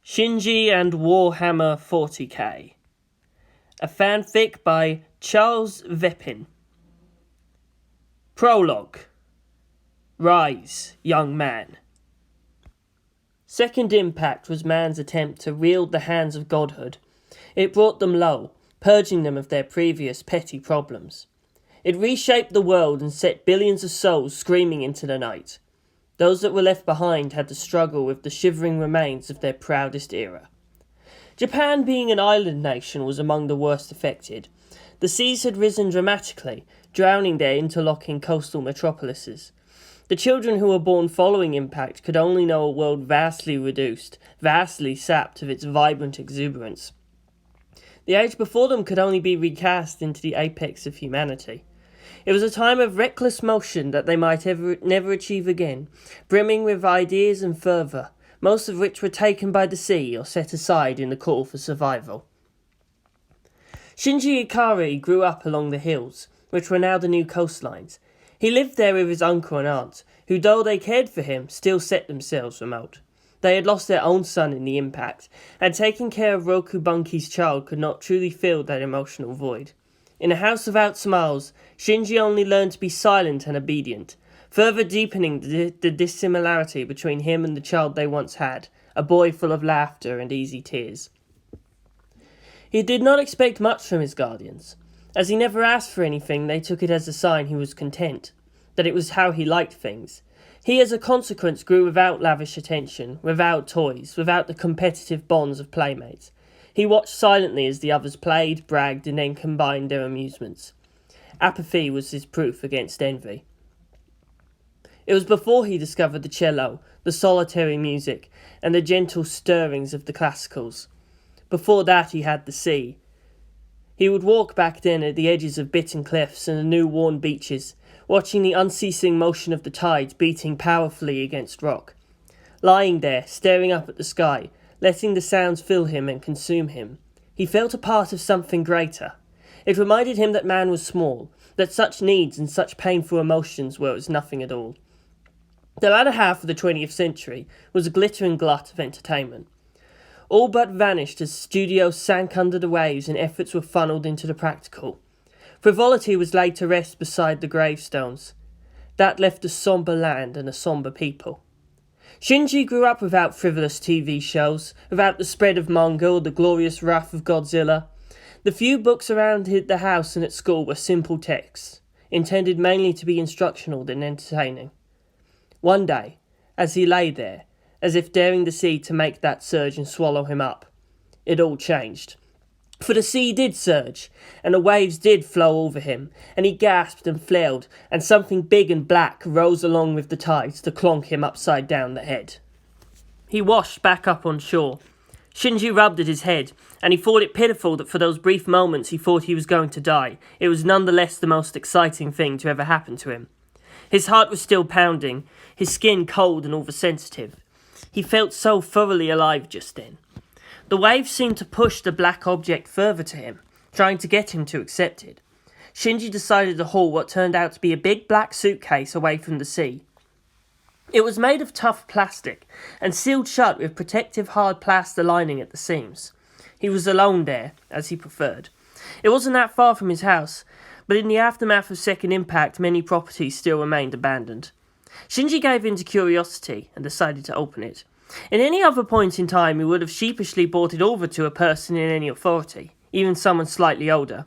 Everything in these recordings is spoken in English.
Shinji and Warhammer40k. A fanfic by Charles Vepin. Prologue. Rise, young man. Second impact was man's attempt to wield the hands of godhood. It brought them low, purging them of their previous petty problems. It reshaped the world and set billions of souls screaming into the night. Those that were left behind had to struggle with the shivering remains of their proudest era. Japan, being an island nation, was among the worst affected. The seas had risen dramatically, drowning their interlocking coastal metropolises. The children who were born following impact could only know a world vastly reduced, vastly sapped of its vibrant exuberance. The age before them could only be recast into the apex of humanity. It was a time of reckless motion that they might never achieve again, brimming with ideas and fervour, most of which were taken by the sea or set aside in the call for survival. Shinji Ikari grew up along the hills, which were now the new coastlines. He lived there with his uncle and aunt, who, though they cared for him, still set themselves remote. They had lost their own son in the impact, and taking care of Rokubunki's child could not truly fill that emotional void. In a house without smiles, Shinji only learned to be silent and obedient, further deepening the dissimilarity between him and the child they once had, a boy full of laughter and easy tears. He did not expect much from his guardians. As he never asked for anything, they took it as a sign he was content, that it was how he liked things. He, as a consequence, grew without lavish attention, without toys, without the competitive bonds of playmates. He watched silently as the others played, bragged, and then combined their amusements. Apathy was his proof against envy. It was before he discovered the cello, the solitary music, and the gentle stirrings of the classicals. Before that he had the sea. He would walk back then at the edges of bitten cliffs and the new worn beaches, watching the unceasing motion of the tides beating powerfully against rock. Lying there, staring up at the sky, letting the sounds fill him and consume him, he felt a part of something greater. It reminded him that man was small, that such needs and such painful emotions were as nothing at all. The latter half of the 20th century was a glittering glut of entertainment. All but vanished as studios sank under the waves and efforts were funneled into the practical. Frivolity was laid to rest beside the gravestones. That left a sombre land and a sombre people. Shinji grew up without frivolous TV shows, without the spread of manga or the glorious wrath of Godzilla. The few books around the house and at school were simple texts, intended mainly to be instructional than entertaining. One day, as he lay there, as if daring the sea to make that surge and swallow him up, it all changed. For the sea did surge, and the waves did flow over him, and he gasped and flailed, and something big and black rose along with the tides to clonk him upside down the head. He washed back up on shore. Shinji rubbed at his head, and he thought it pitiful that for those brief moments he thought he was going to die, it was nonetheless the most exciting thing to ever happen to him. His heart was still pounding, his skin cold and oversensitive. He felt so thoroughly alive just then. The waves seemed to push the black object further to him, trying to get him to accept it. Shinji decided to haul what turned out to be a big black suitcase away from the sea. It was made of tough plastic, and sealed shut with protective hard plaster lining at the seams. He was alone there, as he preferred. It wasn't that far from his house, but in the aftermath of second impact many properties still remained abandoned. Shinji gave in to curiosity and decided to open it. At any other point in time he would have sheepishly brought it over to a person in any authority, even someone slightly older.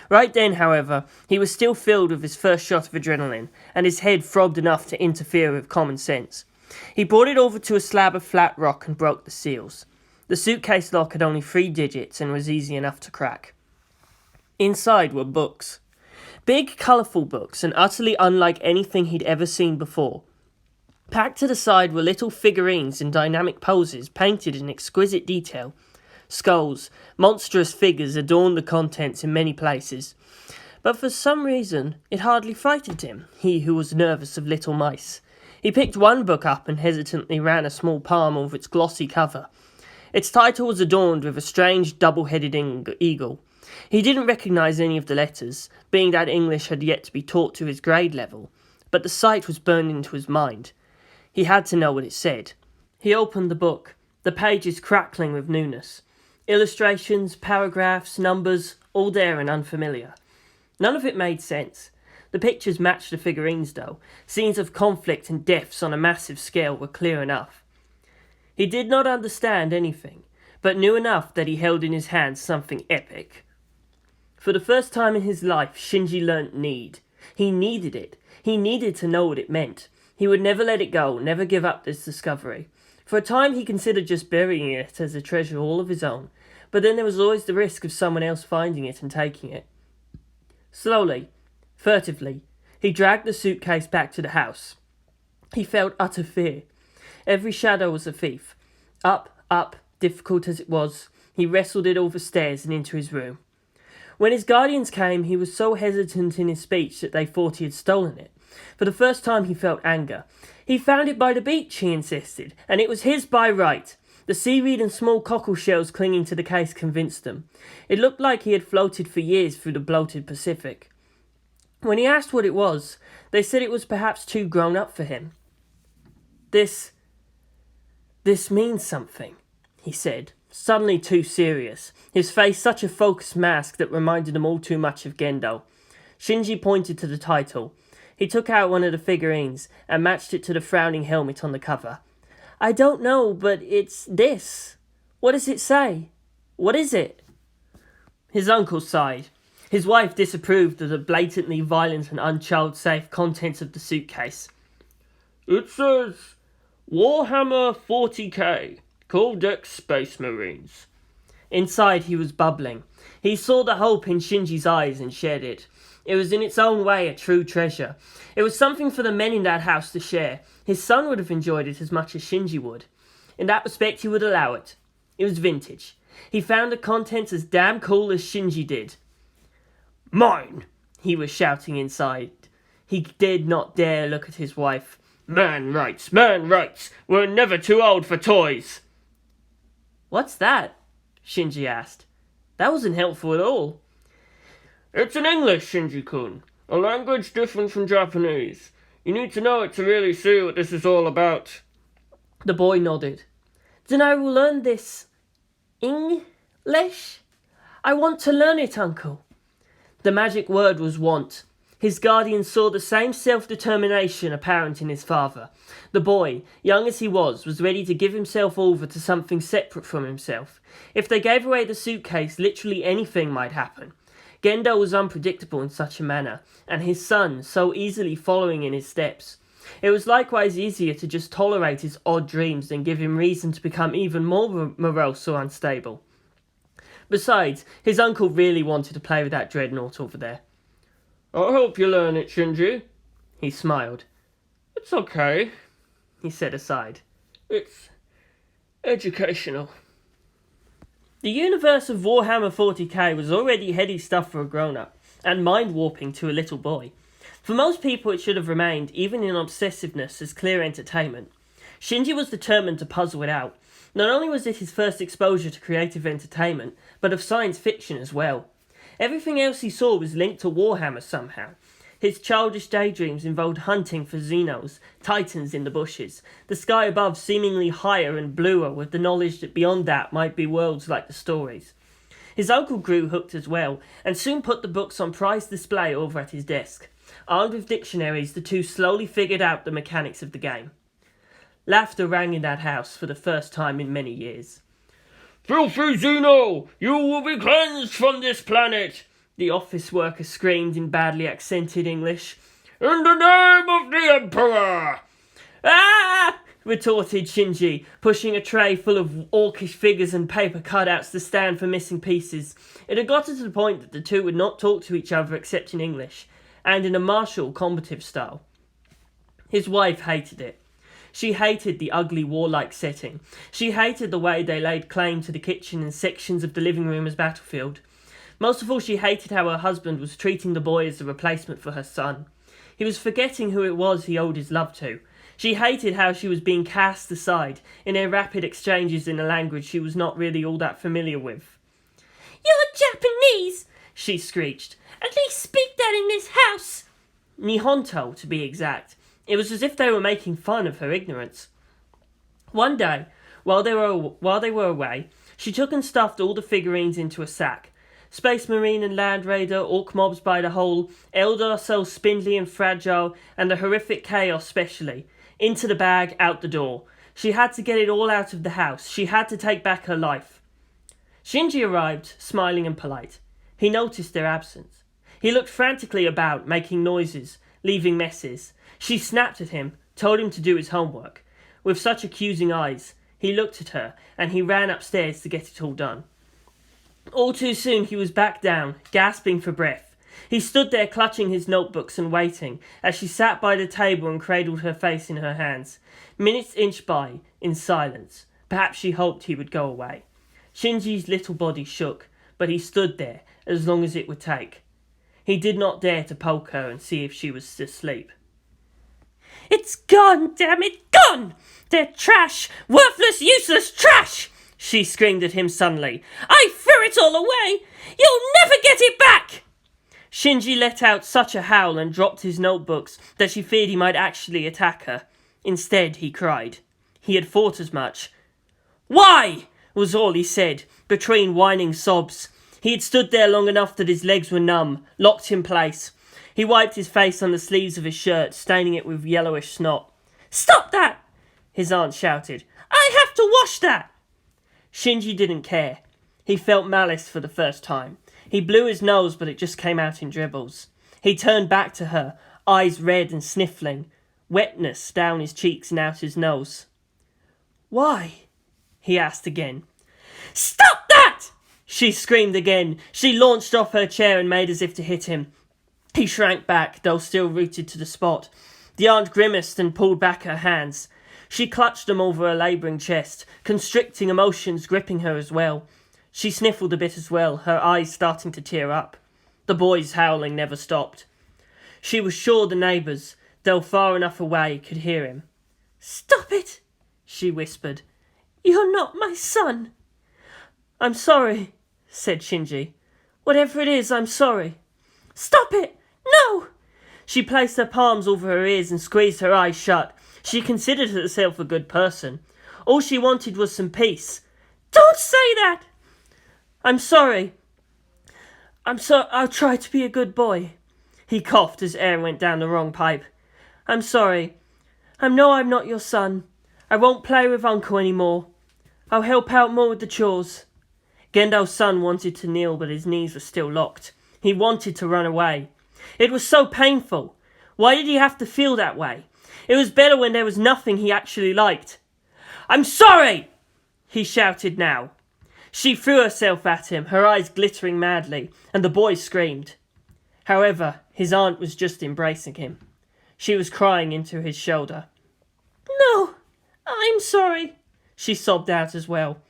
Right then, however, he was still filled with his first shot of adrenaline, and his head throbbed enough to interfere with common sense. He brought it over to a slab of flat rock and broke the seals. The suitcase lock had only 3 digits and was easy enough to crack. Inside were books. Big, colourful books, and utterly unlike anything he'd ever seen before. Packed to the side were little figurines in dynamic poses painted in exquisite detail. Skulls, monstrous figures adorned the contents in many places. But for some reason, it hardly frightened him, he who was nervous of little mice. He picked one book up and hesitantly ran a small palm over its glossy cover. Its title was adorned with a strange double-headed eagle. He didn't recognise any of the letters, being that English had yet to be taught to his grade level, but the sight was burned into his mind. He had to know what it said. He opened the book. the pages crackling with newness. Illustrations, paragraphs, numbers, all there and unfamiliar. None of it made sense. The pictures matched the figurines though. Scenes of conflict and deaths on a massive scale were clear enough. He did not understand anything, but knew enough that he held in his hands something epic. For the first time in his life, Shinji learnt need. He needed it. He needed to know what it meant. He would never let it go, never give up this discovery. For a time he considered just burying it as a treasure all of his own, but then there was always the risk of someone else finding it and taking it. Slowly, furtively, he dragged the suitcase back to the house. He felt utter fear. Every shadow was a thief. Up, difficult as it was, he wrestled it all the stairs and into his room. When his guardians came, he was so hesitant in his speech that they thought he had stolen it. For the first time he felt anger. He found it by the beach, he insisted, and it was his by right. The seaweed and small cockle shells clinging to the case convinced them. It looked like he had floated for years through the bloated Pacific. When he asked what it was, they said it was perhaps too grown up for him. This means something, he said, suddenly too serious, his face such a focused mask that reminded them all too much of Gendo. Shinji pointed to the title. He took out one of the figurines and matched it to the frowning helmet on the cover. I don't know, but it's this. What does it say? What is it? His uncle sighed. His wife disapproved of the blatantly violent and unchild-safe contents of the suitcase. It says, Warhammer40k, Codex Space Marines. Inside he was bubbling. He saw the hope in Shinji's eyes and shared it. It was in its own way a true treasure. It was something for the men in that house to share. His son would have enjoyed it as much as Shinji would. In that respect he would allow it. It was vintage. He found the contents as damn cool as Shinji did. Mine! He was shouting inside. He did not dare look at his wife. Man rights! We're never too old for toys! What's that? Shinji asked. That wasn't helpful at all. It's in English, Shinji-kun. A language different from Japanese. You need to know it to really see what this is all about. The boy nodded. Then I will learn this English? I want to learn it, Uncle. The magic word was want. His guardian saw the same self-determination apparent in his father. The boy, young as he was ready to give himself over to something separate from himself. If they gave away the suitcase, literally anything might happen. Gendo was unpredictable in such a manner, and his son so easily following in his steps. It was likewise easier to just tolerate his odd dreams than give him reason to become even more morose or unstable. Besides, his uncle really wanted to play with that dreadnought over there. I'll help you learn it, Shinji. He smiled. It's okay, he said aside. It's educational. The universe of Warhammer40k was already heady stuff for a grown-up, and mind-warping to a little boy. For most people it should have remained, even in obsessiveness, as clear entertainment. Shinji was determined to puzzle it out. Not only was it his first exposure to creative entertainment, but of science fiction as well. Everything else he saw was linked to Warhammer somehow. His childish daydreams involved hunting for Xenos, titans in the bushes, the sky above seemingly higher and bluer with the knowledge that beyond that might be worlds like the stories. His uncle grew hooked as well, and soon put the books on prize display over at his desk. Armed with dictionaries, the two slowly figured out the mechanics of the game. Laughter rang in that house for the first time in many years. Filthy Xeno! You will be cleansed from this planet! The office worker screamed in badly accented English. In the name of the Emperor! Ah! Retorted Shinji, pushing a tray full of orcish figures and paper cutouts to stand for missing pieces. It had gotten to the point that the two would not talk to each other except in English, and in a martial, combative style. His wife hated it. She hated the ugly warlike setting. She hated the way they laid claim to the kitchen and sections of the living room as battlefield. Most of all, she hated how her husband was treating the boy as a replacement for her son. He was forgetting who it was he owed his love to. She hated how she was being cast aside in their rapid exchanges in a language she was not really all that familiar with. You're Japanese, she screeched. At least speak that in this house. Nihonto, to be exact. It was as if they were making fun of her ignorance. One day, While they were away, she took and stuffed all the figurines into a sack. Space Marine and Land Raider, Orc mobs by the whole, Eldar so spindly and fragile, and the horrific Chaos specially. Into the bag, out the door. She had to get it all out of the house. She had to take back her life. Shinji arrived, smiling and polite. He noticed their absence. He looked frantically about, making noises, leaving messes. She snapped at him, told him to do his homework. With such accusing eyes, he looked at her, and he ran upstairs to get it all done. All too soon he was back down, gasping for breath. He stood there clutching his notebooks and waiting, as she sat by the table and cradled her face in her hands. Minutes inched by, in silence. Perhaps she hoped he would go away. Shinji's little body shook, but he stood there, as long as it would take. He did not dare to poke her and see if she was asleep. "It's gone, damn it, gone! They're trash! Worthless, useless trash!" she screamed at him suddenly. "I threw it all away! You'll never get it back!" Shinji let out such a howl and dropped his notebooks that she feared he might actually attack her. Instead, he cried. He had thought as much. "Why?" was all he said, between whining sobs. He had stood there long enough that his legs were numb, locked in place. He wiped his face on the sleeves of his shirt, staining it with yellowish snot. "Stop that!" his aunt shouted. "I have to wash that!" Shinji didn't care. He felt malice for the first time. He blew his nose, but it just came out in dribbles. He turned back to her, eyes red and sniffling, wetness down his cheeks and out his nose. "Why?" he asked again. "Stop that!" she screamed again. She launched off her chair and made as if to hit him. He shrank back, though still rooted to the spot. The aunt grimaced and pulled back her hands. She clutched them over her labouring chest, constricting emotions gripping her as well. She sniffled a bit as well, her eyes starting to tear up. The boy's howling never stopped. She was sure the neighbours, though far enough away, could hear him. "Stop it," she whispered. "You're not my son." "I'm sorry," said Shinji. "Whatever it is, I'm sorry." "Stop it! No!" She placed her palms over her ears and squeezed her eyes shut. She considered herself a good person. All she wanted was some peace. "Don't say that!" "I'm sorry. I'll try to be a good boy." He coughed as air went down the wrong pipe. "I'm sorry. I know I'm not your son. I won't play with Uncle anymore. I'll help out more with the chores." Gendo's son wanted to kneel, but his knees were still locked. He wanted to run away. It was so painful. Why did he have to feel that way? It was better when there was nothing he actually liked. "I'm sorry!" he shouted now. She threw herself at him, her eyes glittering madly, and the boy screamed. However, his aunt was just embracing him. She was crying into his shoulder. "No, I'm sorry," she sobbed out as well.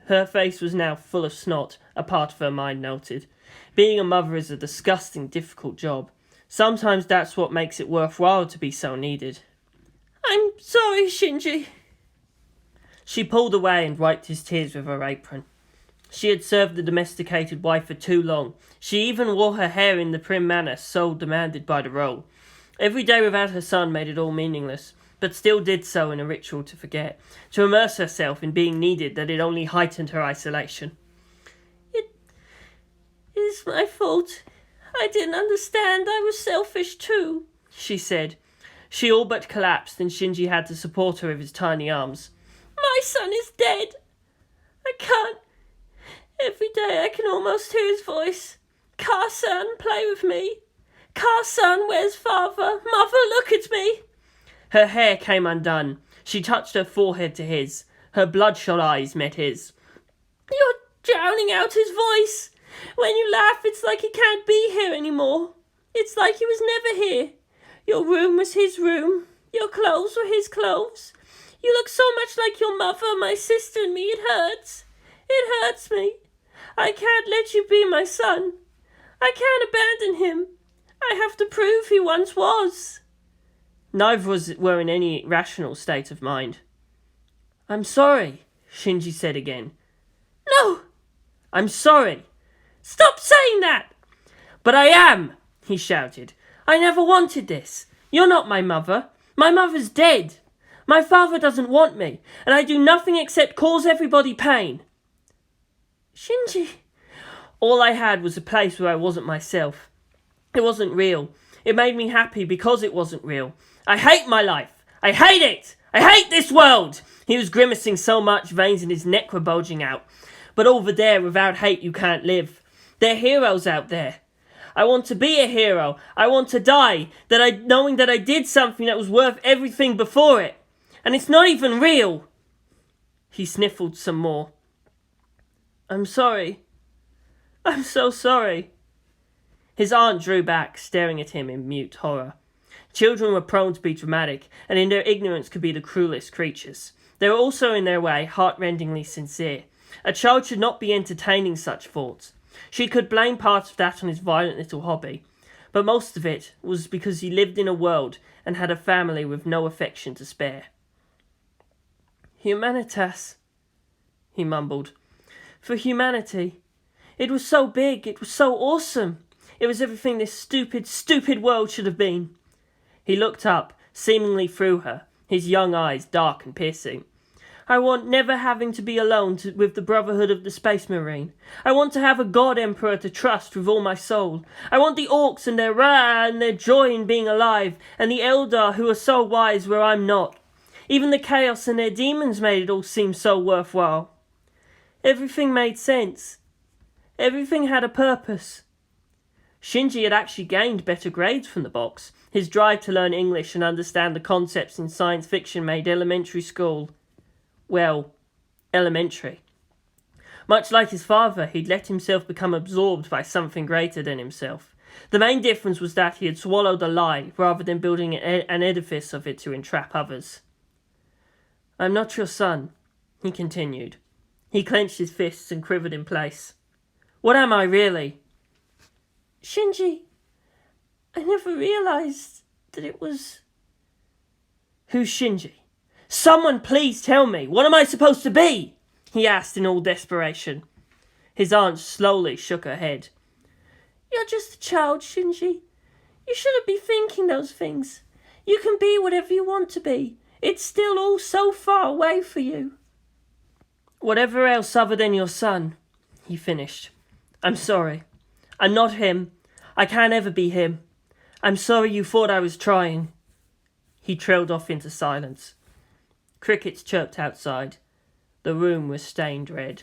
Her face was now full of snot, a part of her mind noted. Being a mother is a disgusting, difficult job. Sometimes that's what makes it worthwhile to be so needed. "I'm sorry, Shinji." She pulled away and wiped his tears with her apron. She had served the domesticated wife for too long. She even wore her hair in the prim manner so demanded by the role. Every day without her son made it all meaningless, but still did so in a ritual to forget, to immerse herself in being needed that it only heightened her isolation. It is my fault. I didn't understand. I was selfish too," she said. She all but collapsed, and Shinji had to support her with his tiny arms. "My son is dead. I can't. Every day I can almost hear his voice. 'Car-san, play with me. Car-san, where's father? Mother, look at me.'" Her hair came undone. She touched her forehead to his. Her bloodshot eyes met his. "You're drowning out his voice. When you laugh, it's like he can't be here anymore. It's like he was never here. Your room was his room. Your clothes were his clothes. You look so much like your mother, my sister, and me. It hurts. It hurts me. I can't let you be my son. I can't abandon him. I have to prove he once was." Neither were in any rational state of mind. "I'm sorry," Shinji said again. "No!" "I'm sorry." "Stop saying that!" "But I am!" he shouted. "I never wanted this. You're not my mother. My mother's dead. My father doesn't want me, and I do nothing except cause everybody pain. Shinji. All I had was a place where I wasn't myself. It wasn't real. It made me happy because it wasn't real. I hate my life. I hate it. I hate this world. He was grimacing so much, veins in his neck were bulging out. But over there, without hate, you can't live. There are heroes out there. I want to be a hero. I want to die, knowing that I did something that was worth everything before it. And it's not even real. He sniffled some more. I'm sorry. I'm so sorry. His aunt drew back, staring at him in mute horror. Children were prone to be dramatic, and in their ignorance could be the cruelest creatures. They were also, in their way, heart-rendingly sincere. A child should not be entertaining such thoughts. She could blame part of that on his violent little hobby, but most of it was because he lived in a world and had a family with no affection to spare. Humanitas, he mumbled. For humanity. It was so big, it was so awesome. It was everything this stupid, stupid world should have been. He looked up, seemingly through her, his young eyes dark and piercing. I want never having to be alone with the Brotherhood of the Space Marine. I want to have a God Emperor to trust with all my soul. I want the Orcs and their Ra and their joy in being alive, and the Eldar who are so wise where I'm not. Even the Chaos and their demons made it all seem so worthwhile. Everything made sense. Everything had a purpose. Shinji had actually gained better grades from the box. His drive to learn English and understand the concepts in science fiction made elementary school, well, elementary. Much like his father, he'd let himself become absorbed by something greater than himself. The main difference was that he had swallowed a lie rather than building an edifice of it to entrap others. I'm not your son, he continued. He clenched his fists and quivered in place. What am I really? Shinji, I never realized that it was... Who's Shinji? Someone please tell me, what am I supposed to be? He asked in all desperation. His aunt slowly shook her head. You're just a child, Shinji. You shouldn't be thinking those things. You can be whatever you want to be. It's still all so far away for you. Whatever else other than your son, he finished. I'm sorry. I'm not him. I can't ever be him. I'm sorry you thought I was trying. He trailed off into silence. Crickets chirped outside. The room was stained red.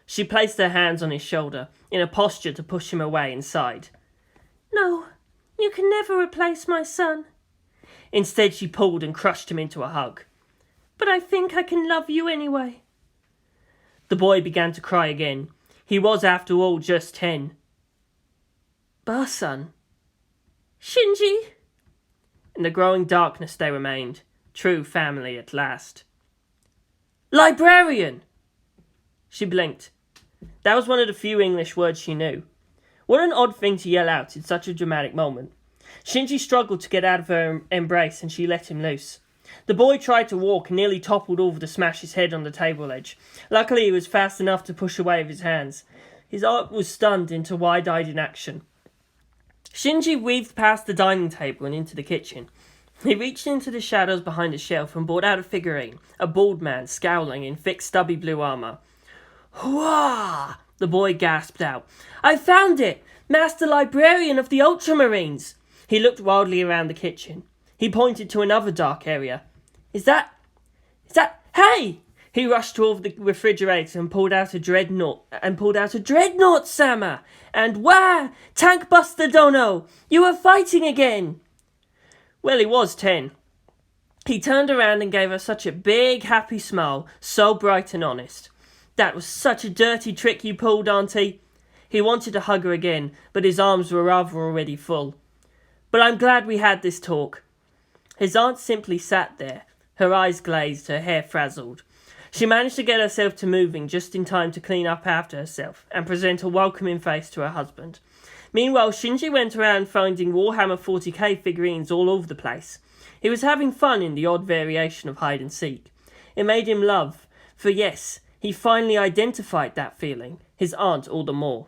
She placed her hands on his shoulder, in a posture to push him away and sighed. No, you can never replace my son. Instead, she pulled and crushed him into a hug. But I think I can love you anyway. The boy began to cry again. He was, after all, just 10. Ba-san. Shinji. In the growing darkness they remained, true family at last. Librarian! She blinked. That was one of the few English words she knew. What an odd thing to yell out in such a dramatic moment. Shinji struggled to get out of her embrace and she let him loose. The boy tried to walk and nearly toppled over to smash his head on the table edge. Luckily he was fast enough to push away with his hands. His art was stunned into wide-eyed inaction. Shinji weaved past the dining table and into the kitchen. He reached into the shadows behind a shelf and brought out a figurine, a bald man scowling in thick stubby blue armour. Hurrah! The boy gasped out. I found it! Master Librarian of the Ultramarines! He looked wildly around the kitchen. He pointed to another dark area. Is that... Hey! He rushed to over the refrigerator and pulled out a dreadnought, Sama! And wah! Tank Buster Dono! You are fighting again! Well, he was 10. He turned around and gave her such a big, happy smile, so bright and honest. That was such a dirty trick you pulled, Auntie. He wanted to hug her again, but his arms were rather already full. But I'm glad we had this talk. His aunt simply sat there, her eyes glazed, her hair frazzled. She managed to get herself to moving just in time to clean up after herself and present a welcoming face to her husband. Meanwhile, Shinji went around finding Warhammer40k figurines all over the place. He was having fun in the odd variation of hide and seek. It made him laugh, for yes, he finally identified that feeling, his aunt all the more.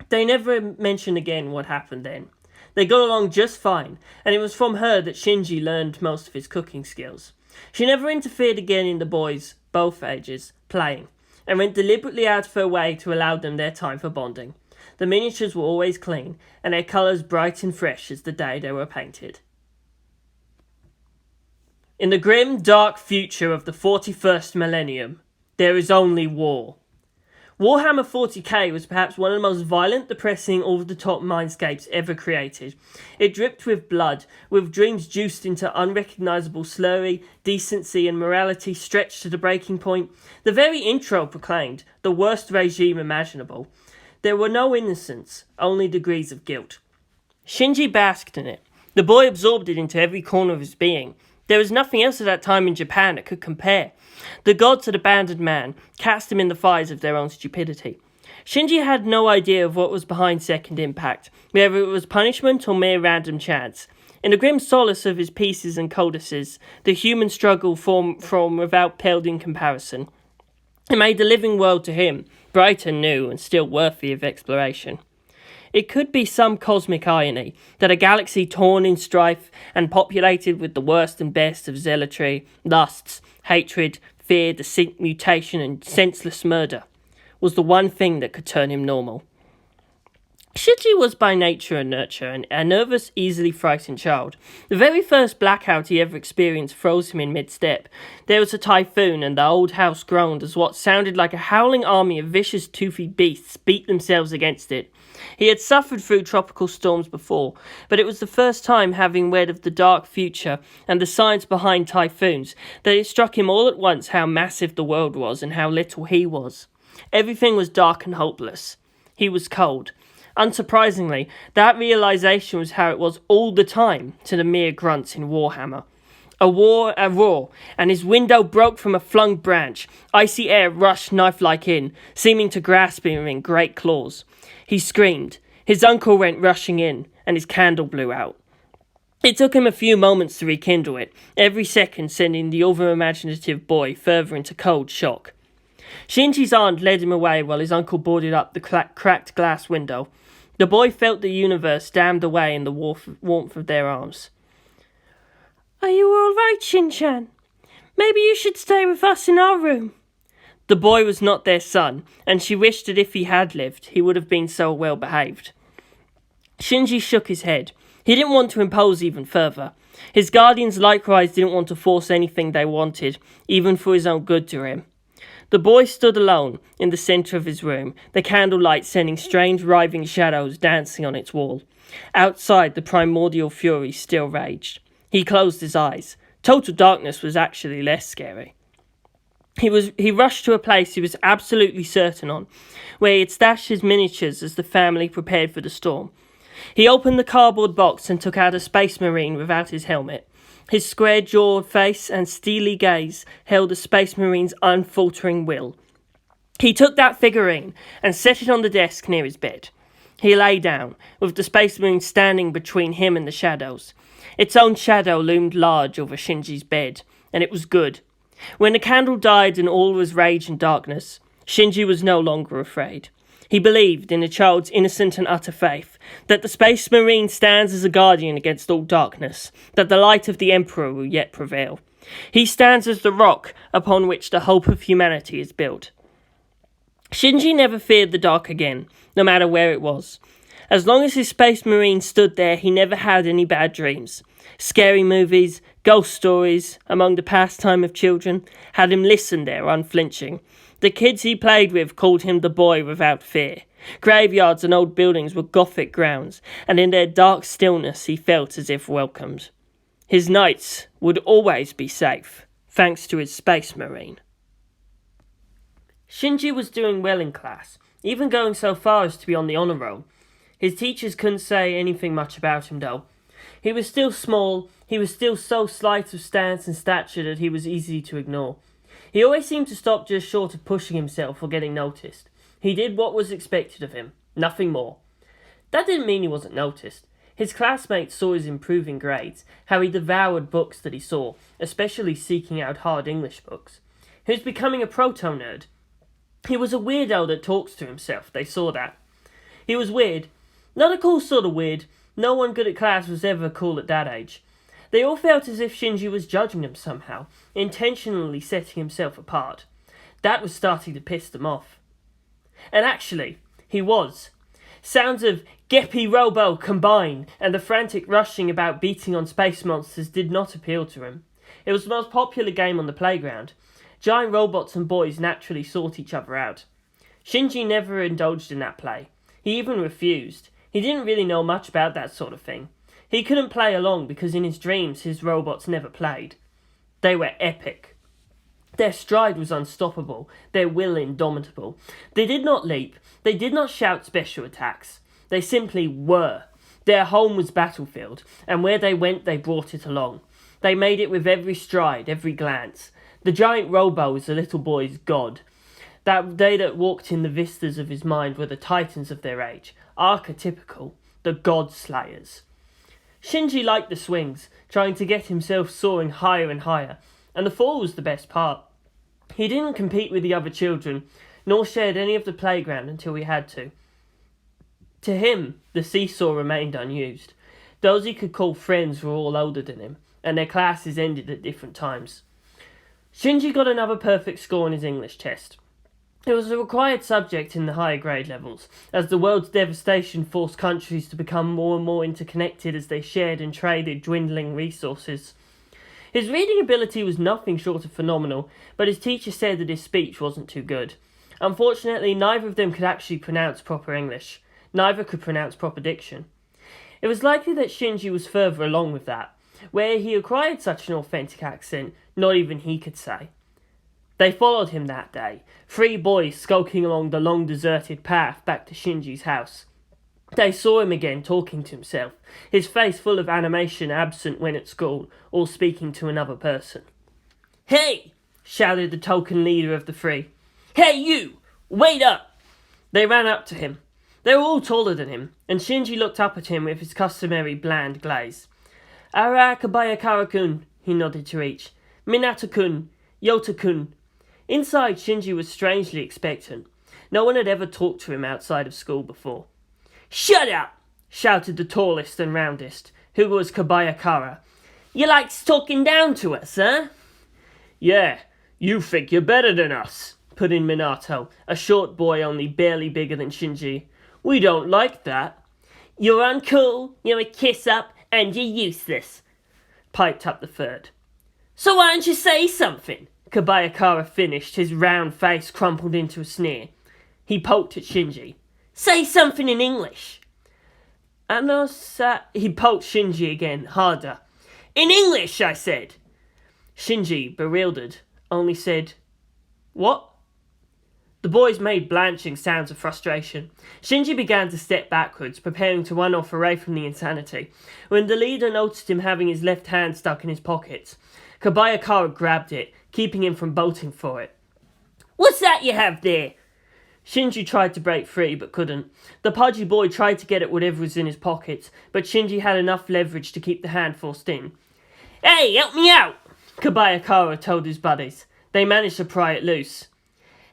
They never mentioned again what happened then. They got along just fine, and it was from her that Shinji learned most of his cooking skills. She never interfered again in the boys, both ages, playing, and went deliberately out of her way to allow them their time for bonding. The miniatures were always clean, and their colours bright and fresh as the day they were painted. In the grim, dark future of the 41st millennium, there is only war. Warhammer 40k was perhaps one of the most violent, depressing, over-the-top mindscapes ever created. It dripped with blood, with dreams juiced into unrecognisable slurry, decency and morality stretched to the breaking point. The very intro proclaimed the worst regime imaginable. There were no innocents, only degrees of guilt. Shinji basked in it. The boy absorbed it into every corner of his being. There was nothing else at that time in Japan that could compare. The gods had abandoned man, cast him in the fires of their own stupidity. Shinji had no idea of what was behind Second Impact, whether it was punishment or mere random chance. In the grim solace of his pieces and codices, the human struggle from without paled in comparison. It made the living world to him, bright and new and still worthy of exploration. It could be some cosmic irony that a galaxy torn in strife and populated with the worst and best of zealotry, lusts, hatred, fear, deceit, mutation and senseless murder was the one thing that could turn him normal. Shinji was by nature a nurture, a nervous, easily frightened child. The very first blackout he ever experienced froze him in mid-step. There was a typhoon, and the old house groaned as what sounded like a howling army of vicious, toothy beasts beat themselves against it. He had suffered through tropical storms before, but it was the first time, having read of the dark future and the science behind typhoons, that it struck him all at once how massive the world was and how little he was. Everything was dark and hopeless. He was cold. Unsurprisingly, that realisation was how it was all the time to the mere grunts in Warhammer. A roar, and his window broke from a flung branch. Icy air rushed knife-like in, seeming to grasp him in great claws. He screamed. His uncle went rushing in, and his candle blew out. It took him a few moments to rekindle it, every second sending the over-imaginative boy further into cold shock. Shinji's aunt led him away while his uncle boarded up the cracked glass window. The boy felt the universe dammed away in the warmth of their arms. "Are you all right, Shin-chan? Maybe you should stay with us in our room." The boy was not their son, and she wished that if he had lived, he would have been so well behaved. Shinji shook his head. He didn't want to impose even further. His guardians likewise didn't want to force anything they wanted, even for his own good to him. The boy stood alone in the centre of his room, the candlelight sending strange writhing shadows dancing on its wall. Outside, the primordial fury still raged. He closed his eyes. Total darkness was actually less scary. He rushed to a place he was absolutely certain on, where he had stashed his miniatures as the family prepared for the storm. He opened the cardboard box and took out a space marine without his helmet. His square-jawed face and steely gaze held a space marine's unfaltering will. He took that figurine and set it on the desk near his bed. He lay down, with the space marine standing between him and the shadows. Its own shadow loomed large over Shinji's bed, and it was good. When the candle died and all was rage and darkness, Shinji was no longer afraid. He believed, in a child's innocent and utter faith, that the Space Marine stands as a guardian against all darkness, that the light of the Emperor will yet prevail. He stands as the rock upon which the hope of humanity is built. Shinji never feared the dark again, no matter where it was. As long as his Space Marine stood there, he never had any bad dreams. Scary movies, ghost stories, among the pastime of children, had him listen there unflinching. The kids he played with called him the boy without fear. Graveyards and old buildings were Gothic grounds, and in their dark stillness he felt as if welcomed. His nights would always be safe, thanks to his Space Marine. Shinji was doing well in class, even going so far as to be on the honour roll. His teachers couldn't say anything much about him, though. He was still small, he was still so slight of stance and stature that he was easy to ignore. He always seemed to stop just short of pushing himself or getting noticed. He did what was expected of him, nothing more. That didn't mean he wasn't noticed. His classmates saw his improving grades, how he devoured books that he saw, especially seeking out hard English books. He was becoming a proto-nerd. He was a weirdo that talks to himself, they saw that. He was weird. Not a cool sort of weird. No one good at class was ever cool at that age. They all felt as if Shinji was judging them somehow, intentionally setting himself apart. That was starting to piss them off. And actually, he was. Sounds of Geppy Robo combine and the frantic rushing about beating on space monsters did not appeal to him. It was the most popular game on the playground. Giant robots and boys naturally sought each other out. Shinji never indulged in that play. He even refused. He didn't really know much about that sort of thing. He couldn't play along because in his dreams his robots never played. They were epic. Their stride was unstoppable, their will indomitable. They did not leap, they did not shout special attacks. They simply were. Their home was battlefield, and where they went they brought it along. They made it with every stride, every glance. The giant robo was the little boy's god. They that walked in the vistas of his mind were the titans of their age, archetypical, the god slayers. Shinji liked the swings, trying to get himself soaring higher and higher, and the fall was the best part. He didn't compete with the other children, nor shared any of the playground until he had to. To him, the seesaw remained unused. Those he could call friends were all older than him, and their classes ended at different times. Shinji got another perfect score on his English test. It was a required subject in the higher grade levels, as the world's devastation forced countries to become more and more interconnected as they shared and traded dwindling resources. His reading ability was nothing short of phenomenal, but his teacher said that his speech wasn't too good. Unfortunately, neither of them could actually pronounce proper English. Neither could pronounce proper diction. It was likely that Shinji was further along with that. Where he acquired such an authentic accent, not even he could say. They followed him that day, 3 boys skulking along the long deserted path back to Shinji's house. They saw him again talking to himself, his face full of animation absent when at school, or speaking to another person. "Hey!" shouted the token leader of the 3. "Hey you! Wait up!" They ran up to him. They were all taller than him, and Shinji looked up at him with his customary bland glaze. "Ara Kabayakara-kun," he nodded to each. "Minato-kun, Yota-kun." Inside, Shinji was strangely expectant. No one had ever talked to him outside of school before. "Shut up!" shouted the tallest and roundest, who was Kabayakara. "You likes talking down to us, huh?" "Yeah, you think you're better than us," put in Minato, a short boy only barely bigger than Shinji. "We don't like that." "You're uncool, you're a kiss-up, and you're useless," piped up the third. "So why don't you say something?" Kabayakara finished, his round face crumpled into a sneer. He poked at Shinji. "Say something in English." He poked Shinji again, harder. "In English, I said." Shinji, bewildered, only said, "What?" The boys made blanching sounds of frustration. Shinji began to step backwards, preparing to run off away from the insanity, when the leader noticed him having his left hand stuck in his pockets. Kabayakara grabbed it, keeping him from bolting for it. "What's that you have there?" Shinji tried to break free, but couldn't. The pudgy boy tried to get at whatever was in his pockets, but Shinji had enough leverage to keep the hand forced in. "Hey, help me out!" Kabayakara told his buddies. They managed to pry it loose.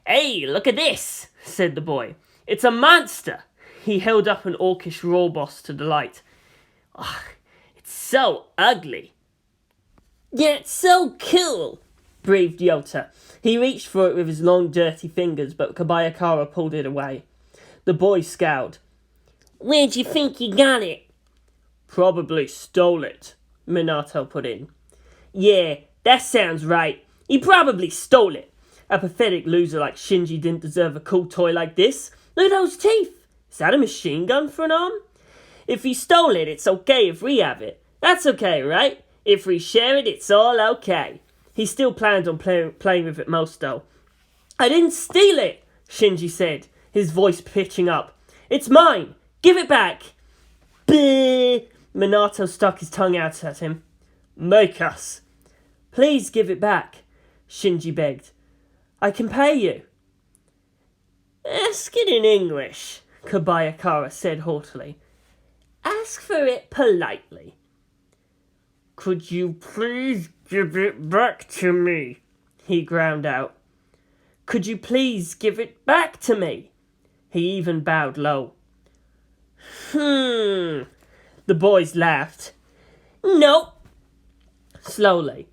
"Hey, look at this," said the boy. "It's a monster." He held up an orcish rawboss to the light. "Ugh, it's so ugly." "Yeah, it's so cool," breathed Yota. He reached for it with his long, dirty fingers, but Kabayakara pulled it away. The boy scowled. "Where'd you think you got it?" "Probably stole it," Minato put in. "Yeah, that sounds right. He probably stole it. A pathetic loser like Shinji didn't deserve a cool toy like this. Look at those teeth. Is that a machine gun for an arm? If he stole it, it's okay if we have it. That's okay, right? If we share it, it's all okay." He still planned on playing with it most, though. "I didn't steal it," Shinji said, his voice pitching up. "It's mine. Give it back." "Bleh." Minato stuck his tongue out at him. "Make us." "Please give it back," Shinji begged. "I can pay you." "Ask it in English," Kabayakara said haughtily. "Ask for it politely." "Could you please give it back to me?" he ground out. "Could you please give it back to me?" He even bowed low. The boys laughed. "Nope." Slowly,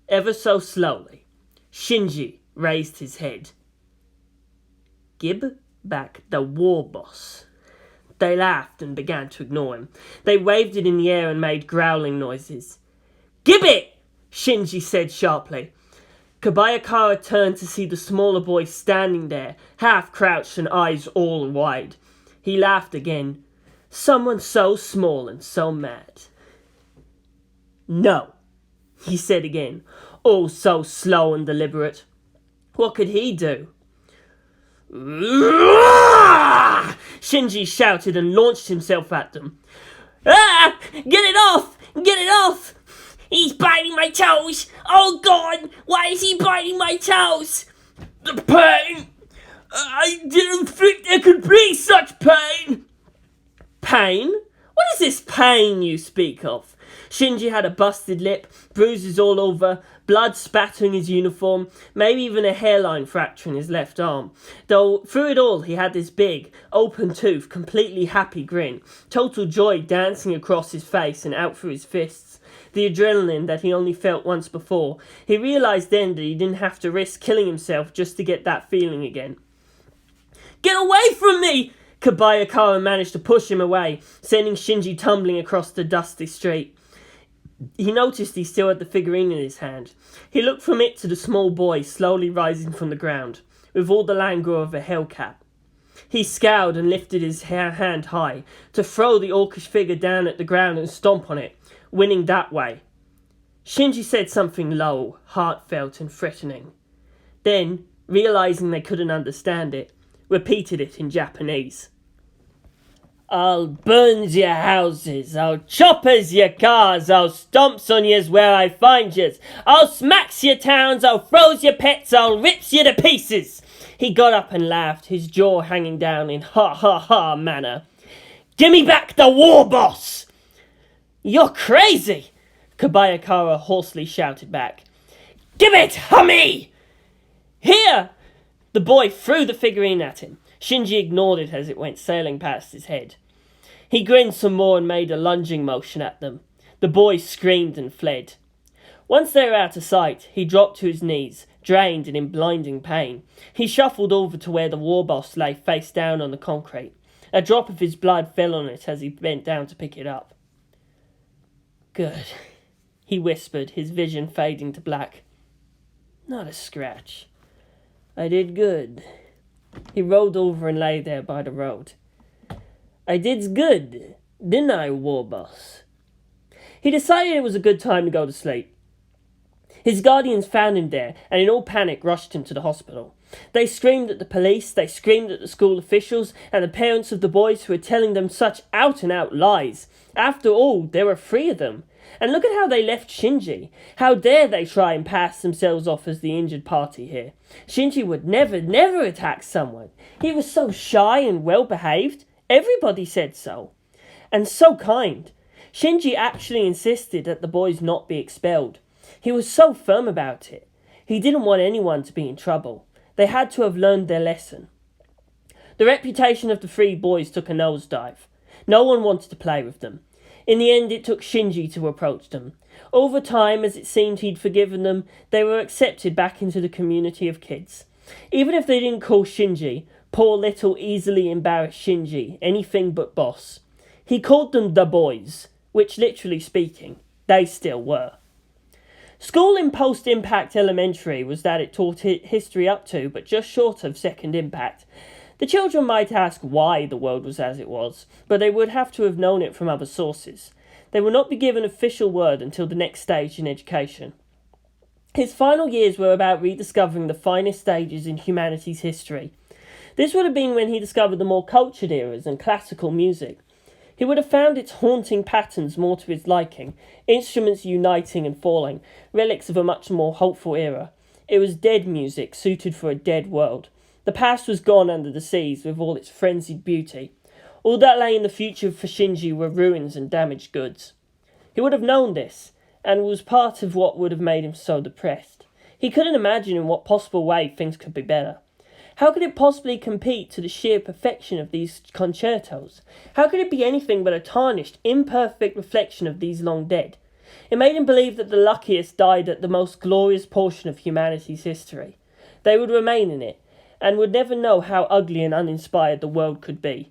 ever so slowly, Shinji raised his head. "Give back the war boss." They laughed and began to ignore him. They waved it in the air and made growling noises. "Give it!" Shinji said sharply. Kobayakara turned to see the smaller boy standing there, half crouched and eyes all wide. He laughed again. Someone so small and so mad. "No," he said again, all so slow and deliberate. What could he do? Shinji shouted and launched himself at them. "Ah! Get it off! Get it off! He's biting my toes! Oh God! Why is he biting my toes? The pain! I didn't think there could be such pain!" "Pain? What is this pain you speak of?" Shinji had a busted lip, bruises all over, blood spattering his uniform, maybe even a hairline fracture in his left arm. Though through it all he had this big, open-toothed, completely happy grin, total joy dancing across his face and out through his fists. The adrenaline that he only felt once before. He realised then that he didn't have to risk killing himself just to get that feeling again. "Get away from me!" Kobayakara managed to push him away, sending Shinji tumbling across the dusty street. He noticed he still had the figurine in his hand. He looked from it to the small boy slowly rising from the ground, with all the languor of a hellcat. He scowled and lifted his hand high, to throw the orcish figure down at the ground and stomp on it, winning that way. Shinji said something low, heartfelt and threatening. Then, realising they couldn't understand it, repeated it in Japanese. "I'll burn your houses, I'll choppers your cars, I'll stomps on yous where I find yous, I'll smacks your towns, I'll throws your pets, I'll rips you to pieces." He got up and laughed, his jaw hanging down in ha-ha-ha manner. "Gimme back the war boss!" "You're crazy!" Kobayakara hoarsely shouted back. "Give it to me!" "Here!" The boy threw the figurine at him. Shinji ignored it as it went sailing past his head. He grinned some more and made a lunging motion at them. The boy screamed and fled. Once they were out of sight, he dropped to his knees, drained and in blinding pain. He shuffled over to where the war boss lay face down on the concrete. A drop of his blood fell on it as he bent down to pick it up. "Good," he whispered, his vision fading to black. "Not a scratch. I did good." He rolled over and lay there by the road. "I did good, didn't I, war boss?" He decided it was a good time to go to sleep. His guardians found him there and in all panic rushed him to the hospital. They screamed at the police, they screamed at the school officials and the parents of the boys who were telling them such out-and-out lies. After all, there were 3 of them. And look at how they left Shinji. How dare they try and pass themselves off as the injured party here? Shinji would never attack someone. He was so shy and well-behaved. Everybody said so. And so kind. Shinji actually insisted that the boys not be expelled. He was so firm about it. He didn't want anyone to be in trouble. They had to have learned their lesson. The reputation of the 3 boys took a nosedive. No one wanted to play with them. In the end, it took Shinji to approach them. Over time, as it seemed he'd forgiven them, they were accepted back into the community of kids. Even if they didn't call Shinji, poor little easily embarrassed Shinji, anything but boss. He called them the boys, which literally speaking, they still were. School in post-impact elementary was that it taught history up to, but just short of second impact. The children might ask why the world was as it was, but they would have to have known it from other sources. They will not be given official word until the next stage in education. His final years were about rediscovering the finest stages in humanity's history. This would have been when he discovered the more cultured eras and classical music. He would have found its haunting patterns more to his liking, instruments uniting and falling, relics of a much more hopeful era. It was dead music, suited for a dead world. The past was gone under the seas with all its frenzied beauty. All that lay in the future for Shinji were ruins and damaged goods. He would have known this, and was part of what would have made him so depressed. He couldn't imagine in what possible way things could be better. How could it possibly compete to the sheer perfection of these concertos? How could it be anything but a tarnished, imperfect reflection of these long dead? It made him believe that the luckiest died at the most glorious portion of humanity's history. They would remain in it, and would never know how ugly and uninspired the world could be.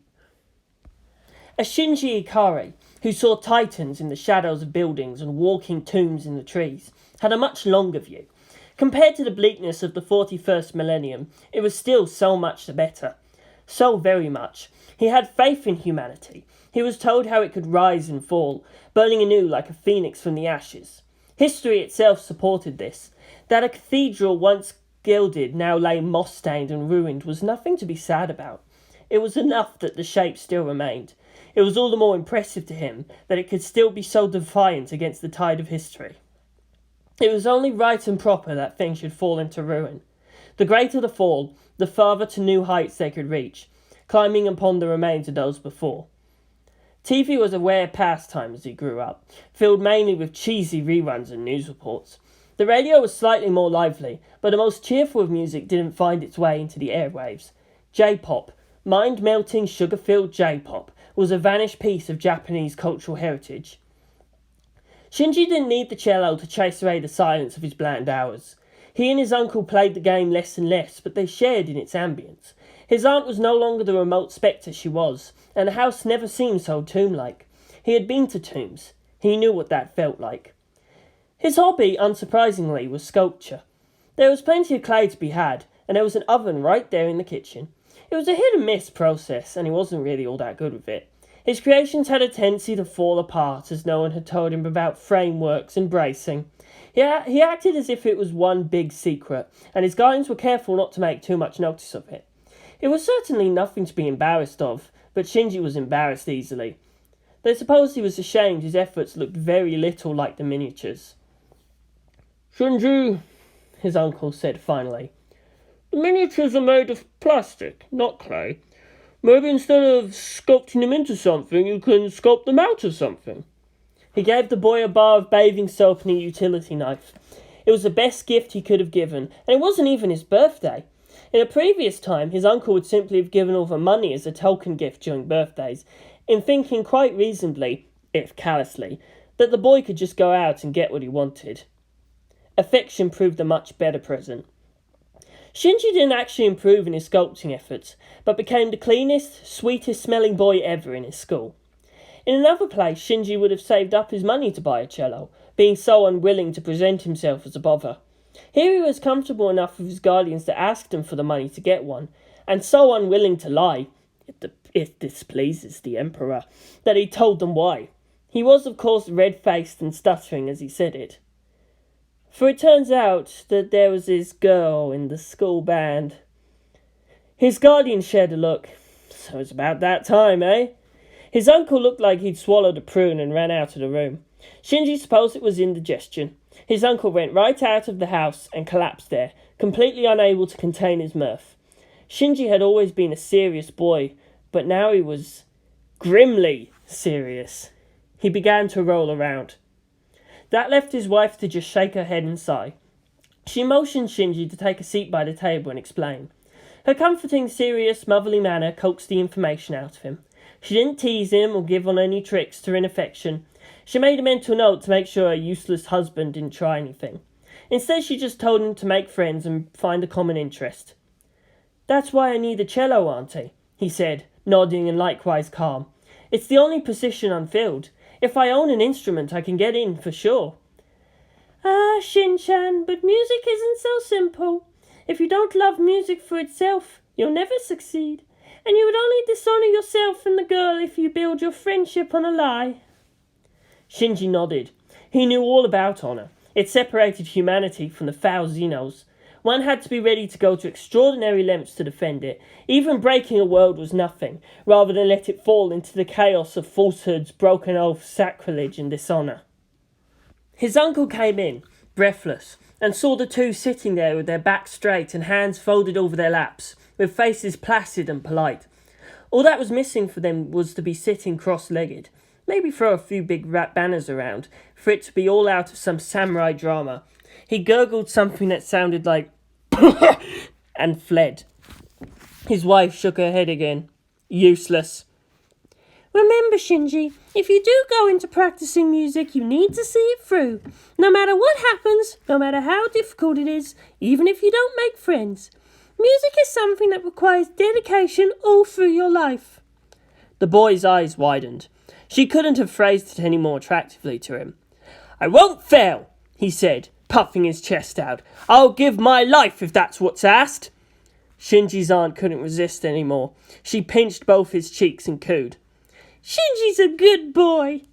A Shinji Ikari, who saw titans in the shadows of buildings and walking tombs in the trees, had a much longer view. Compared to the bleakness of the 41st millennium, it was still so much the better. So very much. He had faith in humanity. He was told how it could rise and fall, burning anew like a phoenix from the ashes. History itself supported this. That a cathedral once gilded now lay moss-stained and ruined was nothing to be sad about. It was enough that the shape still remained. It was all the more impressive to him that it could still be so defiant against the tide of history. It was only right and proper that things should fall into ruin. The greater the fall, the farther to new heights they could reach, climbing upon the remains of those before. TV was a rare pastime as he grew up, filled mainly with cheesy reruns and news reports. The radio was slightly more lively, but the most cheerful of music didn't find its way into the airwaves. J-pop, mind-melting, sugar-filled J-pop, was a vanished piece of Japanese cultural heritage. Shinji didn't need the cello to chase away the silence of his bland hours. He and his uncle played the game less and less, but they shared in its ambience. His aunt was no longer the remote spectre she was, and the house never seemed so tomb-like. He had been to tombs. He knew what that felt like. His hobby, unsurprisingly, was sculpture. There was plenty of clay to be had, and there was an oven right there in the kitchen. It was a hit-and-miss process, and he wasn't really all that good with it. His creations had a tendency to fall apart, as no one had told him about frameworks and bracing. He acted as if it was one big secret, and his guardians were careful not to make too much notice of it. It was certainly nothing to be embarrassed of, but Shinji was embarrassed easily. They supposed he was ashamed his efforts looked very little like the miniatures. "Shinji," his uncle said finally, "the miniatures are made of plastic, not clay. Maybe instead of sculpting them into something, you can sculpt them out of something." He gave the boy a bar of bathing soap and a utility knife. It was the best gift he could have given, and it wasn't even his birthday. In a previous time, his uncle would simply have given over money as a token gift during birthdays, in thinking quite reasonably, if callously, that the boy could just go out and get what he wanted. Affection proved a much better present. Shinji didn't actually improve in his sculpting efforts, but became the cleanest, sweetest-smelling boy ever in his school. In another place, Shinji would have saved up his money to buy a cello, being so unwilling to present himself as a bother. Here he was comfortable enough with his guardians to ask them for the money to get one, and so unwilling to lie, if this pleases the Emperor, that he told them why. He was, of course, red-faced and stuttering as he said it. For it turns out that there was this girl in the school band. His guardian shared a look. So it's about that time, eh? His uncle looked like he'd swallowed a prune and ran out of the room. Shinji supposed it was indigestion. His uncle went right out of the house and collapsed there, completely unable to contain his mirth. Shinji had always been a serious boy, but now he was grimly serious. He began to roll around. That left his wife to just shake her head and sigh. She motioned Shinji to take a seat by the table and explain. Her comforting, serious, motherly manner coaxed the information out of him. She didn't tease him or give on any tricks to win affection. She made a mental note to make sure her useless husband didn't try anything. Instead, she just told him to make friends and find a common interest. "That's why I need a cello, Auntie," he said, nodding and likewise calm. "It's the only position unfilled. If I own an instrument, I can get in for sure." "Ah, Shin-chan, but music isn't so simple. If you don't love music for itself, you'll never succeed. And you would only dishonour yourself and the girl if you build your friendship on a lie." Shinji nodded. He knew all about honour. It separated humanity from the foul Xenos. One had to be ready to go to extraordinary lengths to defend it. Even breaking a world was nothing, rather than let it fall into the chaos of falsehoods, broken oaths, sacrilege and dishonour. His uncle came in, breathless, and saw the two sitting there with their backs straight and hands folded over their laps, with faces placid and polite. All that was missing for them was to be sitting cross-legged. Maybe throw a few big rat banners around, for it to be all out of some samurai drama. He gurgled something that sounded like and fled. His wife shook her head again. Useless. Remember, Shinji, if you do go into practicing music, you need to see it through. No matter what happens, no matter how difficult it is, even if you don't make friends. Music is something that requires dedication all through your life. The boy's eyes widened. She couldn't have phrased it any more attractively to him. I won't fail, he said, puffing his chest out. I'll give my life if that's what's asked. Shinji's aunt couldn't resist any more. She pinched both his cheeks and cooed. Shinji's a good boy.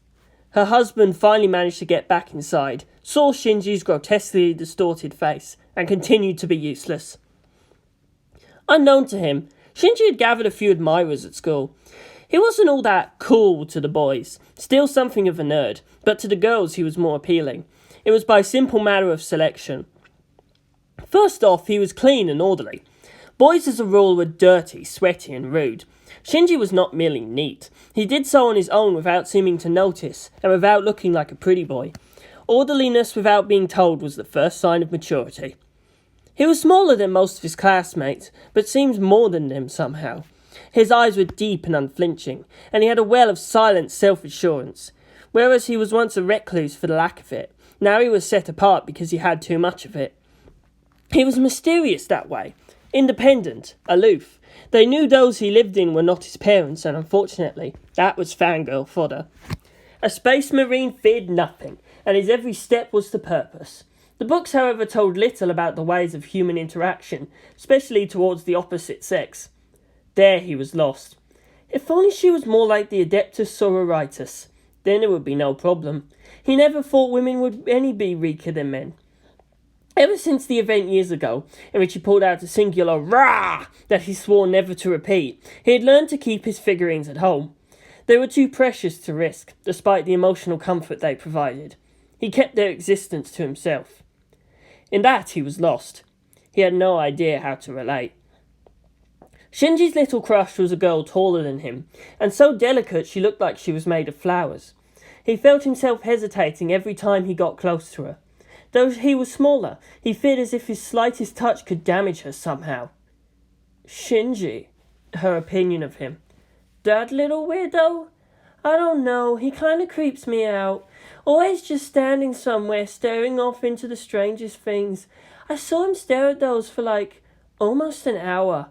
Her husband finally managed to get back inside, saw Shinji's grotesquely distorted face, and continued to be useless. Unknown to him, Shinji had gathered a few admirers at school. He wasn't all that cool to the boys, still something of a nerd, but to the girls he was more appealing. It was by simple matter of selection. First off, he was clean and orderly. Boys as a rule were dirty, sweaty and rude. Shinji was not merely neat. He did so on his own without seeming to notice, and without looking like a pretty boy. Orderliness without being told was the first sign of maturity. He was smaller than most of his classmates, but seemed more than them somehow. His eyes were deep and unflinching, and he had a well of silent self-assurance. Whereas he was once a recluse for the lack of it, now he was set apart because he had too much of it. He was mysterious that way, independent, aloof. They knew those he lived in were not his parents, and unfortunately, that was fangirl fodder. A space marine feared nothing, and his every step was to purpose. The books, however, told little about the ways of human interaction, especially towards the opposite sex. There he was lost. If only she was more like the Adeptus Sororitas, then it would be no problem. He never thought women would any be weaker than men. Ever since the event years ago, in which he pulled out a singular rah that he swore never to repeat, he had learned to keep his figurines at home. They were too precious to risk, despite the emotional comfort they provided. He kept their existence to himself. In that he was lost. He had no idea how to relate. Shinji's little crush was a girl taller than him, and so delicate she looked like she was made of flowers. He felt himself hesitating every time he got close to her. Though he was smaller, he feared as if his slightest touch could damage her somehow. Shinji, her opinion of him. That little weirdo? I don't know, he kinda creeps me out. Always just standing somewhere, staring off into the strangest things. I saw him stare at those for almost an hour.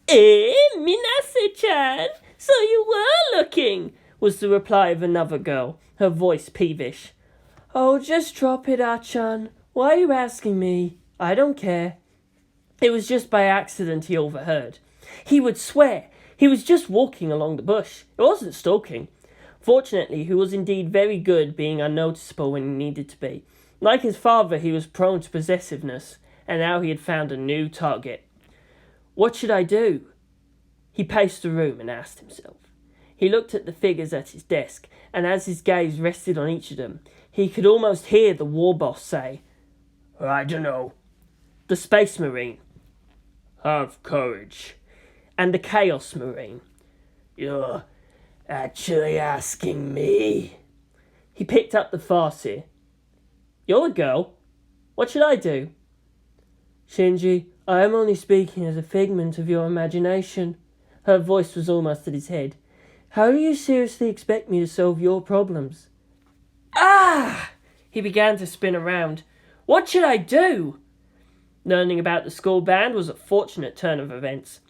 Minase-chan, so you were looking, was the reply of another girl, her voice peevish. Oh, just drop it, Ah-chan. Why are you asking me? I don't care. It was just by accident he overheard. He would swear he was just walking along the bush. It wasn't stalking. Fortunately, he was indeed very good being unnoticeable when he needed to be. Like his father, he was prone to possessiveness, and now he had found a new target. What should I do? He paced the room and asked himself. He looked at the figures at his desk, and as his gaze rested on each of them, he could almost hear the war boss say, I don't know. The Space Marine, have courage. And the Chaos Marine, you're actually asking me? He picked up the Farseer. You're a girl. What should I do? Shinji, I am only speaking as a figment of your imagination. Her voice was almost at his head. How do you seriously expect me to solve your problems? Ah! He began to spin around. What should I do? Learning about the school band was a fortunate turn of events.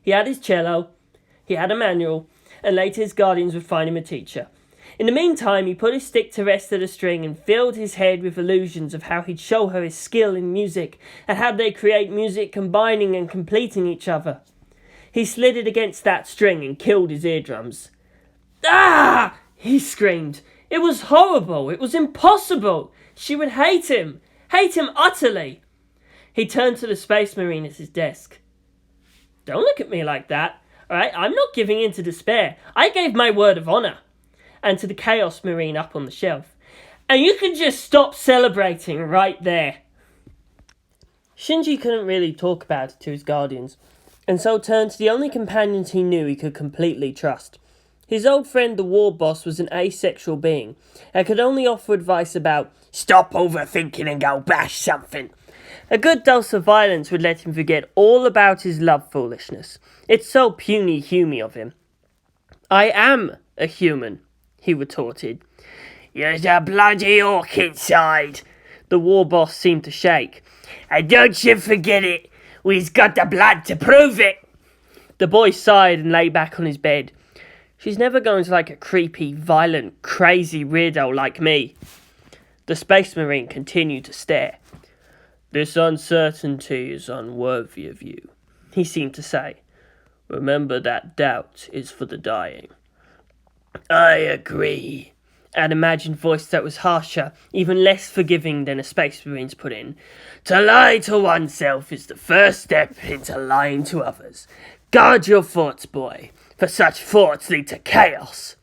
He had his cello, he had a manual, and later his guardians would find him a teacher. In the meantime, he put his stick to rest at a string and filled his head with illusions of how he'd show her his skill in music, and how they create music combining and completing each other. He slid it against that string and killed his eardrums. Ah! He screamed. It was horrible. It was impossible. She would hate him utterly. He turned to the Space Marine at his desk. Don't look at me like that, all right? I'm not giving in to despair. I gave my word of honor. And to the Chaos Marine up on the shelf. And you can just stop celebrating right there. Shinji couldn't really talk about it to his guardians, and so turned to the only companions he knew he could completely trust. His old friend the war boss was an asexual being, and could only offer advice about, stop overthinking and go bash something. A good dose of violence would let him forget all about his love foolishness. It's so puny-humy of him. I am a human, he retorted. You're a bloody orc inside. The war boss seemed to shake. And don't you forget it, we've got the blood to prove it. The boy sighed and lay back on his bed. She's never going to like a creepy, violent, crazy weirdo like me. The Space Marine continued to stare. This uncertainty is unworthy of you, he seemed to say. Remember that doubt is for the dying. I agree. An imagined voice that was harsher, even less forgiving than a Space Marine's put in. To lie to oneself is the first step into lying to others. Guard your thoughts, boy, for such thoughts lead to chaos.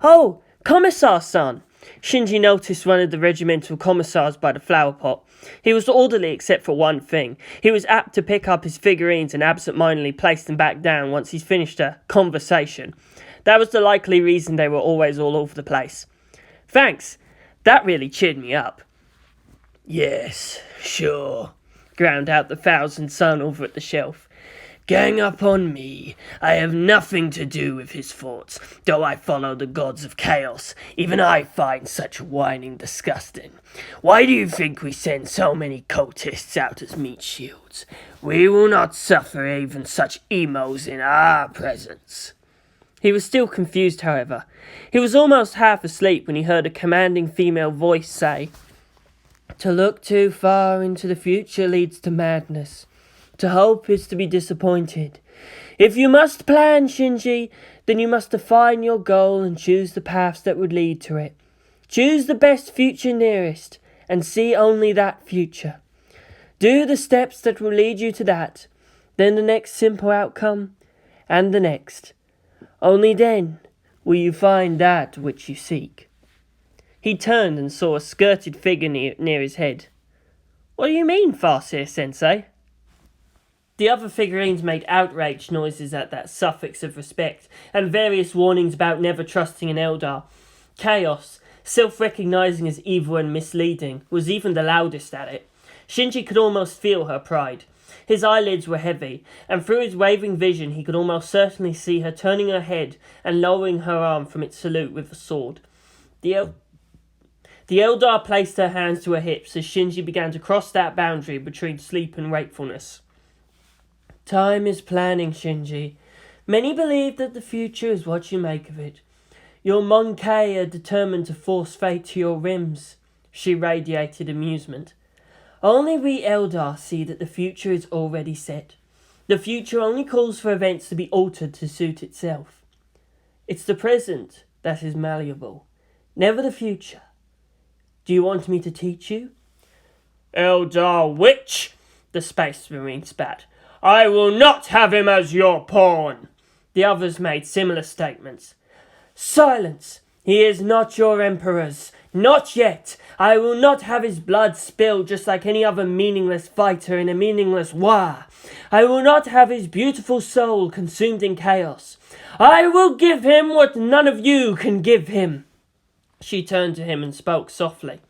Oh, Commissar-san! Shinji noticed one of the regimental commissars by the flower pot. He was orderly except for one thing. He was apt to pick up his figurines and absent-mindedly place them back down once he's finished a conversation. That was the likely reason they were always all over the place. Thanks. That really cheered me up. Yes, sure, ground out the Thousand Son over at the shelf. Gang up on me. I have nothing to do with his thoughts, though I follow the gods of chaos. Even I find such whining disgusting. Why do you think we send so many cultists out as meat shields? We will not suffer even such emos in our presence. He was still confused, however. He was almost half asleep when he heard a commanding female voice say, To look too far into the future leads to madness. To hope is to be disappointed. If you must plan, Shinji, then you must define your goal and choose the paths that would lead to it. Choose the best future nearest, and see only that future. Do the steps that will lead you to that, then the next simple outcome, and the next. Only then will you find that which you seek. He turned and saw a skirted figure near his head. What do you mean, Farseer-sensei? The other figurines made outraged noises at that suffix of respect, and various warnings about never trusting an Eldar. Chaos, self-recognizing as evil and misleading, was even the loudest at it. Shinji could almost feel her pride. His eyelids were heavy, and through his waving vision he could almost certainly see her turning her head and lowering her arm from its salute with the sword. The Eldar placed her hands to her hips as Shinji began to cross that boundary between sleep and wakefulness. Time is planning, Shinji. Many believe that the future is what you make of it. Your Monkei are determined to force fate to your rims. She radiated amusement. Only we Eldar see that the future is already set. The future only calls for events to be altered to suit itself. It's the present that is malleable, never the future. Do you want me to teach you? Eldar witch, the Space Marine spat. I will not have him as your pawn. The others made similar statements. Silence! He is not your emperor's. Not yet! I will not have his blood spilled just like any other meaningless fighter in a meaningless war. I will not have his beautiful soul consumed in chaos. I will give him what none of you can give him. She turned to him and spoke softly.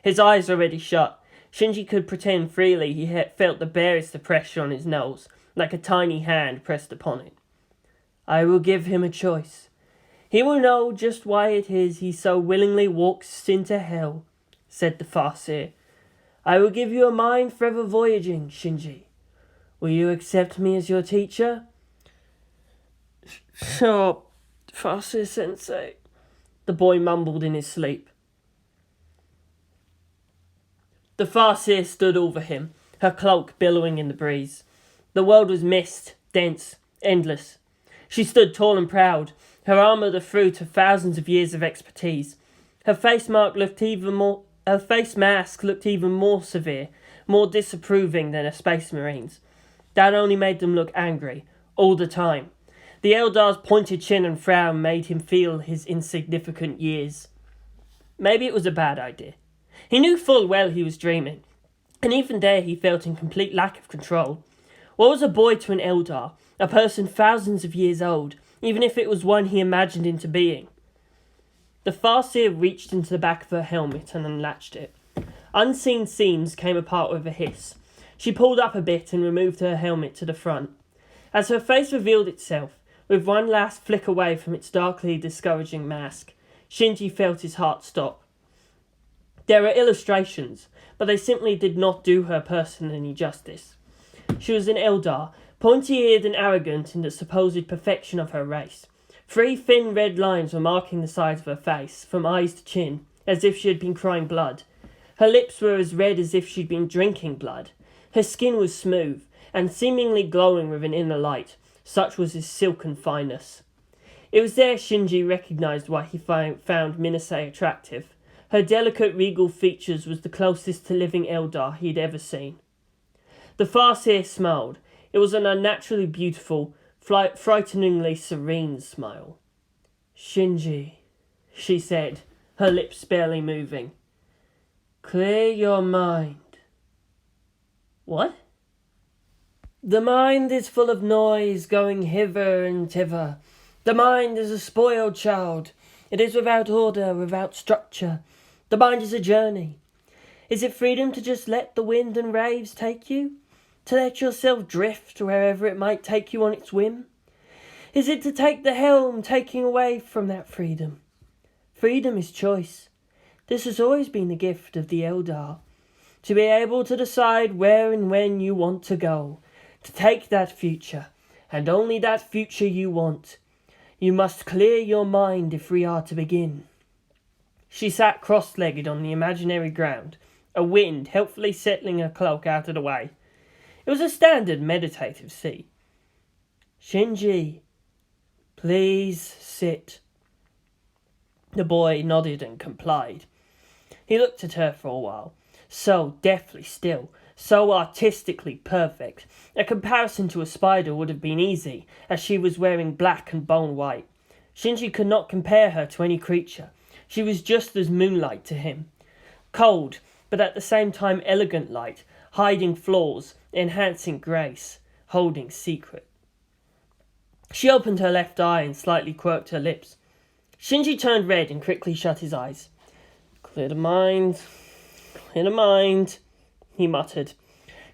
His eyes already shut. Shinji could pretend freely he had felt the barest of pressure on his nose, like a tiny hand pressed upon it. I will give him a choice. He will know just why it is he so willingly walks into hell, said the Farseer. I will give you a mind forever voyaging, Shinji. Will you accept me as your teacher? Sure, Farseer-sensei, the boy mumbled in his sleep. The Farseer stood over him, her cloak billowing in the breeze. The world was mist, dense, endless. She stood tall and proud, her armour the fruit of thousands of years of expertise. Her face mask looked even more severe, more disapproving than a Space Marine's. That only made them look angry, all the time. The Eldar's pointed chin and frown made him feel his insignificant years. Maybe it was a bad idea. He knew full well he was dreaming, and even there he felt in complete lack of control. What was a boy to an Eldar, a person thousands of years old, even if it was one he imagined into being? The Farseer reached into the back of her helmet and unlatched it. Unseen seams came apart with a hiss. She pulled up a bit and removed her helmet to the front. As her face revealed itself, With one last flick away from its darkly discouraging mask, Shinji felt his heart stop. There are illustrations, but they simply did not do her person any justice. She was an Eldar, pointy-eared and arrogant in the supposed perfection of her race. 3 thin red lines were marking the sides of her face, from eyes to chin, as if she had been crying blood. Her lips were as red as if she'd been drinking blood. Her skin was smooth, and seemingly glowing with an inner light, such was his silken fineness. It was there Shinji recognized why he found Minase attractive. Her delicate regal features was the closest to living Eldar he'd ever seen. The Farseer smiled. It was an unnaturally beautiful, frighteningly serene smile. "Shinji," she said, her lips barely moving. "Clear your mind." "What?" "The mind is full of noise, going hither and thither. The mind is a spoiled child. It is without order, without structure. The mind is a journey. Is it freedom to just let the wind and waves take you? To let yourself drift wherever it might take you on its whim? Is it to take the helm, taking away from that freedom? Freedom is choice. This has always been the gift of the Eldar. To be able to decide where and when you want to go. To take that future, and only that future you want. You must clear your mind if we are to begin." She sat cross-legged on the imaginary ground, a wind helpfully settling her cloak out of the way. It was a standard meditative seat. "Shinji, please sit." The boy nodded and complied. He looked at her for a while, so deftly still, so artistically perfect. A comparison to a spider would have been easy, as she was wearing black and bone white. Shinji could not compare her to any creature. She was just as moonlight to him. Cold, but at the same time elegant light, hiding flaws, enhancing grace, holding secret. She opened her left eye and slightly quirked her lips. Shinji turned red and quickly shut his eyes. Clear the mind, he muttered.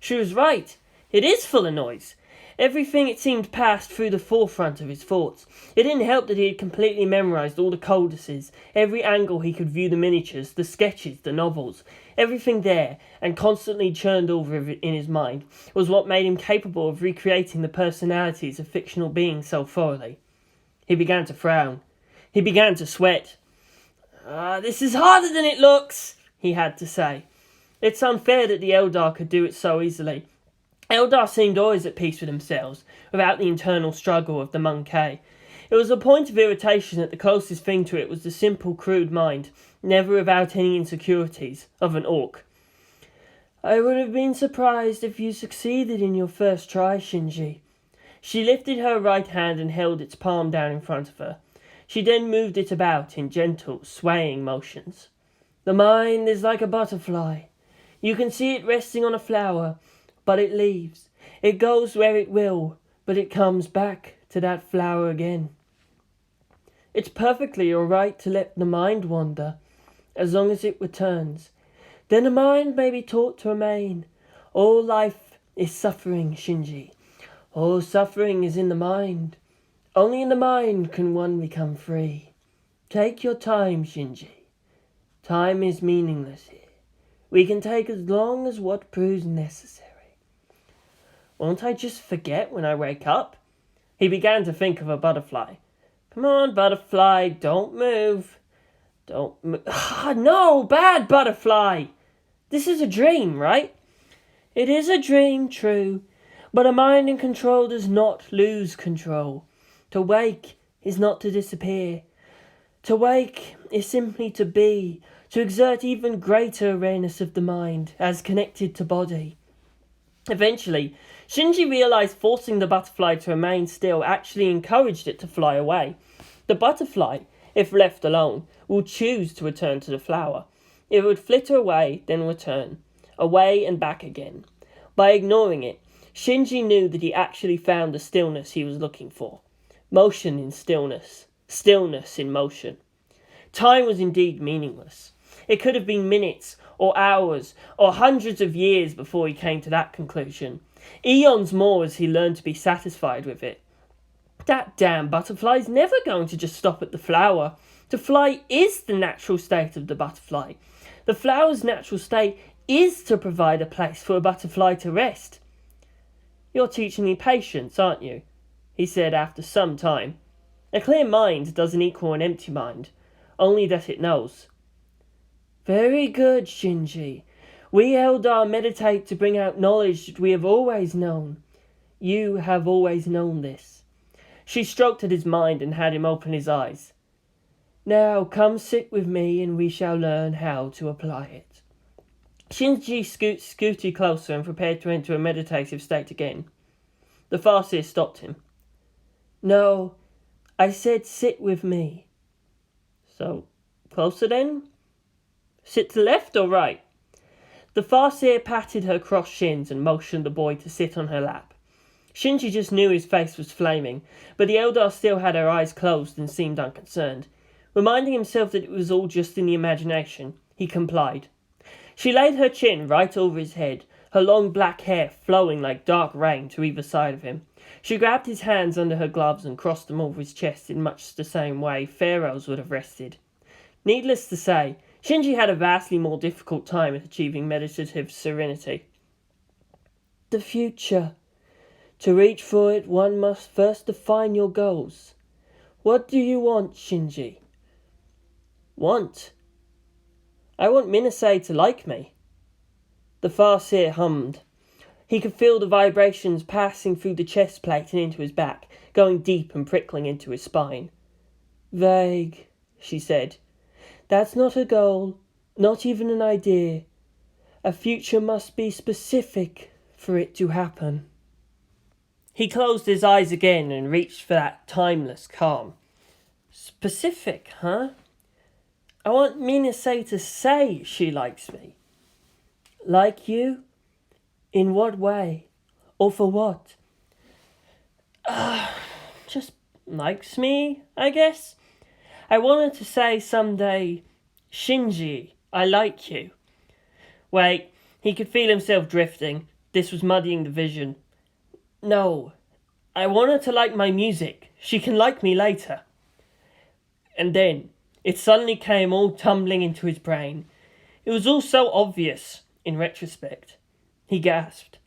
She was right. It is full of noise. Everything, it seemed, passed through the forefront of his thoughts. It didn't help that he had completely memorized all the codices, every angle he could view the miniatures, the sketches, the novels. Everything there, and constantly churned over in his mind, was what made him capable of recreating the personalities of fictional beings so thoroughly. He began to frown. He began to sweat. This is harder than it looks, he had to say. It's unfair that the Eldar could do it so easily. Eldar seemed always at peace with themselves, without the internal struggle of the Monkey. It was a point of irritation that the closest thing to it was the simple, crude mind, never without any insecurities, of an orc. I would have been surprised if you succeeded in your first try, Shinji. She lifted her right hand and held its palm down in front of her. She then moved it about in gentle, swaying motions. The mind is like a butterfly. You can see it resting on a flower, but it leaves. It goes where it will, but it comes back to that flower again. It's perfectly all right to let the mind wander, as long as it returns. Then the mind may be taught to remain. All life is suffering, Shinji. All suffering is in the mind. Only in the mind can one become free. Take your time, Shinji. Time is meaningless here. We can take as long as what proves necessary. Won't I just forget when I wake up? He began to think of a butterfly. Come on, butterfly, don't move. Don't move. No, bad butterfly. This is a dream, right? It is a dream, true. But a mind in control does not lose control. To wake is not to disappear. To wake is simply to be, to exert even greater awareness of the mind as connected to body. Eventually, Shinji realized forcing the butterfly to remain still actually encouraged it to fly away. The butterfly, if left alone, will choose to return to the flower. It would flitter away, then return, away and back again. By ignoring it, Shinji knew that he actually found the stillness he was looking for. Motion in stillness, stillness in motion. Time was indeed meaningless. It could have been minutes, or hours, or hundreds of years before he came to that conclusion. Eons more as he learned to be satisfied with it. That damn butterfly's never going to just stop at the flower. To fly is the natural state of the butterfly. The flower's natural state is to provide a place for a butterfly to rest. You're teaching me patience, aren't you? He said after some time. A clear mind doesn't equal an empty mind, only that it knows. Very good, Shinji. We Eldar meditate to bring out knowledge that we have always known. You have always known this. She stroked at his mind and had him open his eyes. Now come sit with me and we shall learn how to apply it. Shinji scooted closer and prepared to enter a meditative state again. The Farseer stopped him. No, I said sit with me. So, closer then? Sit to left or right? The Farseer patted her crossed shins and motioned the boy to sit on her lap. Shinji just knew his face was flaming, but the Eldar still had her eyes closed and seemed unconcerned. Reminding himself that it was all just in the imagination, he complied. She laid her chin right over his head, her long black hair flowing like dark rain to either side of him. She grabbed his hands under her gloves and crossed them over his chest in much the same way pharaohs would have rested. Needless to say, Shinji had a vastly more difficult time at achieving meditative serenity. The future. To reach for it, one must first define your goals. What do you want, Shinji? Want? I want Minase to like me. The Farseer hummed. He could feel the vibrations passing through the chest plate and into his back, going deep and prickling into his spine. Vague, she said. That's not a goal, not even an idea. A future must be specific for it to happen. He closed his eyes again and reached for that timeless calm. Specific, huh? I want Minase to say she likes me. Like you? In what way? Or for what? Just likes me, I guess. I wanted to say someday, Shinji, I like you. Wait, he could feel himself drifting. This was muddying the vision. No, I want her to like my music. She can like me later. And then, it suddenly came all tumbling into his brain. It was all so obvious, in retrospect. He gasped.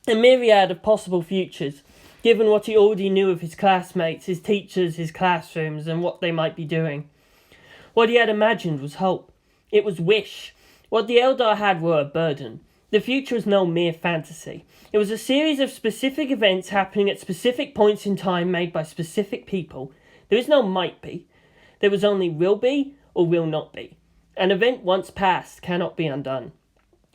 A myriad of possible futures, given what he already knew of his classmates, his teachers, his classrooms, and what they might be doing. What he had imagined was hope. It was wish. What the Eldar had were a burden. The future was no mere fantasy. It was a series of specific events happening at specific points in time made by specific people. There is no might be. There was only will be or will not be. An event once past cannot be undone.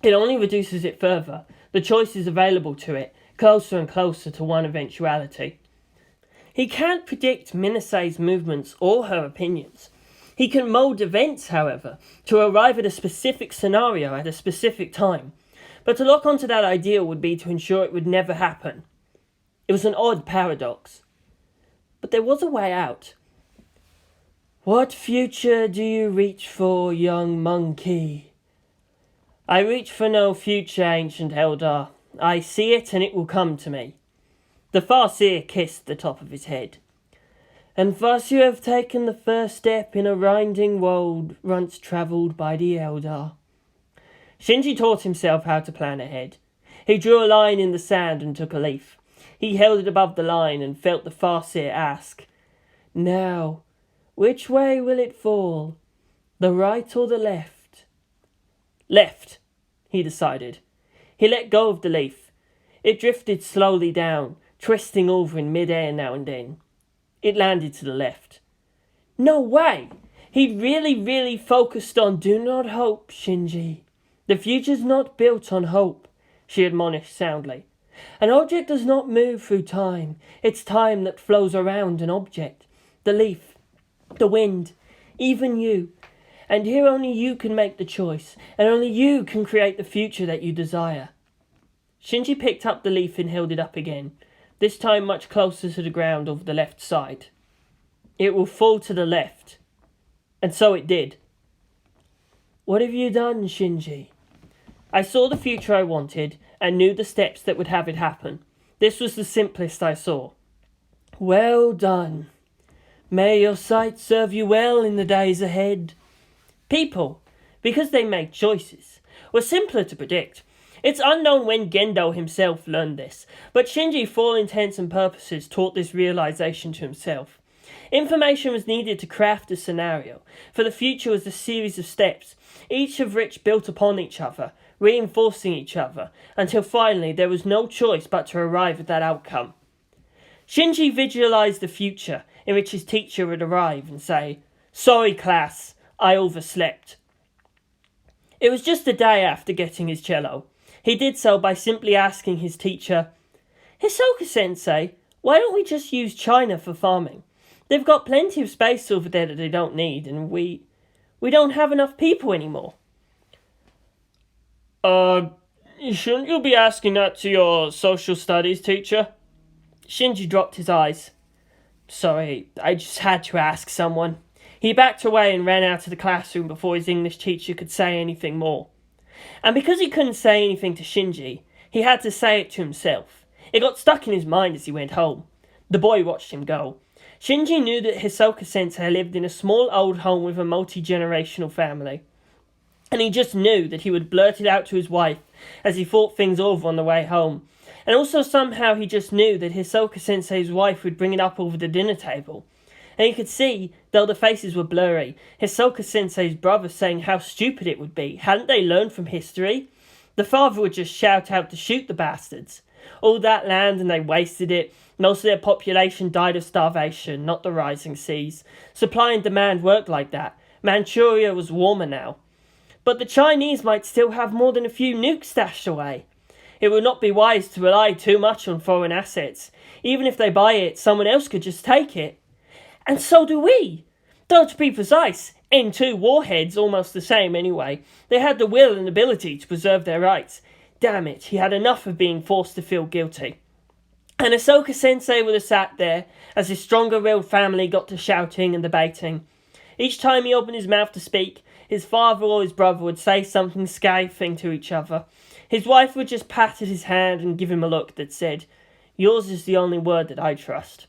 It only reduces it further. The choices available to it, closer and closer to one eventuality. He can't predict Minase's movements or her opinions. He can mould events, however, to arrive at a specific scenario at a specific time. But to lock onto that ideal would be to ensure it would never happen. It was an odd paradox. But there was a way out. What future do you reach for, young monkey? I reach for no future, ancient Eldar. I see it and it will come to me. The Farseer kissed the top of his head. And thus you have taken the first step in a winding road once travelled by the Eldar. Shinji taught himself how to plan ahead. He drew a line in the sand and took a leaf. He held it above the line and felt the Farseer ask, Now, which way will it fall? The right or the left? Left, he decided. He let go of the leaf. It drifted slowly down, twisting over in mid-air now and then. It landed to the left. No way! He'd really focused on do not hope, Shinji. The future's not built on hope, she admonished soundly. An object does not move through time. It's time that flows around an object. The leaf, the wind, even you. And here only you can make the choice, and only you can create the future that you desire. Shinji picked up the leaf and held it up again, this time much closer to the ground over the left side. It will fall to the left. And so it did. What have you done, Shinji? I saw the future I wanted, and knew the steps that would have it happen. This was the simplest I saw. Well done. May your sight serve you well in the days ahead. People, because they made choices, were simpler to predict. It's unknown when Gendo himself learned this, but Shinji, for all intents and purposes, taught this realization to himself. Information was needed to craft a scenario, for the future was a series of steps, each of which built upon each other, reinforcing each other, until finally there was no choice but to arrive at that outcome. Shinji visualized the future in which his teacher would arrive and say, "Sorry class, I overslept." It was just a day after getting his cello. He did so by simply asking his teacher, "Hisoka-sensei, why don't we just use China for farming? They've got plenty of space over there that they don't need, and we don't have enough people anymore." Shouldn't you be asking that to your social studies teacher? Shinji dropped his eyes. "Sorry, I just had to ask someone." He backed away and ran out of the classroom before his English teacher could say anything more. And because he couldn't say anything to Shinji, he had to say it to himself. It got stuck in his mind as he went home. The boy watched him go. Shinji knew that Hisoka-sensei lived in a small old home with a multi-generational family. And he just knew that he would blurt it out to his wife as he thought things over on the way home. And also somehow he just knew that Hisoka-sensei's wife would bring it up over the dinner table. And he could see, though the faces were blurry, Hisoka-sensei's brother saying how stupid it would be. Hadn't they learned from history? The father would just shout out to shoot the bastards. All that land and they wasted it. Most of their population died of starvation, not the rising seas. Supply and demand worked like that. Manchuria was warmer now. But the Chinese might still have more than a few nukes stashed away. It would not be wise to rely too much on foreign assets. Even if they buy it, someone else could just take it. And so do we. Though to be precise, N2 warheads almost the same anyway. They had the will and ability to preserve their rights. Damn it, he had enough of being forced to feel guilty. And Ahsoka-sensei would have sat there as his stronger-willed family got to shouting and debating. Each time he opened his mouth to speak, his father or his brother would say something scathing to each other. His wife would just pat at his hand and give him a look that said, "Yours is the only word that I trust."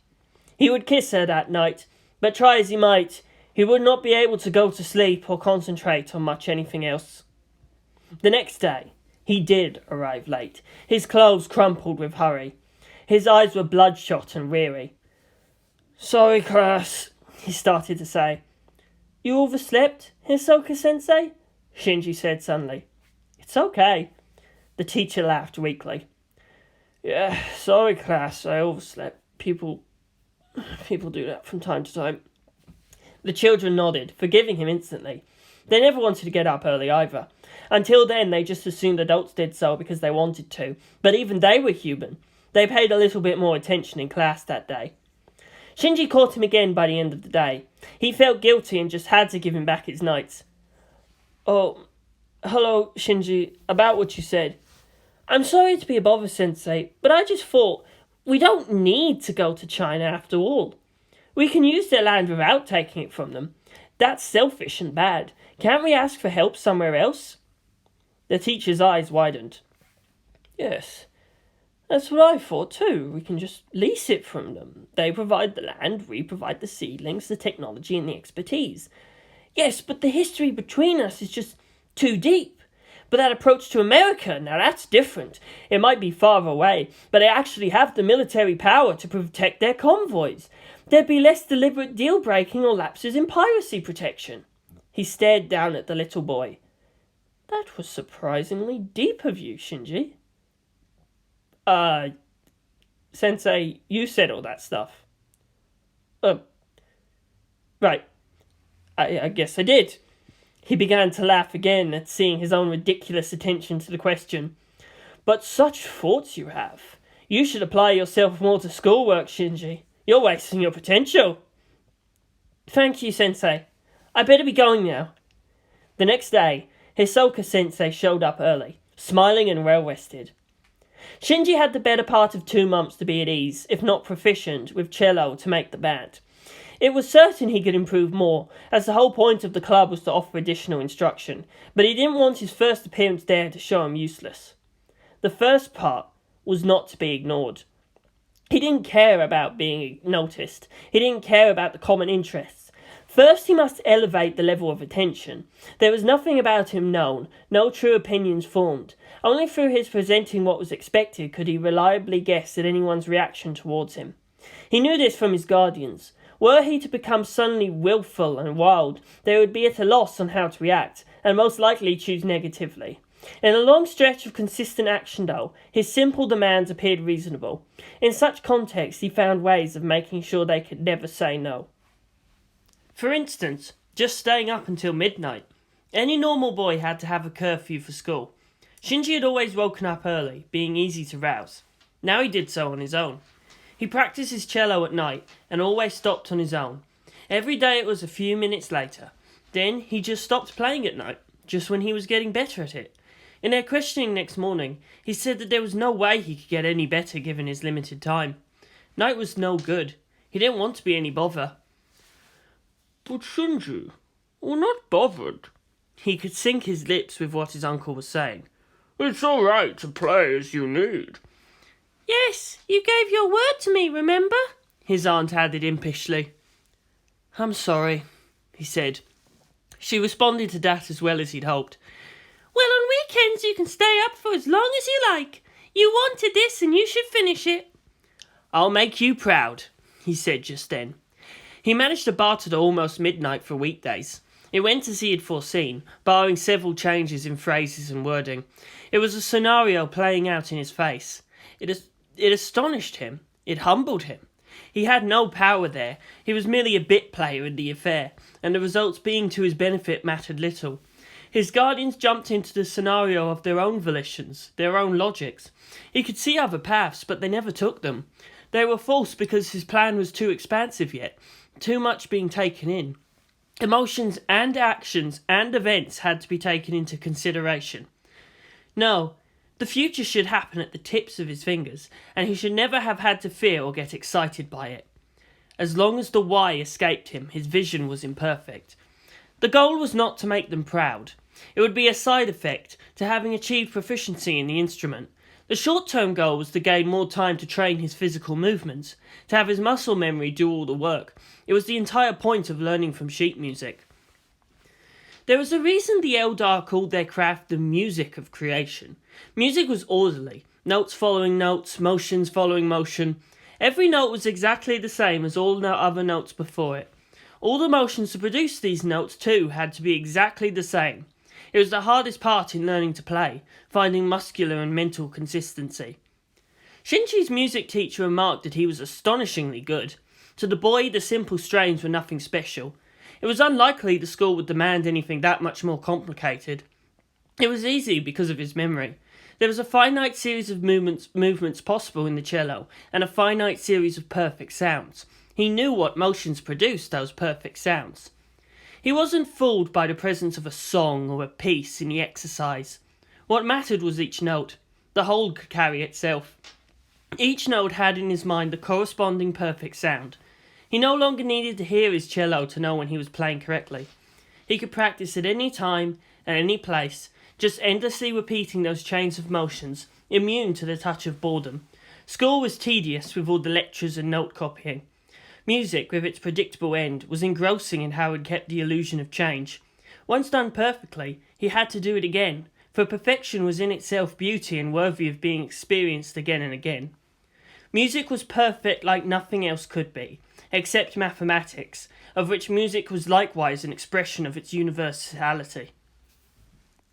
He would kiss her that night, but try as he might, he would not be able to go to sleep or concentrate on much anything else. The next day, he did arrive late, his clothes crumpled with hurry. His eyes were bloodshot and weary. "Sorry, class," he started to say. "You overslept, Hisoka-sensei?" Shinji said suddenly. "It's okay." The teacher laughed weakly. "Yeah, sorry, class, I overslept. People do that from time to time." The children nodded, forgiving him instantly. They never wanted to get up early either. Until then, they just assumed adults did so because they wanted to. But even they were human. They paid a little bit more attention in class that day. Shinji caught him again by the end of the day. He felt guilty and just had to give him back his nights. "Oh, hello, Shinji, about what you said. I'm sorry to be a bother, Sensei, but I just thought, we don't need to go to China after all. We can use their land without taking it from them. That's selfish and bad. Can't we ask for help somewhere else?" The teacher's eyes widened. "Yes, that's what I thought too. We can just lease it from them. They provide the land, we provide the seedlings, the technology and the expertise. Yes, but the history between us is just too deep. But that approach to America, now that's different. It might be far away, but they actually have the military power to protect their convoys. There'd be less deliberate deal-breaking or lapses in piracy protection." He stared down at the little boy. "That was surprisingly deep of you, Shinji." Sensei, you said all that stuff." Right. I guess I did." He began to laugh again at seeing his own ridiculous attention to the question. "But such thoughts you have. You should apply yourself more to schoolwork, Shinji. You're wasting your potential." "Thank you, Sensei. I better be going now." The next day, Hisoka-sensei showed up early, smiling and well-rested. Shinji had the better part of 2 months to be at ease, if not proficient, with cello to make the band. It was certain he could improve more, as the whole point of the club was to offer additional instruction, but he didn't want his first appearance there to show him useless. The first part was not to be ignored. He didn't care about being noticed. He didn't care about the common interests. First, he must elevate the level of attention. There was nothing about him known, no true opinions formed. Only through his presenting what was expected could he reliably guess at anyone's reaction towards him. He knew this from his guardians. Were he to become suddenly willful and wild, they would be at a loss on how to react, and most likely choose negatively. In a long stretch of consistent action, though, his simple demands appeared reasonable. In such contexts, he found ways of making sure they could never say no. For instance, just staying up until midnight. Any normal boy had to have a curfew for school. Shinji had always woken up early, being easy to rouse. Now he did so on his own. He practiced his cello at night, and always stopped on his own. Every day it was a few minutes later. Then he just stopped playing at night, just when he was getting better at it. In their questioning next morning, he said that there was no way he could get any better given his limited time. Night was no good. He didn't want to be any bother. But Shinji, we're not bothered. He could sync his lips with what his uncle was saying. It's all right to play as you need. Yes, you gave your word to me, remember? His aunt added impishly. I'm sorry, he said. She responded to that as well as he'd hoped. Well, on weekends you can stay up for as long as you like. You wanted this and you should finish it. I'll make you proud, he said just then. He managed to barter to almost midnight for weekdays. It went as he had foreseen, barring several changes in phrases and wording. It was a scenario playing out in his face. It astonished him. It humbled him. He had no power there. He was merely a bit player in the affair, and the results being to his benefit mattered little. His guardians jumped into the scenario of their own volitions, their own logics. He could see other paths, but they never took them. They were false because his plan was too expansive yet, too much being taken in. Emotions and actions and events had to be taken into consideration. No, the future should happen at the tips of his fingers, and he should never have had to fear or get excited by it. As long as the why escaped him, his vision was imperfect. The goal was not to make them proud. It would be a side effect to having achieved proficiency in the instrument. The short-term goal was to gain more time to train his physical movements, to have his muscle memory do all the work. It was the entire point of learning from sheet music. There was a reason the Eldar called their craft the music of creation. Music was orderly, notes following notes, motions following motion. Every note was exactly the same as all the other notes before it. All the motions to produce these notes too had to be exactly the same. It was the hardest part in learning to play, finding muscular and mental consistency. Shinji's music teacher remarked that he was astonishingly good. To the boy, the simple strains were nothing special. It was unlikely the school would demand anything that much more complicated. It was easy because of his memory. There was a finite series of movements possible in the cello, and a finite series of perfect sounds. He knew what motions produced those perfect sounds. He wasn't fooled by the presence of a song or a piece in the exercise. What mattered was each note. The whole could carry itself. Each note had in his mind the corresponding perfect sound. He no longer needed to hear his cello to know when he was playing correctly. He could practice at any time, at any place, just endlessly repeating those chains of motions, immune to the touch of boredom. School was tedious with all the lectures and note copying. Music, with its predictable end, was engrossing in how it kept the illusion of change. Once done perfectly, he had to do it again, for perfection was in itself beauty and worthy of being experienced again and again. Music was perfect like nothing else could be, except mathematics, of which music was likewise an expression of its universality.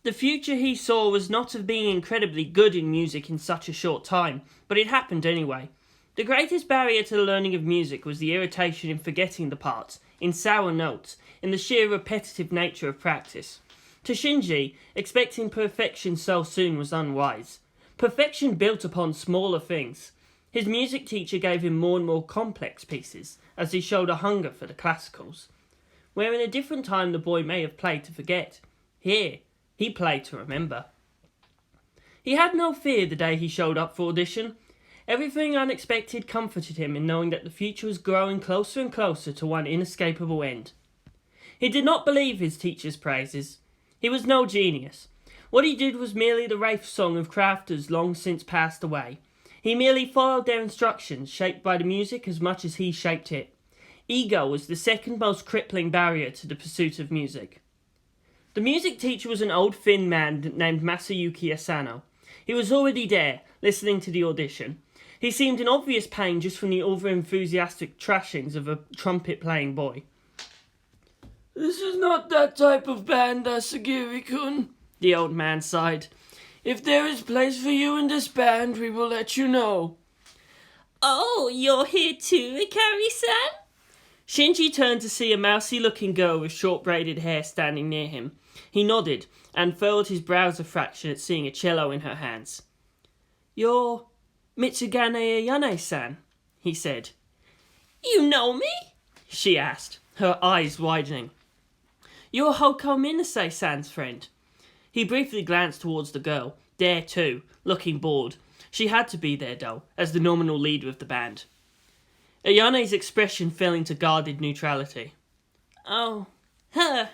The future he saw was not of being incredibly good in music in such a short time, but it happened anyway. The greatest barrier to the learning of music was the irritation in forgetting the parts, in sour notes, in the sheer repetitive nature of practice. To Shinji, expecting perfection so soon was unwise. Perfection built upon smaller things. His music teacher gave him more and more complex pieces, as he showed a hunger for the classicals. Where in a different time the boy may have played to forget, here he played to remember. He had no fear the day he showed up for audition. Everything unexpected comforted him in knowing that the future was growing closer and closer to one inescapable end. He did not believe his teacher's praises. He was no genius. What he did was merely the Wraith song of crafters long since passed away. He merely followed their instructions, shaped by the music as much as he shaped it. Ego was the second most crippling barrier to the pursuit of music. The music teacher was an old thin man named Masayuki Asano. He was already there, listening to the audition. He seemed in obvious pain just from the over-enthusiastic trashings of a trumpet-playing boy. "This is not that type of band, Asagiri-kun," the old man sighed. "If there is place for you in this band, we will let you know." "Oh, you're here too, Ikari-san?" Shinji turned to see a mousy-looking girl with short braided hair standing near him. He nodded and furrowed his brows a fraction at seeing a cello in her hands. "You're Mitsugane Ayane-san," he said. "You know me?" she asked, her eyes widening. "You're Hoko Minase-san's friend." He briefly glanced towards the girl, there too, looking bored. She had to be there, though, as the nominal leader of the band. Ayane's expression fell into guarded neutrality. "Oh, her.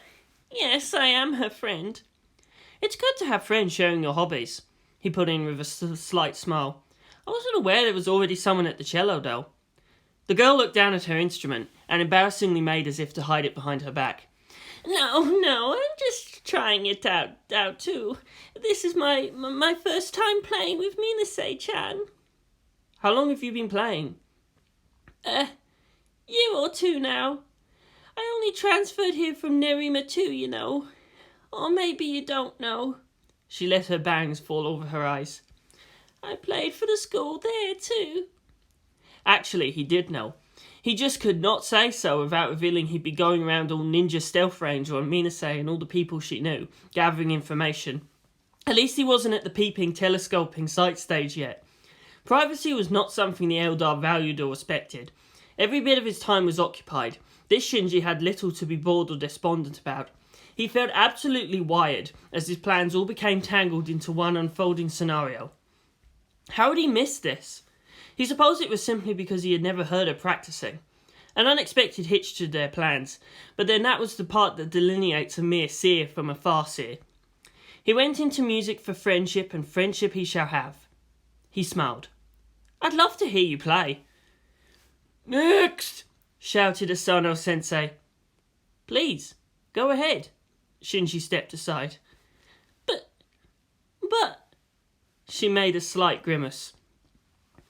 Yes, I am her friend." "It's good to have friends sharing your hobbies," he put in with a slight smile. "I wasn't aware there was already someone at the cello, though." The girl looked down at her instrument and embarrassingly made as if to hide it behind her back. No, I'm just trying it out too. This is my first time playing with Minase-chan." "How long have you been playing?" Year or two now. I only transferred here from Nerima too, you know. Or maybe you don't know." She let her bangs fall over her eyes. "I played for the school there too." Actually, he did know. He just could not say so without revealing he'd be going around all ninja stealth ranger on Minase and all the people she knew, gathering information. At least he wasn't at the peeping, telescoping sight stage yet. Privacy was not something the Eldar valued or respected. Every bit of his time was occupied. This Shinji had little to be bored or despondent about. He felt absolutely wired as his plans all became tangled into one unfolding scenario. How had he missed this? He supposed it was simply because he had never heard her practicing. An unexpected hitch to their plans, but then that was the part that delineates a mere seer from a farseer. He went into music for friendship, and friendship he shall have. He smiled. "I'd love to hear you play." "Next!" shouted Asano-sensei. "Please, go ahead." Shinji stepped aside. But... She made a slight grimace.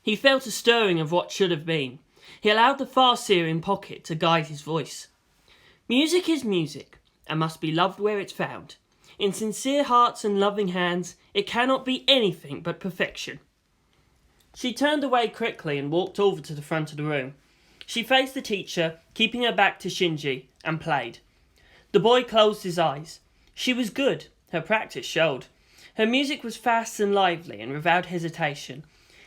He felt a stirring of what should have been. He allowed the farseer in pocket to guide his voice. "Music is music, and must be loved where it's found. In sincere hearts and loving hands, it cannot be anything but perfection." She turned away quickly and walked over to the front of the room. She faced the teacher, keeping her back to Shinji, and played. The boy closed his eyes. She was good. Her practice showed. Her music was fast and lively and without hesitation.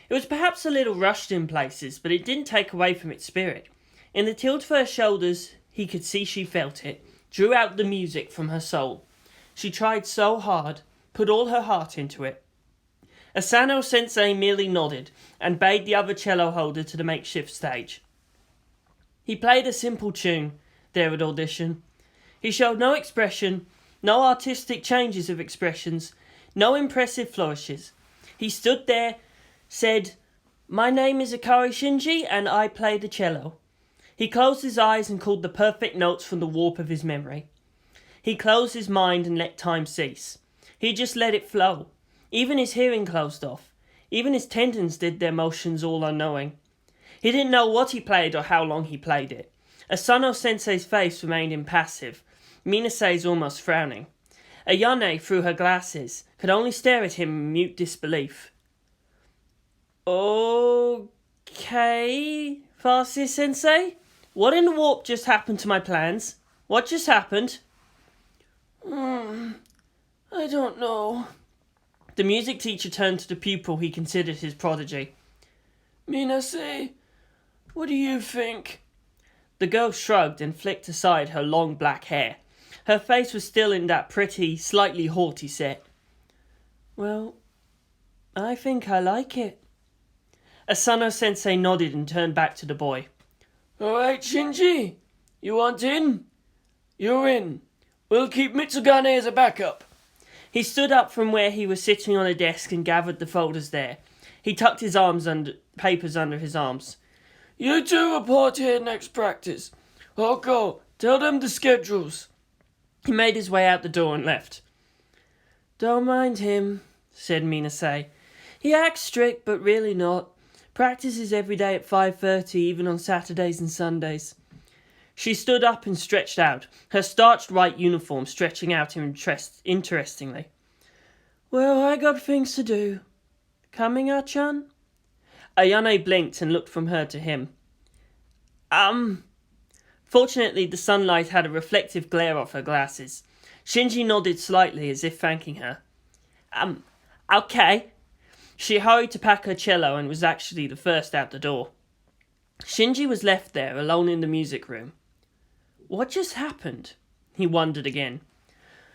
It was perhaps a little rushed in places, but it didn't take away from its spirit. In the tilt of her shoulders, he could see she felt it, drew out the music from her soul. She tried so hard, put all her heart into it. Asano-sensei merely nodded and bade the other cello holder to the makeshift stage. He played a simple tune, there at audition. He showed no expression, no artistic changes of expressions, no impressive flourishes. He stood there, said, "My name is Ikari Shinji, and I play the cello." He closed his eyes and called the perfect notes from the warp of his memory. He closed his mind and let time cease. He just let it flow. Even his hearing closed off. Even his tendons did their motions all unknowing. He didn't know what he played or how long he played it. Asano-sensei's face remained impassive. Minase's almost frowning. Ayane, through her glasses, could only stare at him in mute disbelief. "Okay, Farseer-sensei? What in the warp just happened to my plans? What just happened?" I don't know." The music teacher turned to the pupil he considered his prodigy. "Minase, what do you think?" The girl shrugged and flicked aside her long black hair. Her face was still in that pretty, slightly haughty set. "Well, I think I like it." Asano-sensei nodded and turned back to the boy. "All right, Shinji, you want in? You're in. We'll keep Mitsugane as a backup." He stood up from where he was sitting on a desk and gathered the folders there. He tucked his papers under his arms. You two report here next practice. I'll go. Tell them the schedules. He made his way out the door and left. Don't mind him, said Minase. He acts strict, but really not. Practices every day at 5:30, even on Saturdays and Sundays. She stood up and stretched out, her starched white uniform stretching out interestingly. Well, I got things to do. Coming, Achan? Ayane blinked and looked from her to him. Fortunately, the sunlight had a reflective glare off her glasses. Shinji nodded slightly as if thanking her. Okay. She hurried to pack her cello and was actually the first out the door. Shinji was left there, alone in the music room. What just happened? He wondered again.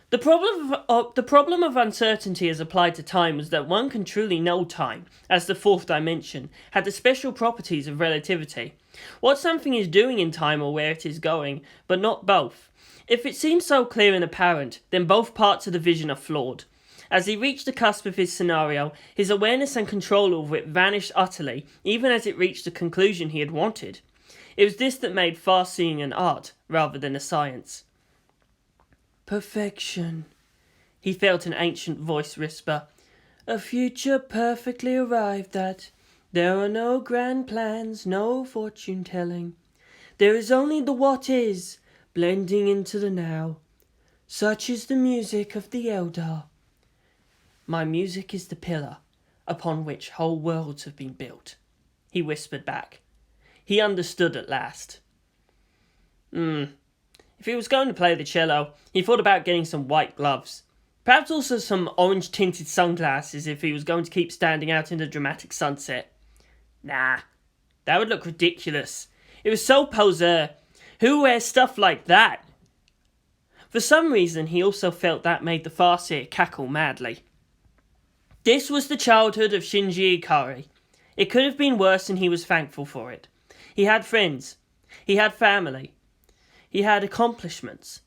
The problem of uncertainty as applied to time was that one can truly know time, as the fourth dimension, had the special properties of relativity. What something is doing in time or where it is going, but not both. If it seems so clear and apparent, then both parts of the vision are flawed. As he reached the cusp of his scenario, his awareness and control over it vanished utterly, even as it reached the conclusion he had wanted. It was this that made far-seeing an art, rather than a science. Perfection, he felt an ancient voice whisper. A future perfectly arrived at. There are no grand plans, no fortune-telling. There is only the what is, blending into the now. Such is the music of the Eldar. My music is the pillar upon which whole worlds have been built, he whispered back. He understood at last. If he was going to play the cello, he thought about getting some white gloves. Perhaps also some orange-tinted sunglasses if he was going to keep standing out in the dramatic sunset. Nah, that would look ridiculous. It was so poseur. Who wears stuff like that? For some reason, he also felt that made the Farseer cackle madly. This was the childhood of Shinji Ikari. It could have been worse and he was thankful for it. He had friends. He had family. He had accomplishments.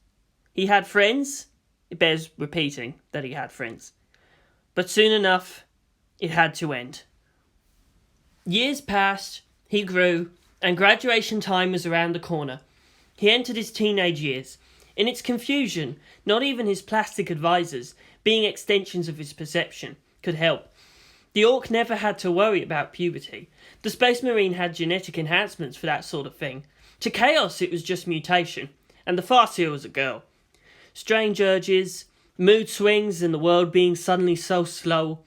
He had friends. It bears repeating that he had friends. But soon enough, it had to end. Years passed, he grew, and graduation time was around the corner. He entered his teenage years. In its confusion, not even his plastic advisors, being extensions of his perception, could help. The Orc never had to worry about puberty. The Space Marine had genetic enhancements for that sort of thing. To Chaos it was just mutation, and the Farseer was a girl. Strange urges, mood swings, and the world being suddenly so slow.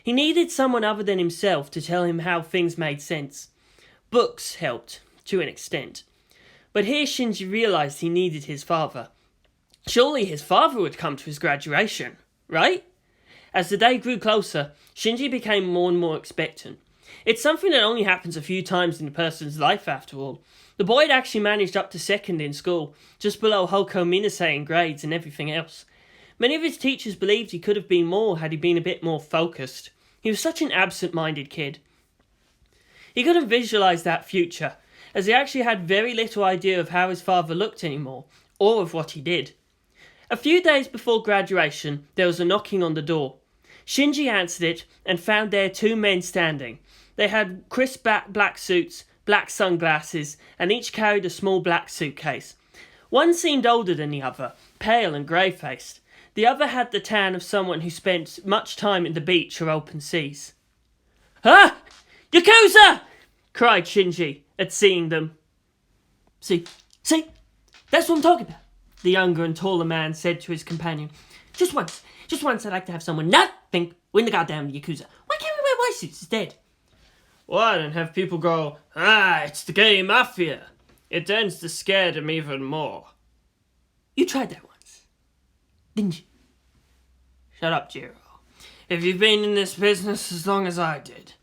He needed someone other than himself to tell him how things made sense. Books helped, to an extent. But here Shinji realised he needed his father. Surely his father would come to his graduation, right? As the day grew closer, Shinji became more and more expectant. It's something that only happens a few times in a person's life, after all. The boy had actually managed up to second in school, just below Hoko Minase in grades and everything else. Many of his teachers believed he could have been more had he been a bit more focused. He was such an absent-minded kid. He couldn't visualise that future, as he actually had very little idea of how his father looked anymore, or of what he did. A few days before graduation, there was a knocking on the door. Shinji answered it and found there two men standing. They had crisp black suits, black sunglasses, and each carried a small black suitcase. One seemed older than the other, pale and grey-faced. The other had the tan of someone who spent much time at the beach or open seas. "Ah! Yakuza!" cried Shinji at seeing them. See, that's what I'm talking about, the younger and taller man said to his companion. Just once I'd like to have someone not think we're in the goddamn Yakuza. Why can't we wear white suits instead? Why don't have people go, it's the gay mafia. It tends to scare them even more. You tried that once, didn't you? Shut up, Jiro. If you've been in this business as long as I did.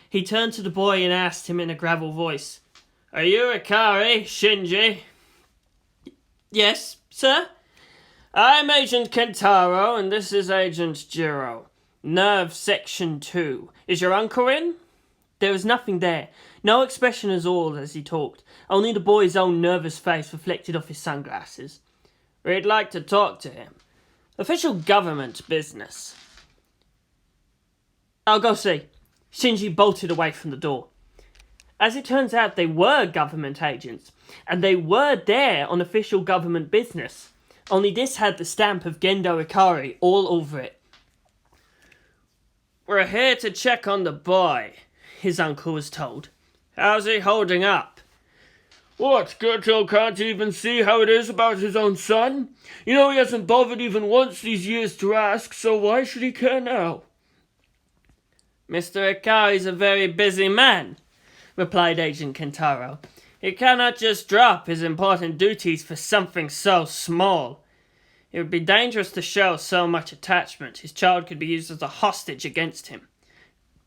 He turned to the boy and asked him in a gravel voice. Are you Ikari, Shinji? Yes, sir? I'm Agent Kentaro, and this is Agent Jiro. NERV Section 2. Is your uncle in? There was nothing there. No expression at all as he talked. Only the boy's own nervous face reflected off his sunglasses. We'd like to talk to him. Official government business. I'll go see. Shinji bolted away from the door. As it turns out, they were government agents, and they were there on official government business. Only this had the stamp of Gendo Ikari all over it. "We're here to check on the boy," his uncle was told. "How's he holding up?" "What, Gerto can't even see how it is about his own son? You know he hasn't bothered even once these years to ask, so why should he care now?" "Mr. Ikari's a very busy man," replied Agent Kentaro. "He cannot just drop his important duties for something so small. It would be dangerous to show so much attachment. His child could be used as a hostage against him.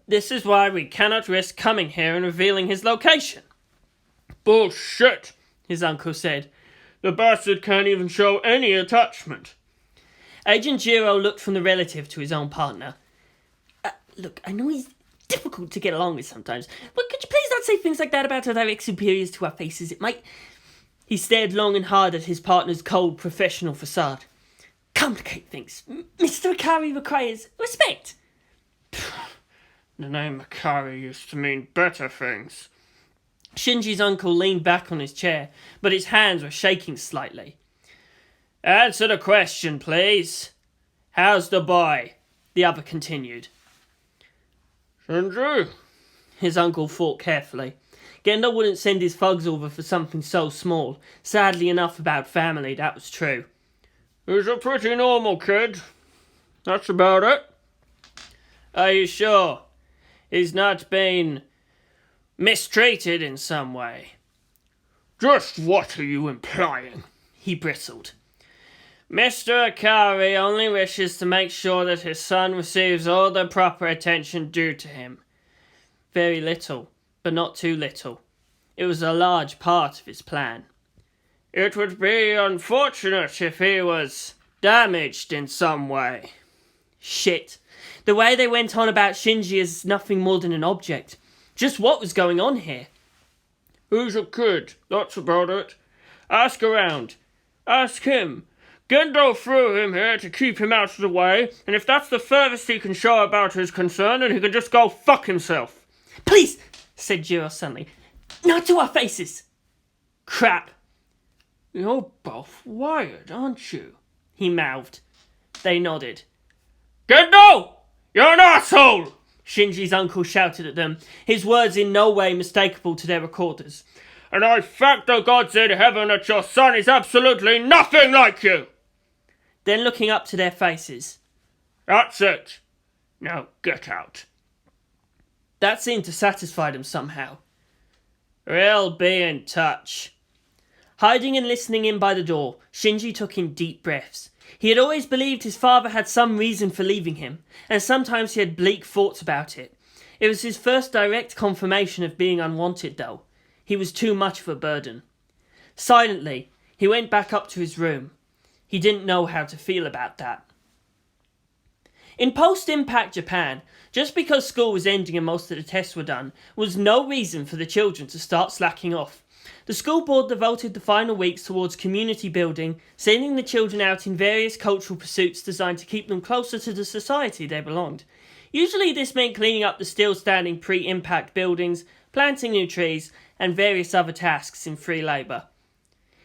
This is why we cannot risk coming here and revealing his location." "Bullshit," his uncle said. "The bastard can't even show any attachment." Agent Jiro looked from the relative to his own partner. Look, I know he's difficult to get along with sometimes, but could you please not say things like that about our direct superiors to our faces? It might... He stared long and hard at his partner's cold professional facade. Complicate things. Mr. Ikari requires respect. The name Ikari used to mean better things. Shinji's uncle leaned back on his chair, but his hands were shaking slightly. "Answer the question, please. How's the boy?" The other continued. "Shinji?" His uncle thought carefully. Gendo wouldn't send his thugs over for something so small. Sadly enough about family, that was true. "He's a pretty normal kid. That's about it." "Are you sure he's not been mistreated in some way?" "Just what are you implying?" He bristled. "Mr. Ikari only wishes to make sure that his son receives all the proper attention due to him." Very little, but not too little. It was a large part of his plan. "It would be unfortunate if he was damaged in some way." Shit. The way they went on about Shinji is nothing more than an object. Just what was going on here? "He's a kid, that's about it. Ask around. Ask him. Gendo threw him here to keep him out of the way, and if that's the furthest he can show about his concern, then he can just go fuck himself." "Please," said Jiro suddenly. "Not to our faces." "Crap." "You're both wired, aren't you?" he mouthed. They nodded. "Gendo! You're an asshole!" Shinji's uncle shouted at them, his words in no way mistakable to their recorders. "And I thank the gods in heaven that your son is absolutely nothing like you!" Then looking up to their faces. "That's it. Now get out." That seemed to satisfy them somehow. "We'll be in touch." Hiding and listening in by the door, Shinji took in deep breaths. He had always believed his father had some reason for leaving him, and sometimes he had bleak thoughts about it. It was his first direct confirmation of being unwanted, though. He was too much of a burden. Silently, he went back up to his room. He didn't know how to feel about that. In post-impact Japan, just because school was ending and most of the tests were done, was no reason for the children to start slacking off. The school board devoted the final weeks towards community building, sending the children out in various cultural pursuits designed to keep them closer to the society they belonged. Usually this meant cleaning up the still-standing pre-impact buildings, planting new trees, and various other tasks in free labour.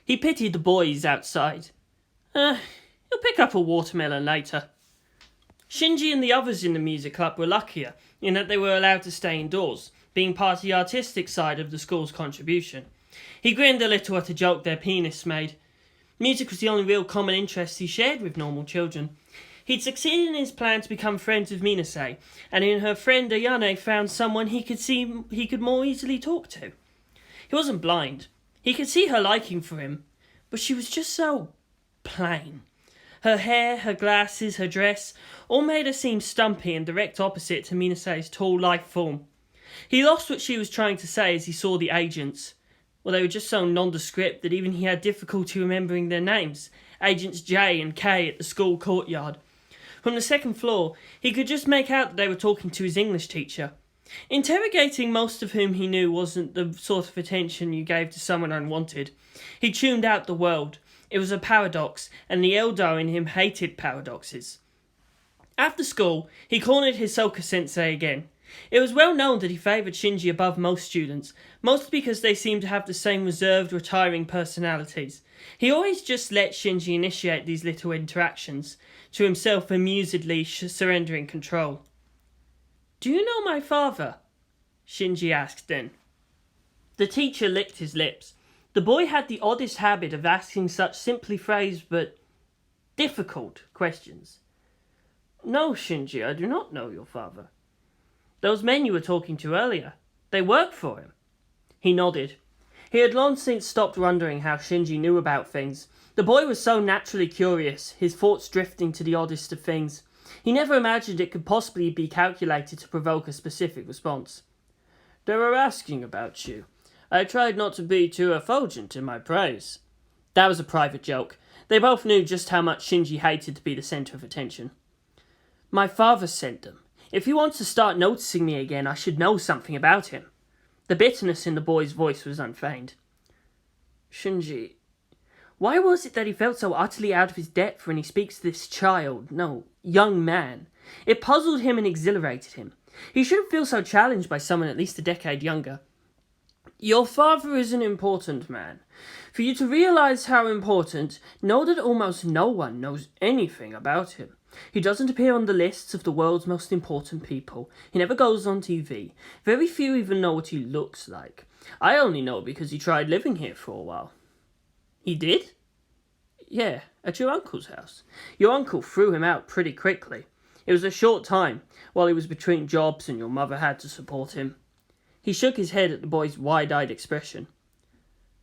He pitied the boys outside. He'll pick up a watermelon later. Shinji and the others in the music club were luckier in that they were allowed to stay indoors, being part of the artistic side of the school's contribution. He grinned a little at a joke their pianists made. Music was the only real common interest he shared with normal children. He'd succeeded in his plan to become friends with Minase, and in her friend Ayane found someone he could more easily talk to. He wasn't blind. He could see her liking for him, but she was just so plain. Her hair, her glasses, her dress, all made her seem stumpy and direct opposite to Minase's tall life form. He lost what she was trying to say as he saw the agents. Well, they were just so nondescript that even he had difficulty remembering their names, Agents J and K at the school courtyard. From the second floor, he could just make out that they were talking to his English teacher. Interrogating most of whom he knew wasn't the sort of attention you gave to someone unwanted. He tuned out the world. It was a paradox, and the Eldo in him hated paradoxes. After school, he cornered Hisoka sensei again. It was well known that he favoured Shinji above most students, mostly because they seemed to have the same reserved, retiring personalities. He always just let Shinji initiate these little interactions, to himself amusedly surrendering control. "Do you know my father?" Shinji asked then. The teacher licked his lips. The boy had the oddest habit of asking such simply phrased but difficult questions. "No, Shinji, I do not know your father." "Those men you were talking to earlier, they work for him." He nodded. He had long since stopped wondering how Shinji knew about things. The boy was so naturally curious, his thoughts drifting to the oddest of things. He never imagined it could possibly be calculated to provoke a specific response. "They were asking about you. I tried not to be too effulgent in my praise." That was a private joke. They both knew just how much Shinji hated to be the centre of attention. "My father sent them. If he wants to start noticing me again, I should know something about him." The bitterness in the boy's voice was unfeigned. "Shinji, why was it that he felt so utterly out of his depth when he speaks to this young man? It puzzled him and exhilarated him. He shouldn't feel so challenged by someone at least a decade younger. "Your father is an important man. For you to realize how important, know that almost no one knows anything about him. He doesn't appear on the lists of the world's most important people. He never goes on TV. Very few even know what he looks like. I only know because he tried living here for a while." "He did?" "Yeah, at your uncle's house. Your uncle threw him out pretty quickly. It was a short time, while he was between jobs and your mother had to support him." He shook his head at the boy's wide-eyed expression.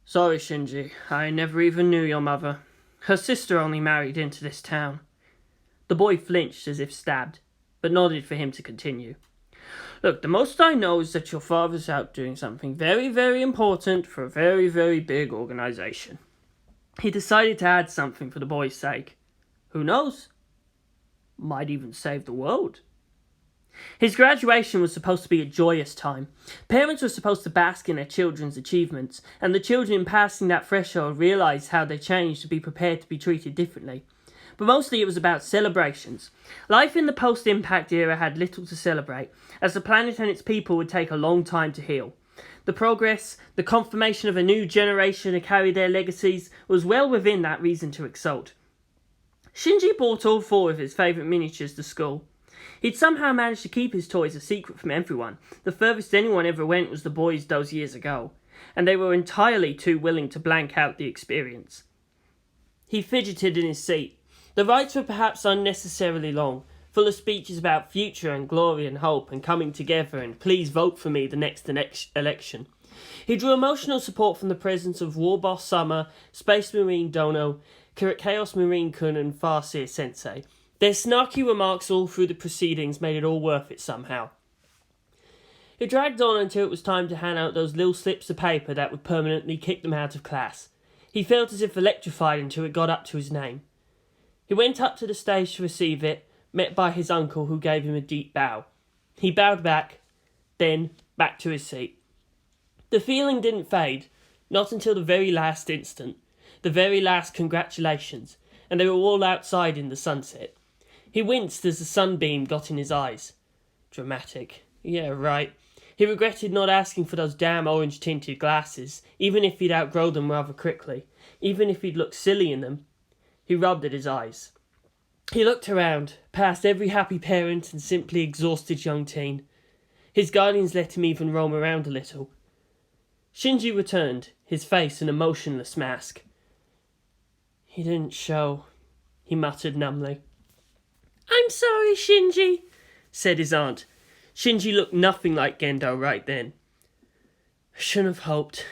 "Sorry, Shinji, I never even knew your mother. Her sister only married into this town." The boy flinched as if stabbed, but nodded for him to continue. "Look, the most I know is that your father's out doing something very, very important for a very, very big organization." He decided to add something for the boy's sake. Who knows? Might even save the world. His graduation was supposed to be a joyous time. Parents were supposed to bask in their children's achievements, and the children passing that threshold realized how they changed to be prepared to be treated differently. But mostly it was about celebrations. Life in the post-impact era had little to celebrate, as the planet and its people would take a long time to heal. The progress, the confirmation of a new generation to carry their legacies, was well within that reason to exult. Shinji brought all 4 of his favourite miniatures to school. He'd somehow managed to keep his toys a secret from everyone. The furthest anyone ever went was the boys those years ago, and they were entirely too willing to blank out the experience. He fidgeted in his seat. The rites were perhaps unnecessarily long, full of speeches about future and glory and hope and coming together and please vote for me the next election. He drew emotional support from the presence of War Boss Summer, Space Marine Dono, Chaos Marine Kun and Farseer Sensei. Their snarky remarks all through the proceedings made it all worth it somehow. It dragged on until it was time to hand out those little slips of paper that would permanently kick them out of class. He felt as if electrified until it got up to his name. He went up to the stage to receive it, met by his uncle who gave him a deep bow. He bowed back, then back to his seat. The feeling didn't fade, not until the very last instant, the very last congratulations, and they were all outside in the sunset. He winced as the sunbeam got in his eyes. Dramatic. Yeah, right. He regretted not asking for those damn orange-tinted glasses, even if he'd outgrow them rather quickly, even if he'd look silly in them. He rubbed at his eyes. He looked around, past every happy parent and simply exhausted young teen. His guardians let him even roam around a little. Shinji returned, his face an emotionless mask. "He didn't show," he muttered numbly. "I'm sorry, Shinji," said his aunt. Shinji looked nothing like Gendo right then. "I shouldn't have hoped,"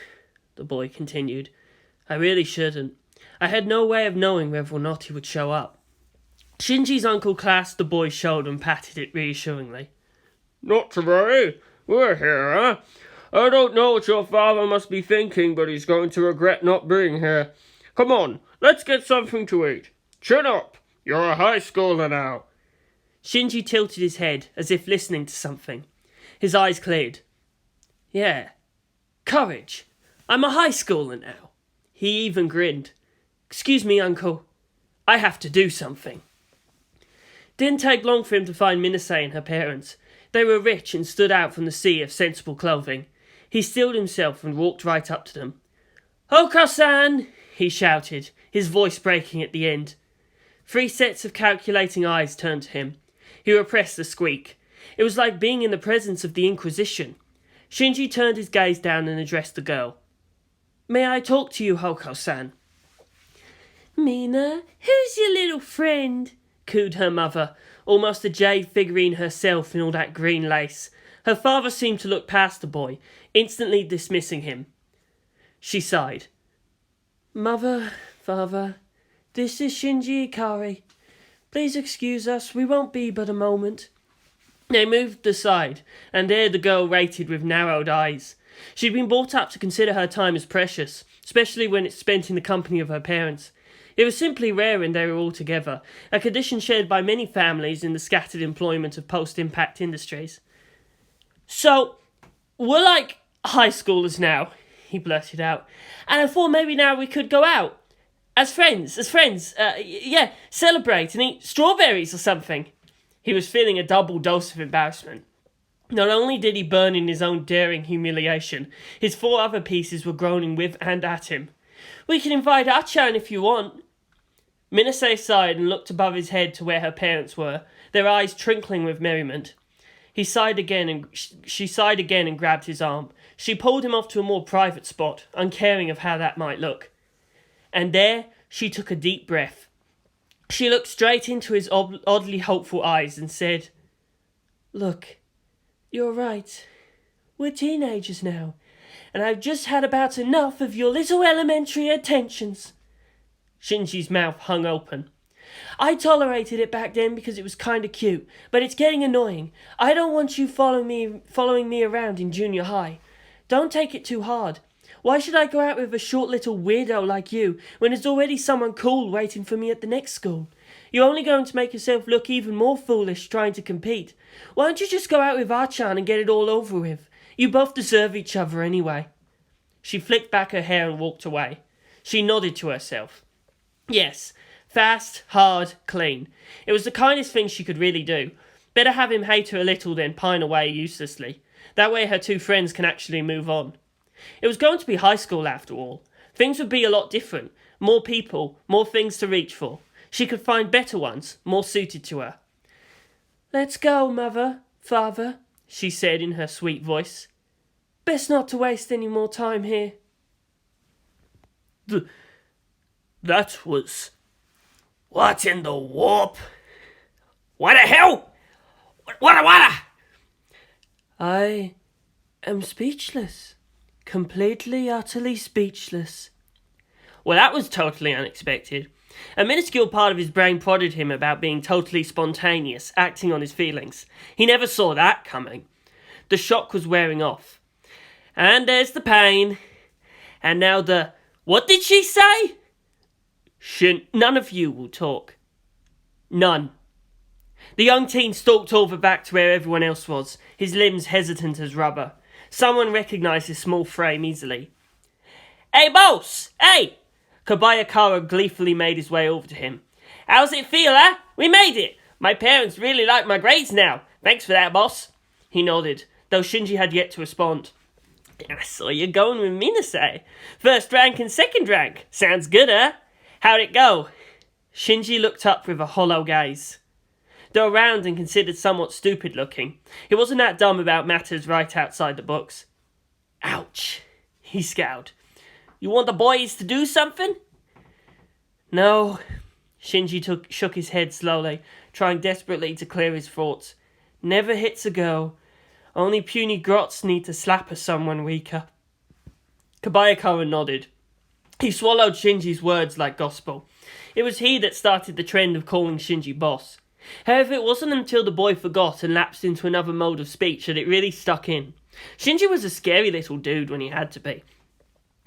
the boy continued. "I really shouldn't. I had no way of knowing whether or not he would show up." Shinji's uncle clasped the boy's shoulder and patted it reassuringly. "Not to worry. We're here, huh? I don't know what your father must be thinking, but he's going to regret not being here. Come on, let's get something to eat. Chin up. You're a high schooler now." Shinji tilted his head, as if listening to something. His eyes cleared. "Yeah. Courage. I'm a high schooler now." He even grinned. "Excuse me, Uncle. I have to do something." Didn't take long for him to find Minase and her parents. They were rich and stood out from the sea of sensible clothing. He stilled himself and walked right up to them. "Hoko-san!" he shouted, his voice breaking at the end. 3 sets of calculating eyes turned to him. He repressed a squeak. It was like being in the presence of the Inquisition. Shinji turned his gaze down and addressed the girl. "May I talk to you, Hoko-san?" "Mina, who's your little friend?" cooed her mother, almost a jade figurine herself in all that green lace. Her father seemed to look past the boy, instantly dismissing him. She sighed. "Mother, father, this is Shinji Ikari. Please excuse us, we won't be but a moment." They moved aside, and there the girl waited with narrowed eyes. She'd been brought up to consider her time as precious, especially when it's spent in the company of her parents. It was simply rare when they were all together, a condition shared by many families in the scattered employment of post-impact industries. "So, we're like high schoolers now," he blurted out, "and I thought maybe now we could go out. As friends, celebrate and eat strawberries or something." He was feeling a double dose of embarrassment. Not only did he burn in his own daring humiliation, his 4 other pieces were groaning with and at him. "We can invite Achan if you want." Minase sighed and looked above his head to where her parents were, their eyes twinkling with merriment. She sighed again and grabbed his arm. She pulled him off to a more private spot, uncaring of how that might look. And there she took a deep breath. She looked straight into his oddly hopeful eyes and said, "Look, you're right. We're teenagers now, and I've just had about enough of your little elementary attentions." Shinji's mouth hung open. "I tolerated it back then because it was kinda cute, but it's getting annoying. I don't want you following me around in junior high. Don't take it too hard. Why should I go out with a short little weirdo like you when there's already someone cool waiting for me at the next school? You're only going to make yourself look even more foolish trying to compete. Why don't you just go out with Achan and get it all over with? You both deserve each other anyway." She flicked back her hair and walked away. She nodded to herself. Yes, fast, hard, clean. It was the kindest thing she could really do. Better have him hate her a little than pine away uselessly. That way her 2 friends can actually move on. It was going to be high school after all. Things would be a lot different. More people, more things to reach for. She could find better ones, more suited to her. "Let's go, mother, father," she said in her sweet voice. "Best not to waste any more time here." That was... What in the warp? What the hell? What? I am speechless. Completely, utterly speechless. Well, that was totally unexpected. A minuscule part of his brain prodded him about being totally spontaneous, acting on his feelings. He never saw that coming. The shock was wearing off. And there's the pain. And now the... What did she say? None of you will talk. None. The young teen stalked over back to where everyone else was, his limbs hesitant as rubber. Someone recognised his small frame easily. "Hey, boss! Hey!" Kobayakara gleefully made his way over to him. "How's it feel, huh? We made it! My parents really like my grades now. Thanks for that, boss." He nodded, though Shinji had yet to respond. "I saw you going with Minase. First rank and second rank. Sounds good, huh? How'd it go?" Shinji looked up with a hollow gaze. Though round and considered somewhat stupid looking, he wasn't that dumb about matters right outside the books. "Ouch," he scowled. "You want the boys to do something?" "No." Shinji shook his head slowly, trying desperately to clear his thoughts. "Never hits a girl. Only puny grots need to slap at someone weaker." Kobayakawa nodded. He swallowed Shinji's words like gospel. It was he that started the trend of calling Shinji boss. However, it wasn't until the boy forgot and lapsed into another mode of speech that it really stuck in. Shinji was a scary little dude when he had to be.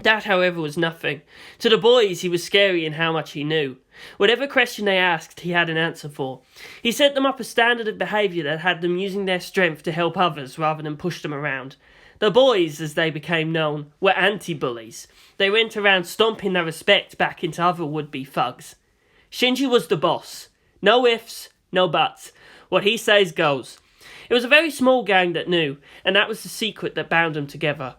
That, however, was nothing. To the boys, he was scary in how much he knew. Whatever question they asked, he had an answer for. He set them up a standard of behaviour that had them using their strength to help others rather than push them around. The boys, as they became known, were anti-bullies. They went around stomping their respect back into other would-be thugs. Shinji was the boss. No ifs, no buts. What he says goes. It was a very small gang that knew, and that was the secret that bound them together.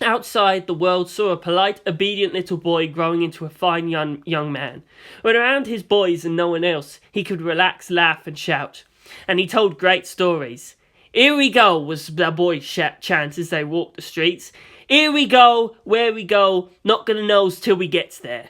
Outside, the world saw a polite, obedient little boy growing into a fine young man. When around his boys and no one else, he could relax, laugh and shout. And he told great stories. "Here we go," was the boy's chant as they walked the streets. "Here we go, where we go, not gonna knows till we gets there."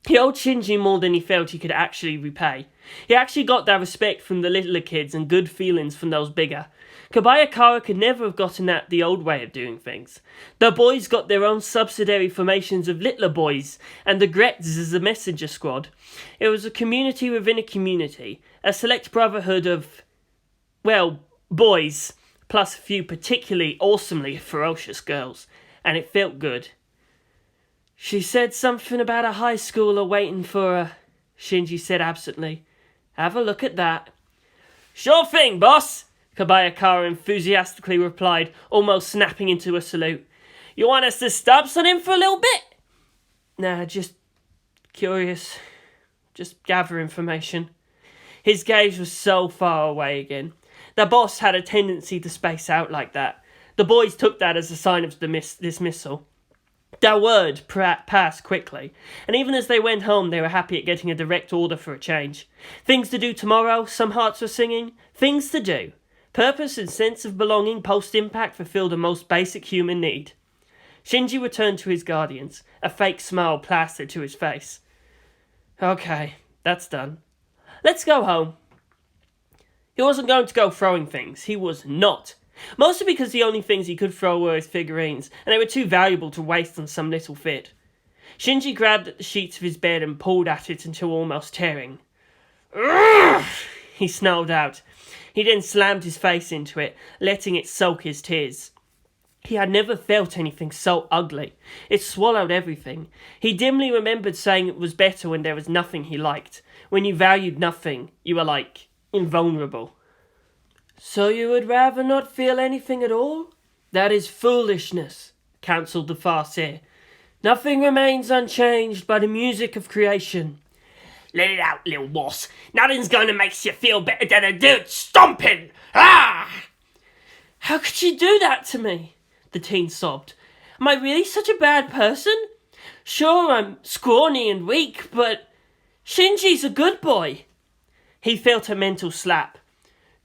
He owed Shinji more than he felt he could actually repay. He actually got that respect from the littler kids and good feelings from those bigger. Kobayakara could never have gotten that the old way of doing things. The boys got their own subsidiary formations of littler boys, and the Gretz as a messenger squad. It was a community within a community, a select brotherhood of, well, boys, plus a few particularly awesomely ferocious girls, and it felt good. "She said something about a high schooler waiting for her," Shinji said absently. "Have a look at that." "Sure thing, boss," Kobayakara enthusiastically replied, almost snapping into a salute. "You want us to stop on him for a little bit?" "Nah, just curious. Just gather information." His gaze was so far away again. The boss had a tendency to space out like that. The boys took that as a sign of dismissal. Their word passed quickly, and even as they went home they were happy at getting a direct order for a change. Things to do tomorrow, some hearts were singing. Things to do. Purpose and sense of belonging post-impact fulfilled a most basic human need. Shinji returned to his guardians, a fake smile plastered to his face. "Okay, that's done. Let's go home." He wasn't going to go throwing things. He was not. Mostly because the only things he could throw were his figurines, and they were too valuable to waste on some little fit. Shinji grabbed at the sheets of his bed and pulled at it until almost tearing. "Urgh!" he snarled out. He then slammed his face into it, letting it soak his tears. He had never felt anything so ugly. It swallowed everything. He dimly remembered saying it was better when there was nothing he liked. When you valued nothing, you were like, invulnerable. "So you would rather not feel anything at all? That is foolishness," counselled the Farseer. "Nothing remains unchanged by the music of creation." "Let it out, little boss. Nothing's gonna make you feel better than a dude stomping. Ah!" "How could you do that to me?" the teen sobbed. "Am I really such a bad person? Sure, I'm scrawny and weak, but Shinji's a good boy." He felt a mental slap.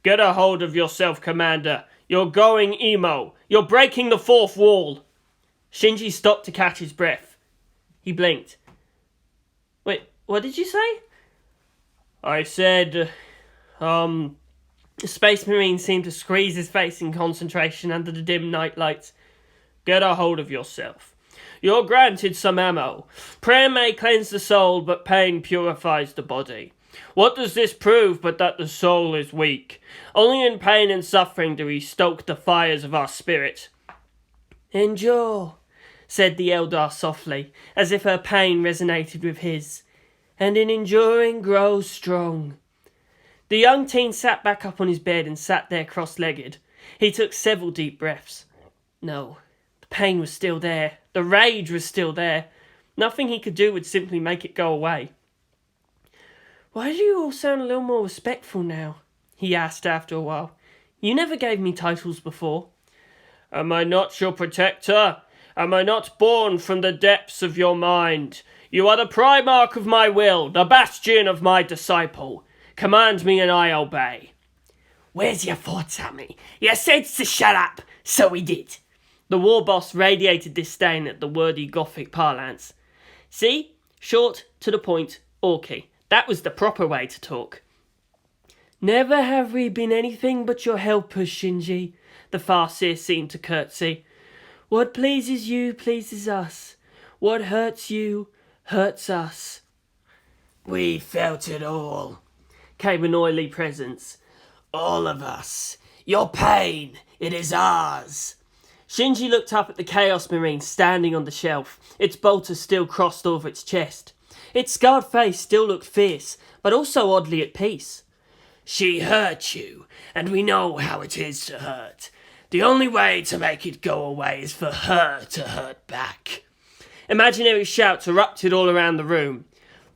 "Get a hold of yourself, Commander. You're going emo. You're breaking the fourth wall." Shinji stopped to catch his breath. He blinked. "Wait, what did you say?" "I said, The Space Marine seemed to squeeze his face in concentration under the dim night lights. Get a hold of yourself. You're granted some ammo. Prayer may cleanse the soul, but pain purifies the body. What does this prove but that the soul is weak? Only in pain and suffering do we stoke the fires of our spirit." "Endure," said the Eldar softly, as if her pain resonated with his. "And in enduring grow strong." The young teen sat back up on his bed and sat there cross-legged. He took several deep breaths. No, the pain was still there. The rage was still there. Nothing he could do would simply make it go away. "Why do you all sound a little more respectful now?" he asked after a while. "You never gave me titles before." Am I not your protector? Am I not born from the depths of your mind? You are the Primarch of my will, the bastion of my disciple. Command me and I obey." "Where's your thoughts at me? You said to shut up, so we did." The war boss radiated disdain at the wordy Gothic parlance. "See? Short, to the point, orky. That was the proper way to talk." "Never have we been anything but your helpers, Shinji," the Farseer seemed to curtsy. "What pleases you pleases us. What hurts you hurts us." "We felt it all," came an oily presence. "All of us. Your pain, it is ours." Shinji looked up at the Chaos Marine standing on the shelf, its bolter still crossed over its chest. Its scarred face still looked fierce, but also oddly at peace. "She hurt you, and we know how it is to hurt. The only way to make it go away is for her to hurt back." Imaginary shouts erupted all around the room.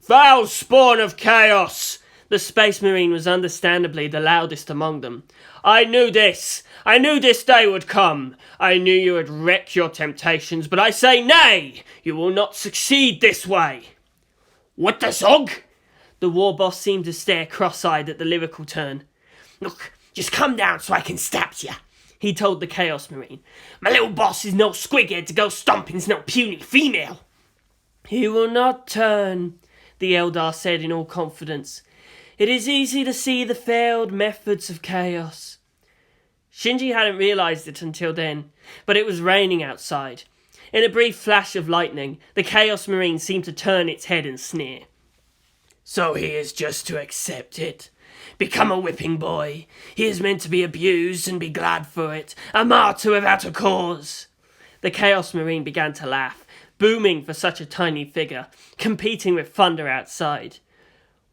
"Foul spawn of chaos!" The Space Marine was understandably the loudest among them. I knew this! I knew this day would come! I knew you would wreck your temptations, but I say nay! You will not succeed this way! What the sog? The war boss seemed to stare cross-eyed at the lyrical turn. Look, just come down so I can stab ya, he told the Chaos Marine. My little boss is no squighead to go stomping's no puny female. He will not turn, the Eldar said in all confidence. It is easy to see the failed methods of chaos. Shinji hadn't realised it until then, but it was raining outside. In a brief flash of lightning, the Chaos Marine seemed to turn its head and sneer. So he is just to accept it. Become a whipping boy. He is meant to be abused and be glad for it. A martyr without a cause. The Chaos Marine began to laugh, booming for such a tiny figure, competing with thunder outside.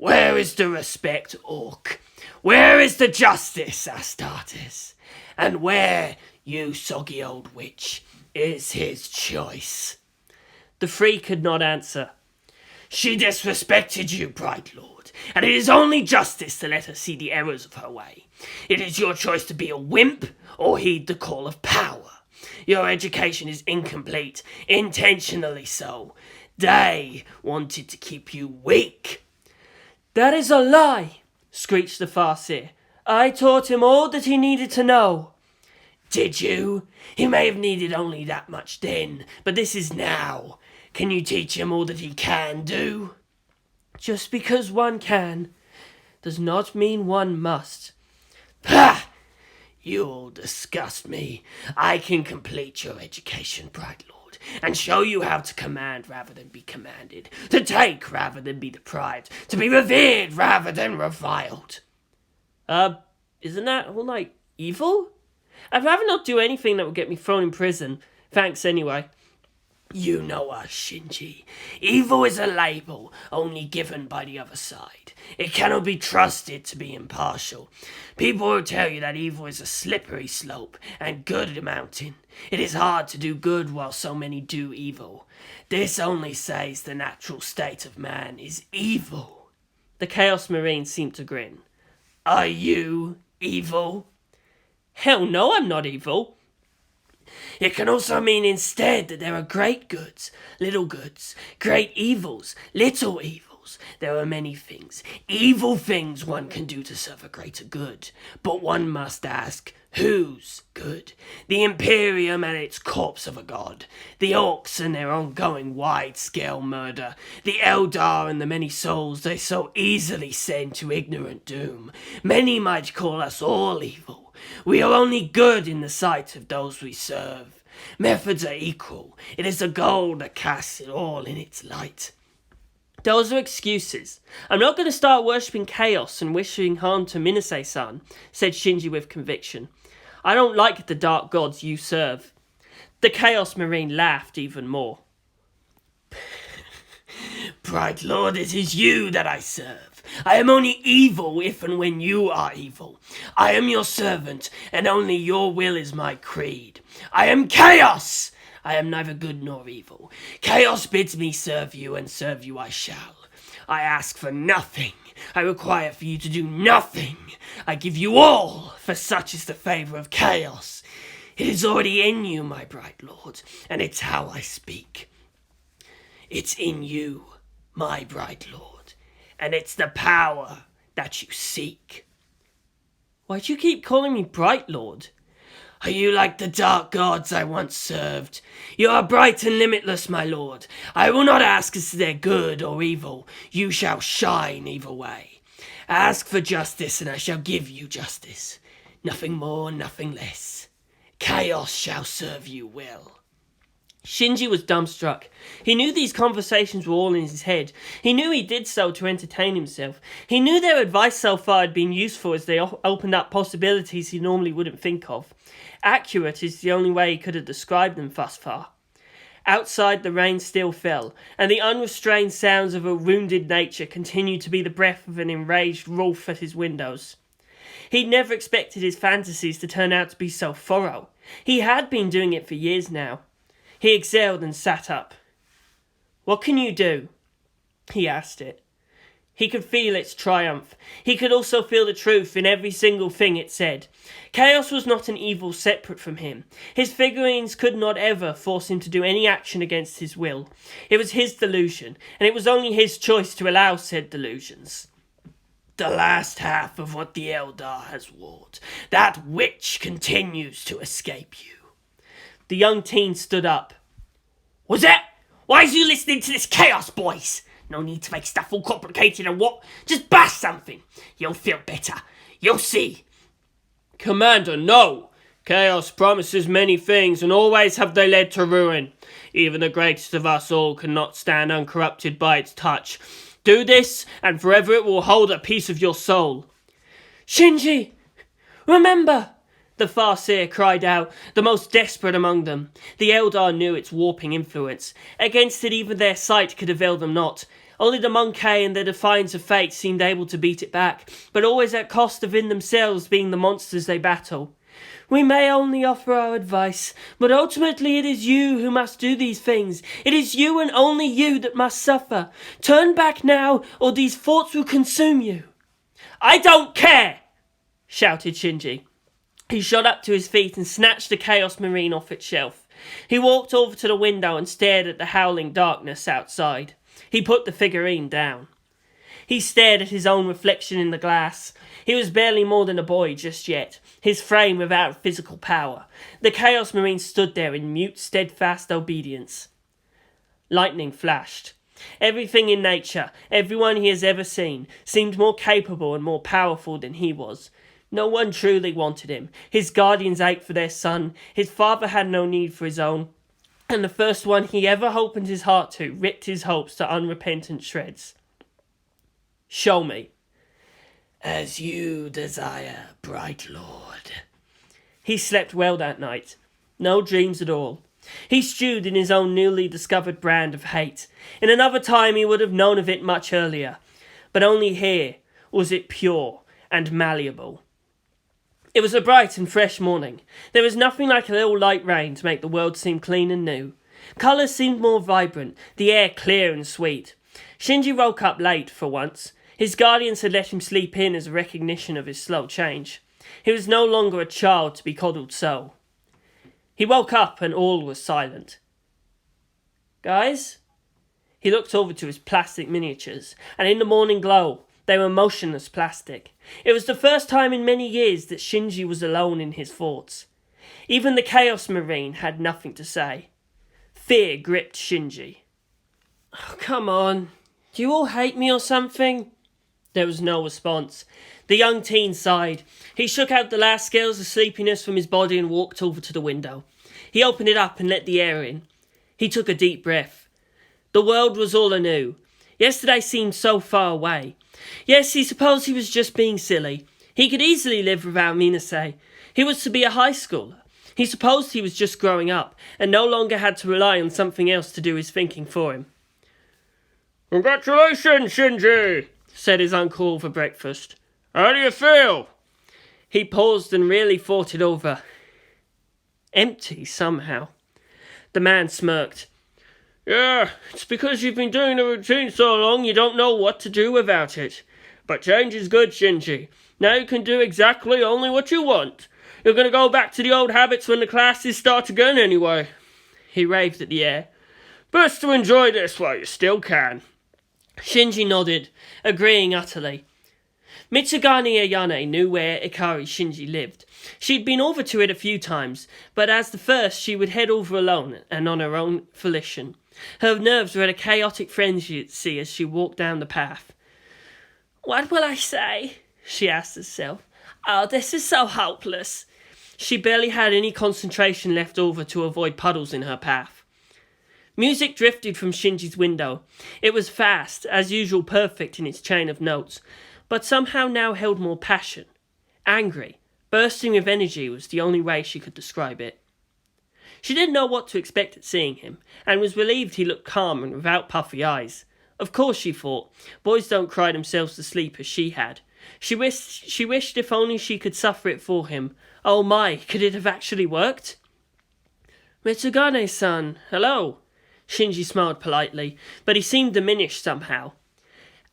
Where is the respect, Orc? Where is the justice, Astartes? And where, you soggy old witch, is his choice? The three could not answer. She disrespected you, Bright Lord, and it is only justice to let her see the errors of her way. It is your choice to be a wimp or heed the call of power. Your education is incomplete, intentionally so. They wanted to keep you weak. That is a lie, screeched the Farseer. I taught him all that he needed to know. Did you? He may have needed only that much then, but this is now. Can you teach him all that he can do? Just because one can, does not mean one must. Ha! You all disgust me. I can complete your education, Bright Lord, and show you how to command rather than be commanded, to take rather than be deprived, to be revered rather than reviled. Isn't that all like evil? I'd rather not do anything that would get me thrown in prison. Thanks anyway. You know us, Shinji. Evil is a label only given by the other side. It cannot be trusted to be impartial. People will tell you that evil is a slippery slope and good a mountain. It is hard to do good while so many do evil. This only says the natural state of man is evil. The Chaos Marine seemed to grin. Are you evil? Hell no, I'm not evil. It can also mean instead that there are great goods, little goods, great evils, little evils. There are many things, evil things one can do to serve a greater good. But one must ask, whose good? The Imperium and its corpse of a god, the Orcs and their ongoing wide-scale murder, the Eldar and the many souls they so easily send to ignorant doom. Many might call us all evil. We are only good in the sight of those we serve. Methods are equal. It is the goal that casts it all in its light. Those are excuses. I'm not going to start worshipping chaos and wishing harm to Minase-san, said Shinji with conviction. I don't like the dark gods you serve. The Chaos Marine laughed even more. Bright Lord, it is you that I serve. I am only evil if and when you are evil. I am your servant, and only your will is my creed. I am chaos! I am neither good nor evil. Chaos bids me serve you, and serve you I shall. I ask for nothing. I require for you to do nothing. I give you all, for such is the favour of chaos. It is already in you, my bright lord, and it's how I speak. It's in you, my bright lord, and it's the power that you seek. Why do you keep calling me Bright Lord? Are you like the dark gods I once served? You are bright and limitless, my lord. I will not ask as to their good or evil. You shall shine either way. Ask for justice, and I shall give you justice. Nothing more, nothing less. Chaos shall serve you well. Shinji was dumbstruck. He knew these conversations were all in his head. He knew he did so to entertain himself. He knew their advice so far had been useful as they opened up possibilities he normally wouldn't think of. Accurate is the only way he could have described them thus far. Outside the rain still fell, and the unrestrained sounds of a wounded nature continued to be the breath of an enraged wolf at his windows. He'd never expected his fantasies to turn out to be so thorough. He had been doing it for years now. He exhaled and sat up. "What can you do?" he asked it. He could feel its triumph. He could also feel the truth in every single thing it said. Chaos was not an evil separate from him. His figurines could not ever force him to do any action against his will. It was his delusion, and it was only his choice to allow said delusions. The last half of what the Eldar has wrought, that which continues to escape you. The young teen stood up. Was it? Why is you listening to this chaos, boys? No need to make stuff all complicated and what? Just bash something. You'll feel better. You'll see. Commander, no! Chaos promises many things, and always have they led to ruin. Even the greatest of us all cannot stand uncorrupted by its touch. Do this, and forever it will hold a piece of your soul. Shinji! Remember! The Farseer cried out, the most desperate among them. The Eldar knew its warping influence. Against it even their sight could avail them not. Only the Monkey and their defiance of fate seemed able to beat it back, but always at cost of in themselves being the monsters they battle. We may only offer our advice, but ultimately it is you who must do these things. It is you and only you that must suffer. Turn back now, or these thoughts will consume you. I don't care! Shouted Shinji. He shot up to his feet and snatched the Chaos Marine off its shelf. He walked over to the window and stared at the howling darkness outside. He put the figurine down. He stared at his own reflection in the glass. He was barely more than a boy just yet, his frame without physical power. The Chaos Marine stood there in mute, steadfast obedience. Lightning flashed. Everything in nature, everyone he has ever seen, seemed more capable and more powerful than he was. No one truly wanted him. His guardians ached for their son. His father had no need for his own. And the first one he ever opened his heart to ripped his hopes to unrepentant shreds. Show me. As you desire, bright lord. He slept well that night. No dreams at all. He stewed in his own newly discovered brand of hate. In another time he would have known of it much earlier. But only here was it pure and malleable. It was a bright and fresh morning. There was nothing like a little light rain to make the world seem clean and new. Colours seemed more vibrant, the air clear and sweet. Shinji woke up late for once. His guardians had let him sleep in as a recognition of his slow change. He was no longer a child to be coddled so. He woke up and all was silent. Guys? He looked over to his plastic miniatures, and in the morning glow, they were motionless plastic. It was the first time in many years that Shinji was alone in his thoughts. Even the Chaos Marine had nothing to say. Fear gripped Shinji. Oh, come on. Do you all hate me or something? There was no response. The young teen sighed. He shook out the last scales of sleepiness from his body and walked over to the window. He opened it up and let the air in. He took a deep breath. The world was all anew. Yesterday seemed so far away. Yes, he supposed he was just being silly. He could easily live without Minase. He was to be a high schooler. He supposed he was just growing up, and no longer had to rely on something else to do his thinking for him. Congratulations, Shinji, said his uncle over breakfast. How do you feel? He paused and really thought it over. Empty, somehow. The man smirked. Yeah, it's because you've been doing the routine so long you don't know what to do without it. But change is good, Shinji. Now you can do exactly only what you want. You're going to go back to the old habits when the classes start again anyway. He raved at the air. Best to enjoy this while you still can. Shinji nodded, agreeing utterly. Mitsugane Ayane knew where Ikari Shinji lived. She'd been over to it a few times, but as the first she would head over alone and on her own volition. Her nerves were at a chaotic frenzy as she walked down the path. What will I say? She asked herself. Oh, this is so hopeless. She barely had any concentration left over to avoid puddles in her path. Music drifted from Shinji's window. It was fast, as usual perfect in its chain of notes, but somehow now held more passion. Angry, bursting with energy was the only way she could describe it. She didn't know what to expect at seeing him, and was relieved he looked calm and without puffy eyes. Of course, she thought, boys don't cry themselves to sleep as she had. She wished if only she could suffer it for him. Oh my, could it have actually worked? Mitsugane-san, hello. Shinji smiled politely, but he seemed diminished somehow.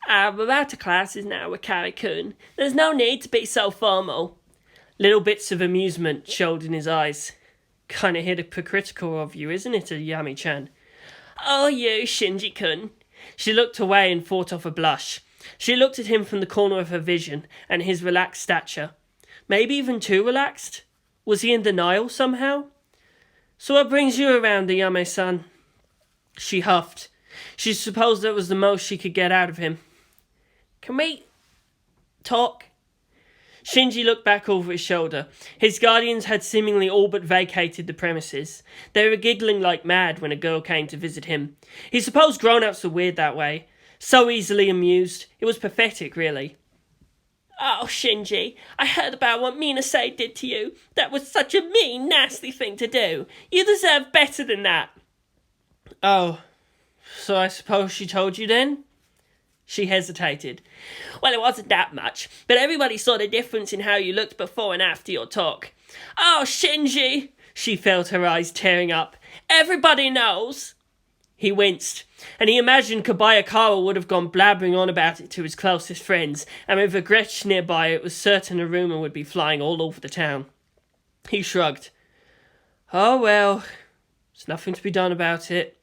We're out of classes now, Ikari-kun. There's no need to be so formal. Little bits of amusement showed in his eyes. Kinda hypocritical of you, isn't it, Yami-chan? Oh, you, Shinji-kun. She looked away and fought off a blush. She looked at him from the corner of her vision, and his relaxed stature. Maybe even too relaxed? Was he in denial somehow? So what brings you around, Ayame-san? She huffed. She supposed that was the most she could get out of him. Can we talk? Shinji looked back over his shoulder. His guardians had seemingly all but vacated the premises. They were giggling like mad when a girl came to visit him. He supposed grown-ups were weird that way. So easily amused. It was pathetic, really. Oh, Shinji, I heard about what Minase did to you. That was such a mean, nasty thing to do. You deserve better than that. Oh, so I suppose she told you then? She hesitated. Well, it wasn't that much, but everybody saw the difference in how you looked before and after your talk. Oh, Shinji! She felt her eyes tearing up. Everybody knows. He winced, and he imagined Kobayakawa would have gone blabbering on about it to his closest friends, and with a Gretsch nearby it was certain a rumour would be flying all over the town. He shrugged. Oh well, there's nothing to be done about it.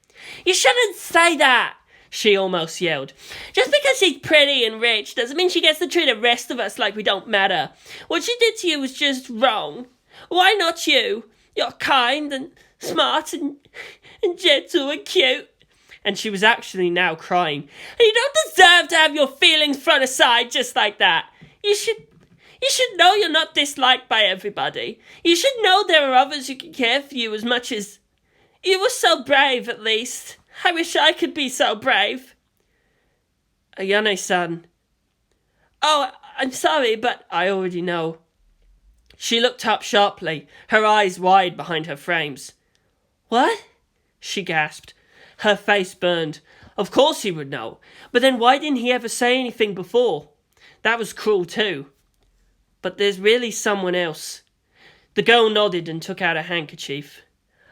You shouldn't say that! She almost yelled. Just because she's pretty and rich doesn't mean she gets to treat the rest of us like we don't matter. What she did to you was just wrong. Why not you? You're kind and smart and gentle and cute. And she was actually now crying. And you don't deserve to have your feelings thrown aside just like that. You should know you're not disliked by everybody. You should know there are others who can care for you as much as... You were so brave, at least. I wish I could be so brave. Ayane-san. Oh, I'm sorry, but I already know. She looked up sharply, her eyes wide behind her frames. What? She gasped. Her face burned. Of course he would know. But then why didn't he ever say anything before? That was cruel too. But there's really someone else. The girl nodded and took out a handkerchief.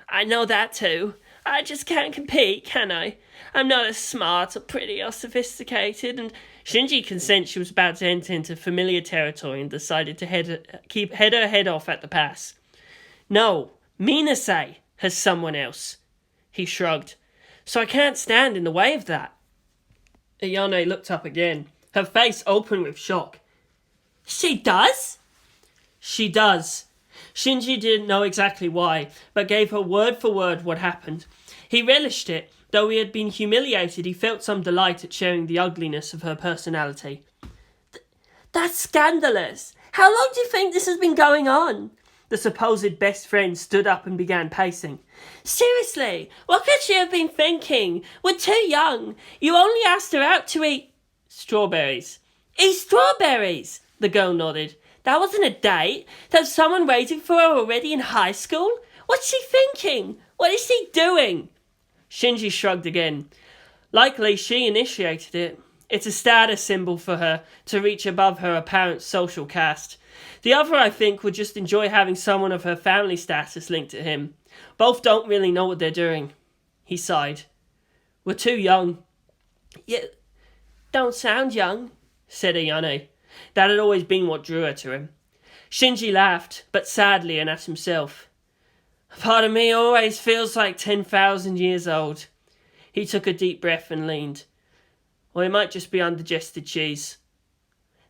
I know that too. I just can't compete, can I? I'm not as smart or pretty or sophisticated, and Shinji could sense she was about to enter into familiar territory and decided to head her head off at the pass. No, Minase has someone else. He shrugged. So I can't stand in the way of that. Ayane looked up again, her face open with shock. She does? She does. Shinji didn't know exactly why, but gave her word for word what happened. He relished it. Though he had been humiliated, he felt some delight at sharing the ugliness of her personality. That's scandalous. How long do you think this has been going on? The supposed best friend stood up and began pacing. Seriously, what could she have been thinking? We're too young. You only asked her out to eat... Strawberries. Eat strawberries, the girl nodded. That wasn't a date. There's someone waiting for her already in high school? What's she thinking? What is she doing? Shinji shrugged again. Likely she initiated it. It's a status symbol for her to reach above her apparent social caste. The other, I think, would just enjoy having someone of her family status linked to him. Both don't really know what they're doing. He sighed. We're too young. You don't sound young, said Ayane. That had always been what drew her to him. Shinji laughed, but sadly and at himself. Part of me always feels like 10,000 years old. He took a deep breath and leaned. Or it might just be undigested cheese.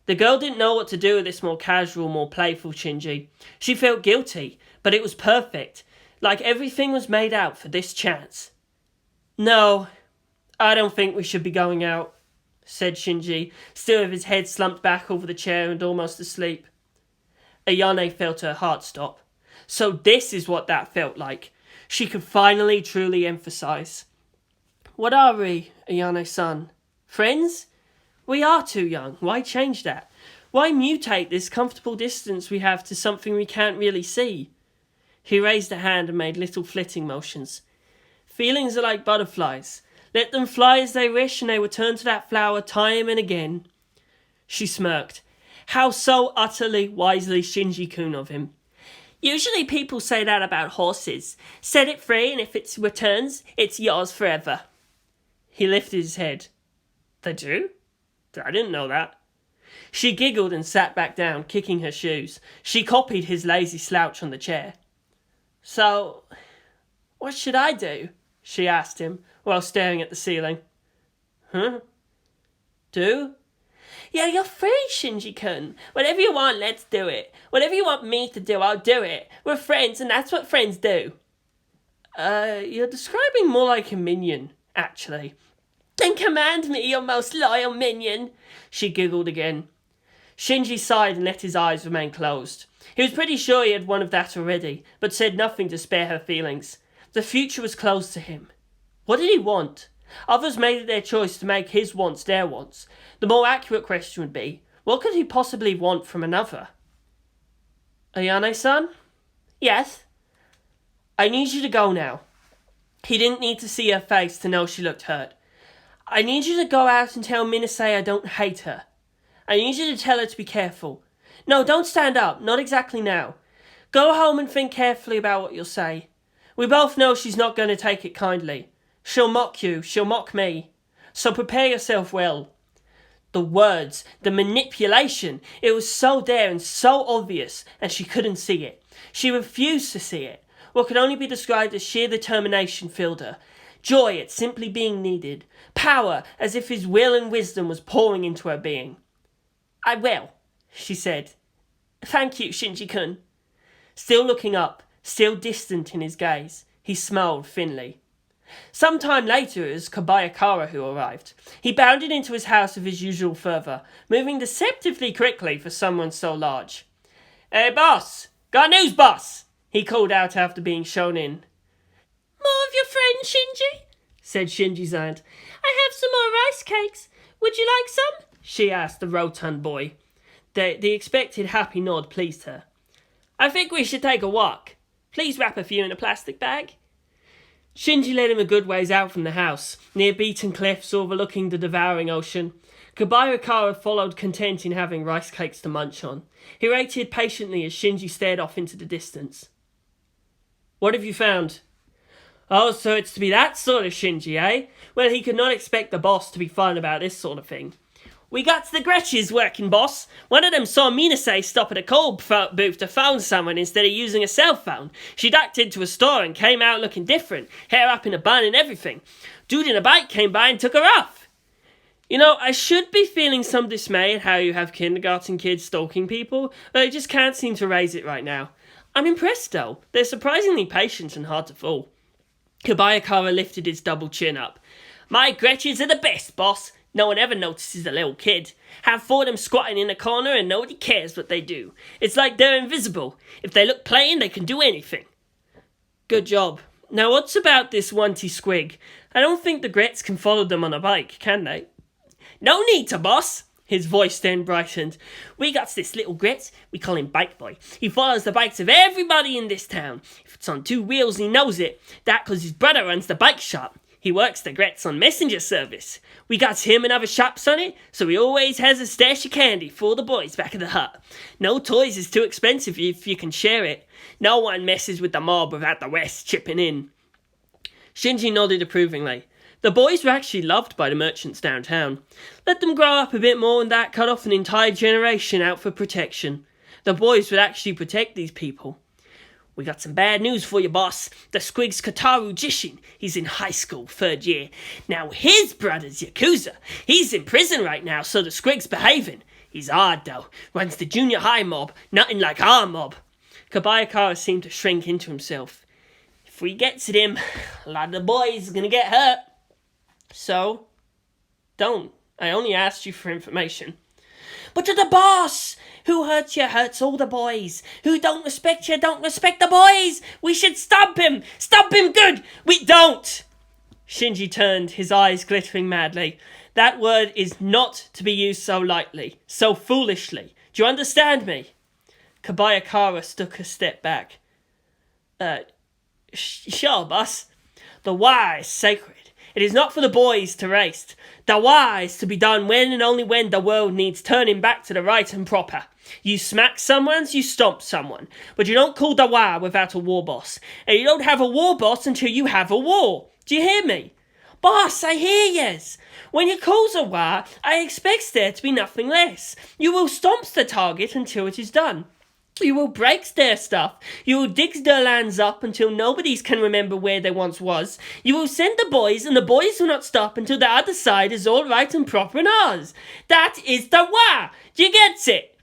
The girl didn't know what to do with this more casual, more playful Shinji. She felt guilty, but it was perfect. Like everything was made out for this chance. No, I don't think we should be going out, said Shinji, still with his head slumped back over the chair and almost asleep. Ayane felt her heart stop. So this is what that felt like. She could finally truly emphasize. What are we, Ayane-san? Friends? We are too young. Why change that? Why mutate this comfortable distance we have to something we can't really see? He raised a hand and made little flitting motions. Feelings are like butterflies. Let them fly as they wish and they return to that flower time and again. She smirked. How so utterly wisely Shinji-kun of him. Usually people say that about horses. Set it free and if it returns, it's yours forever. He lifted his head. They do? I didn't know that. She giggled and sat back down, kicking her shoes. She copied his lazy slouch on the chair. So, what should I do? She asked him, while staring at the ceiling. Huh? Do? Yeah, you're free, Shinji-kun. Whatever you want, let's do it. Whatever you want me to do, I'll do it. We're friends, and that's what friends do. You're describing more like a minion, actually. Then command me, your most loyal minion. She giggled again. Shinji sighed and let his eyes remain closed. He was pretty sure he had one of that already, but said nothing to spare her feelings. The future was closed to him. What did he want? Others made it their choice to make his wants their wants. The more accurate question would be, what could he possibly want from another? Ayane-san? Yes? I need you to go now. He didn't need to see her face to know she looked hurt. I need you to go out and tell Minase I don't hate her. I need you to tell her to be careful. No, don't stand up, not exactly now. Go home and think carefully about what you'll say. We both know she's not going to take it kindly. She'll mock you, she'll mock me. So prepare yourself well. The words, the manipulation, it was so there and so obvious, and she couldn't see it. She refused to see it. What could only be described as sheer determination filled her. Joy at simply being needed. Power, as if his will and wisdom was pouring into her being. I will, she said. Thank you, Shinji-kun. Still looking up, still distant in his gaze, he smiled thinly. Some time later it was Kobayakara who arrived. He bounded into his house with his usual fervour, moving deceptively quickly for someone so large. Hey, boss! Got news, boss! He called out after being shown in. More of your friend, Shinji? Said Shinji's aunt. I have some more rice cakes. Would you like some? She asked the rotund boy. The expected happy nod pleased her. I think we should take a walk. Please wrap a few in a plastic bag. Shinji led him a good ways out from the house, near beaten cliffs overlooking the devouring ocean. Kobayakara followed, content in having rice cakes to munch on. He waited patiently as Shinji stared off into the distance. What have you found? Oh, so it's to be that sort of Shinji, eh? Well, he could not expect the boss to be fun about this sort of thing. We got the Gretches working, boss. One of them saw Minase stop at a coal booth to phone someone instead of using a cell phone. She ducked into a store and came out looking different, hair up in a bun and everything. Dude in a bike came by and took her off. You know, I should be feeling some dismay at how you have kindergarten kids stalking people, but I just can't seem to raise it right now. I'm impressed, though. They're surprisingly patient and hard to fool. Kobayakara lifted his double chin up. My Gretches are the best, boss. No one ever notices a little kid. Have four of them squatting in a corner and nobody cares what they do. It's like they're invisible. If they look plain, they can do anything. Good job. Now what's about this onety squig? I don't think the Grets can follow them on a bike, can they? No need to, boss. His voice then brightened. We got this little Gret. We call him Bike Boy. He follows the bikes of everybody in this town. If it's on two wheels, he knows it. That 'cause his brother runs the bike shop. He works the Grets on messenger service. We got him and other shops on it, so he always has a stash of candy for all the boys back of the hut. No toys is too expensive if you can share it. No one messes with the mob without the rest chipping in. Shinji nodded approvingly. The boys were actually loved by the merchants downtown. Let them grow up a bit more and that cut off an entire generation out for protection. The boys would actually protect these people. We got some bad news for you, boss. The squig's Kataru Jishin. He's in high school, 3rd year. Now his brother's Yakuza. He's in prison right now, so the squig's behaving. He's odd, though. Runs the junior high mob. Nothing like our mob. Kobayakara seemed to shrink into himself. If we gets at him, a lot of the boys are gonna get hurt. So, don't. I only asked you for information. But you're the boss! Who hurts you hurts all the boys. Who don't respect you don't respect the boys. We should stop him. Stop him good. We don't. Shinji turned, his eyes glittering madly. That word is not to be used so lightly, so foolishly. Do you understand me? Kobayakara took a step back. Sure, boss. The war is sacred. It is not for the boys to race. The war is to be done when and only when the world needs turning back to the right and proper. You smack someone, you stomp someone. But you don't call the war without a war boss. And you don't have a war boss until you have a war. Do you hear me? Boss, I hear yez. When you calls a war, I expects there to be nothing less. You will stomps the target until it is done. You will breaks their stuff. You will digs their lands up until nobodies can remember where they once was. You will send the boys, and the boys will not stop until the other side is all right and proper and ours. That is the war. You gets it?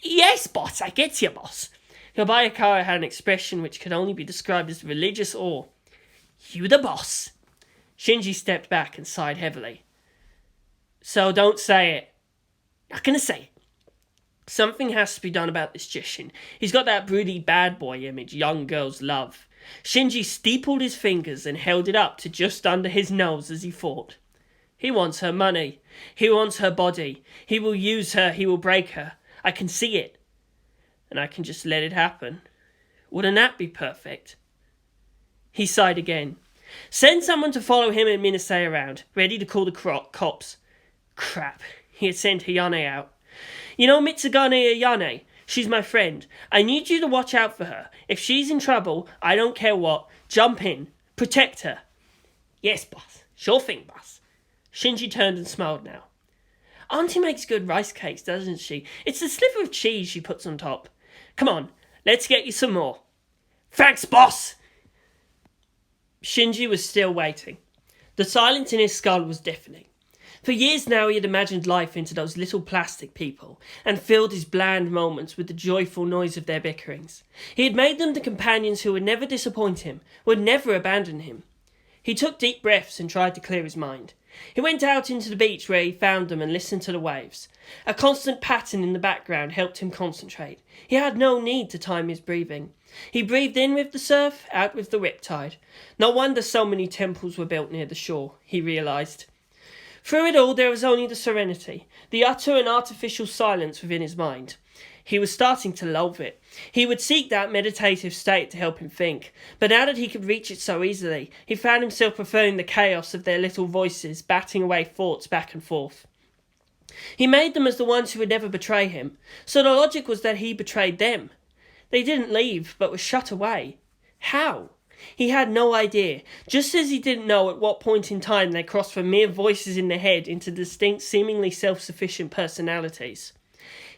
Yes, boss, I gets you, boss. Ikari had an expression which could only be described as religious awe. You the boss. Shinji stepped back and sighed heavily. So don't say it. Not gonna say it. Something has to be done about this Jishin. He's got that broody bad boy image young girls love. Shinji steepled his fingers and held it up to just under his nose as he thought. He wants her money. He wants her body. He will use her. He will break her. I can see it. And I can just let it happen. Wouldn't that be perfect? He sighed again. Send someone to follow him and Minase around, ready to call the cops. Crap. He had sent Hayane out. You know Mitsugane Ayane? She's my friend. I need you to watch out for her. If she's in trouble, I don't care what. Jump in. Protect her. Yes, boss. Sure thing, boss. Shinji turned and smiled now. Auntie makes good rice cakes, doesn't she? It's the sliver of cheese she puts on top. Come on, let's get you some more. Thanks, boss! Shinji was still waiting. The silence in his skull was deafening. For years now he had imagined life into those little plastic people, and filled his bland moments with the joyful noise of their bickerings. He had made them the companions who would never disappoint him, would never abandon him. He took deep breaths and tried to clear his mind. He went out into the beach where he found them and listened to the waves. A constant pattern in the background helped him concentrate. He had no need to time his breathing. He breathed in with the surf, out with the riptide. No wonder so many temples were built near the shore, he realised. Through it all there was only the serenity, the utter and artificial silence within his mind. He was starting to loathe it. He would seek that meditative state to help him think, but now that he could reach it so easily, he found himself preferring the chaos of their little voices batting away thoughts back and forth. He made them as the ones who would never betray him, so the logic was that he betrayed them. They didn't leave, but were shut away. How? He had no idea, just as he didn't know at what point in time they crossed from mere voices in the head into distinct, seemingly self-sufficient personalities.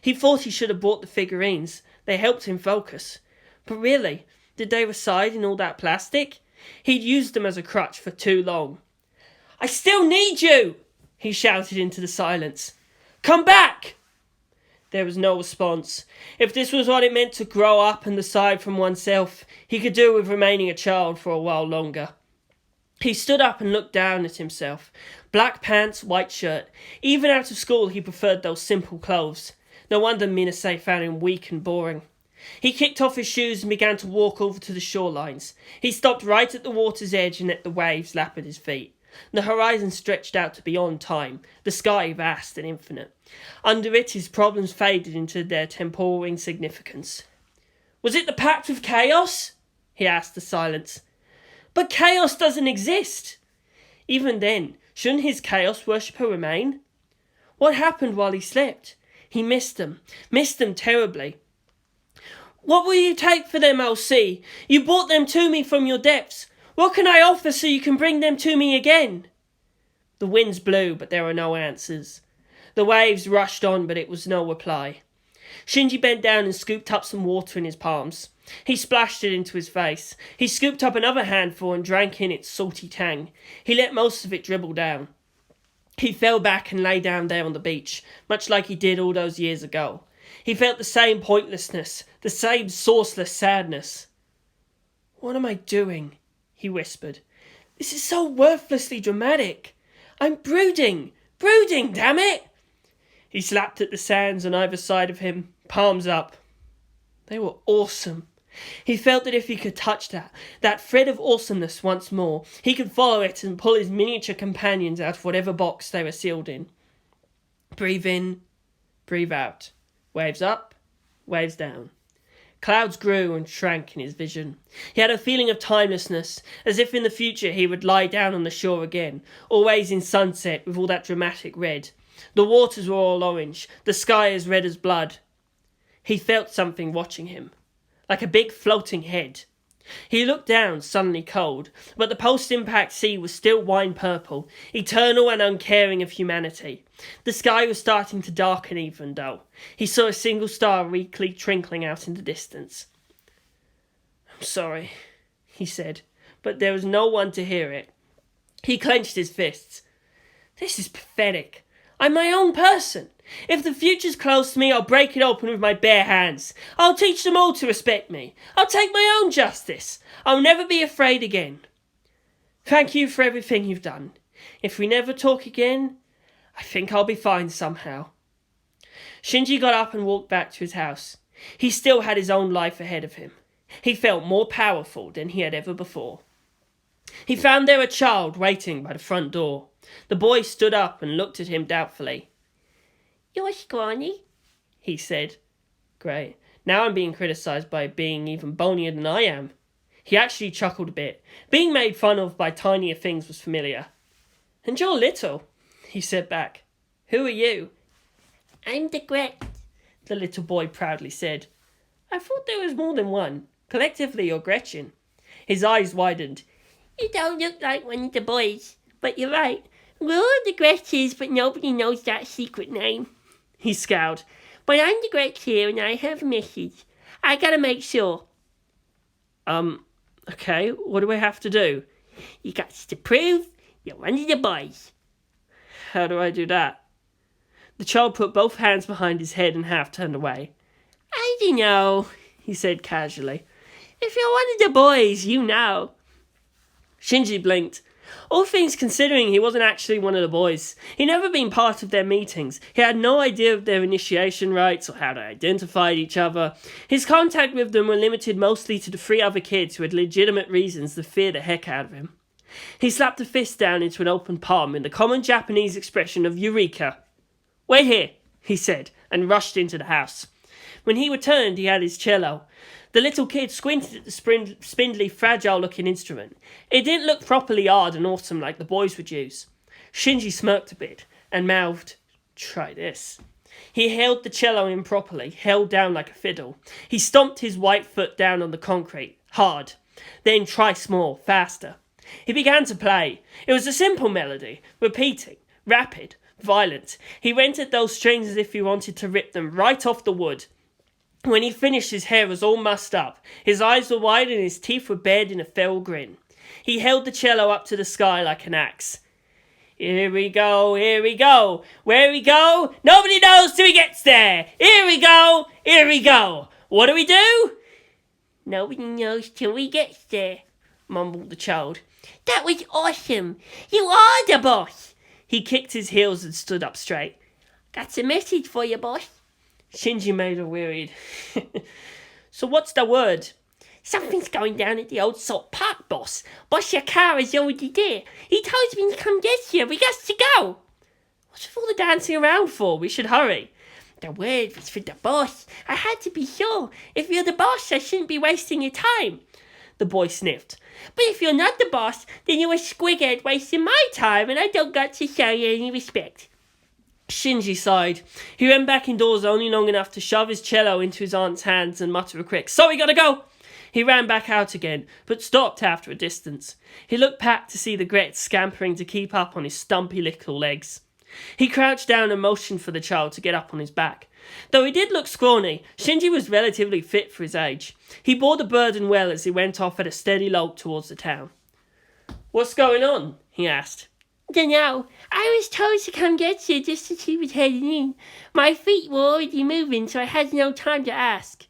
He thought he should have bought the figurines. They helped him focus. But really, did they reside in all that plastic? He'd used them as a crutch for too long. I still need you! He shouted into the silence. Come back! There was no response. If this was what it meant to grow up and decide from oneself, he could do with remaining a child for a while longer. He stood up and looked down at himself. Black pants, white shirt. Even out of school he preferred those simple clothes. No wonder Minase found him weak and boring. He kicked off his shoes and began to walk over to the shorelines. He stopped right at the water's edge and let the waves lap at his feet. The horizon stretched out to beyond time, the sky vast and infinite. Under it his problems faded into their temporal insignificance. Was it the pact with chaos? He asked the silence. But chaos doesn't exist. Even then, shouldn't his chaos worshipper remain? What happened while he slept? He missed them terribly. What will you take for them, LC? You brought them to me from your depths. What can I offer so you can bring them to me again? The winds blew, but there were no answers. The waves rushed on, but it was no reply. Shinji bent down and scooped up some water in his palms. He splashed it into his face. He scooped up another handful and drank in its salty tang. He let most of it dribble down. He fell back and lay down there on the beach, much like he did all those years ago. He felt the same pointlessness, the same sourceless sadness. What am I doing? He whispered. This is so worthlessly dramatic. I'm brooding, damn it! He slapped at the sands on either side of him, palms up. They were awesome. He felt that if he could touch that thread of awesomeness once more, he could follow it and pull his miniature companions out of whatever box they were sealed in. Breathe in, breathe out. Waves up, waves down. Clouds grew and shrank in his vision. He had a feeling of timelessness, as if in the future he would lie down on the shore again, always in sunset with all that dramatic red. The waters were all orange, the sky as red as blood. He felt something watching him, like a big floating head. He looked down, suddenly cold, but the post-impact sea was still wine purple, eternal and uncaring of humanity. The sky was starting to darken even though. He saw a single star weakly twinkling out in the distance. "I'm sorry," he said, but there was no one to hear it. He clenched his fists. "This is pathetic. I'm my own person. If the future's closed to me, I'll break it open with my bare hands. I'll teach them all to respect me. I'll take my own justice. I'll never be afraid again. Thank you for everything you've done. If we never talk again, I think I'll be fine somehow." Shinji got up and walked back to his house. He still had his own life ahead of him. He felt more powerful than he had ever before. He found there a child waiting by the front door. The boy stood up and looked at him doubtfully. "You're scrawny," he said. Great. Now I'm being criticised by being even bonier than I am. He actually chuckled a bit. Being made fun of by tinier things was familiar. "And you're little," he said back. "Who are you?" "I'm the Gret," the little boy proudly said. "I thought there was more than one. Collectively, you're Gretchen." His eyes widened. "You don't look like one of the boys, but you're right. We're all the Gretches, but nobody knows that secret name." He scowled. "But I'm the Gret here, and I have a message. I gotta make sure." Okay, what do I have to do?" "You got to prove you're one of the boys." "How do I do that?" The child put both hands behind his head and half turned away. "I don't know," he said casually. "If you're one of the boys, you know." Shinji blinked. All things considering, he wasn't actually one of the boys. He'd never been part of their meetings. He had no idea of their initiation rites or how they identified each other. His contact with them were limited mostly to the 3 other kids who had legitimate reasons to fear the heck out of him. He slapped a fist down into an open palm in the common Japanese expression of Eureka. "Wait here," he said, and rushed into the house. When he returned, he had his cello. The little kid squinted at the spindly, fragile-looking instrument. It didn't look properly hard and awesome like the boys would use. Shinji smirked a bit and mouthed, "Try this." He held the cello improperly, held down like a fiddle. He stomped his white foot down on the concrete, hard. Then twice more, faster. He began to play. It was a simple melody, repeating, rapid, violent. He went at those strings as if he wanted to rip them right off the wood. When he finished, his hair was all mussed up. His eyes were wide and his teeth were bared in a fell grin. He held the cello up to the sky like an axe. "Here we go, here we go. Where we go, nobody knows till he gets there. Here we go, here we go. What do we do?" "Nobody knows till he gets there," mumbled the child. "That was awesome. You are the boss." He kicked his heels and stood up straight. "Got a message for you, boss." Shinji made her wearied. "So what's the word?" "Something's going down at the old Salt Park, boss. Boss Yakara's already there. He told me to come get you. We got to go." "What's with all the dancing around for? We should hurry." "The word was for the boss. I had to be sure. If you're the boss, I shouldn't be wasting your time." The boy sniffed. "But if you're not the boss, then you're a squighead wasting my time, and I don't got to show you any respect." Shinji sighed. He went back indoors only long enough to shove his cello into his aunt's hands and mutter a quick, "So we gotta go!" He ran back out again, but stopped after a distance. He looked back to see the Gret scampering to keep up on his stumpy little legs. He crouched down and motioned for the child to get up on his back. Though he did look scrawny, Shinji was relatively fit for his age. He bore the burden well as he went off at a steady lope towards the town. "What's going on?" he asked. "Dunno. I was told to come get you just as he was heading in. My feet were already moving, so I had no time to ask."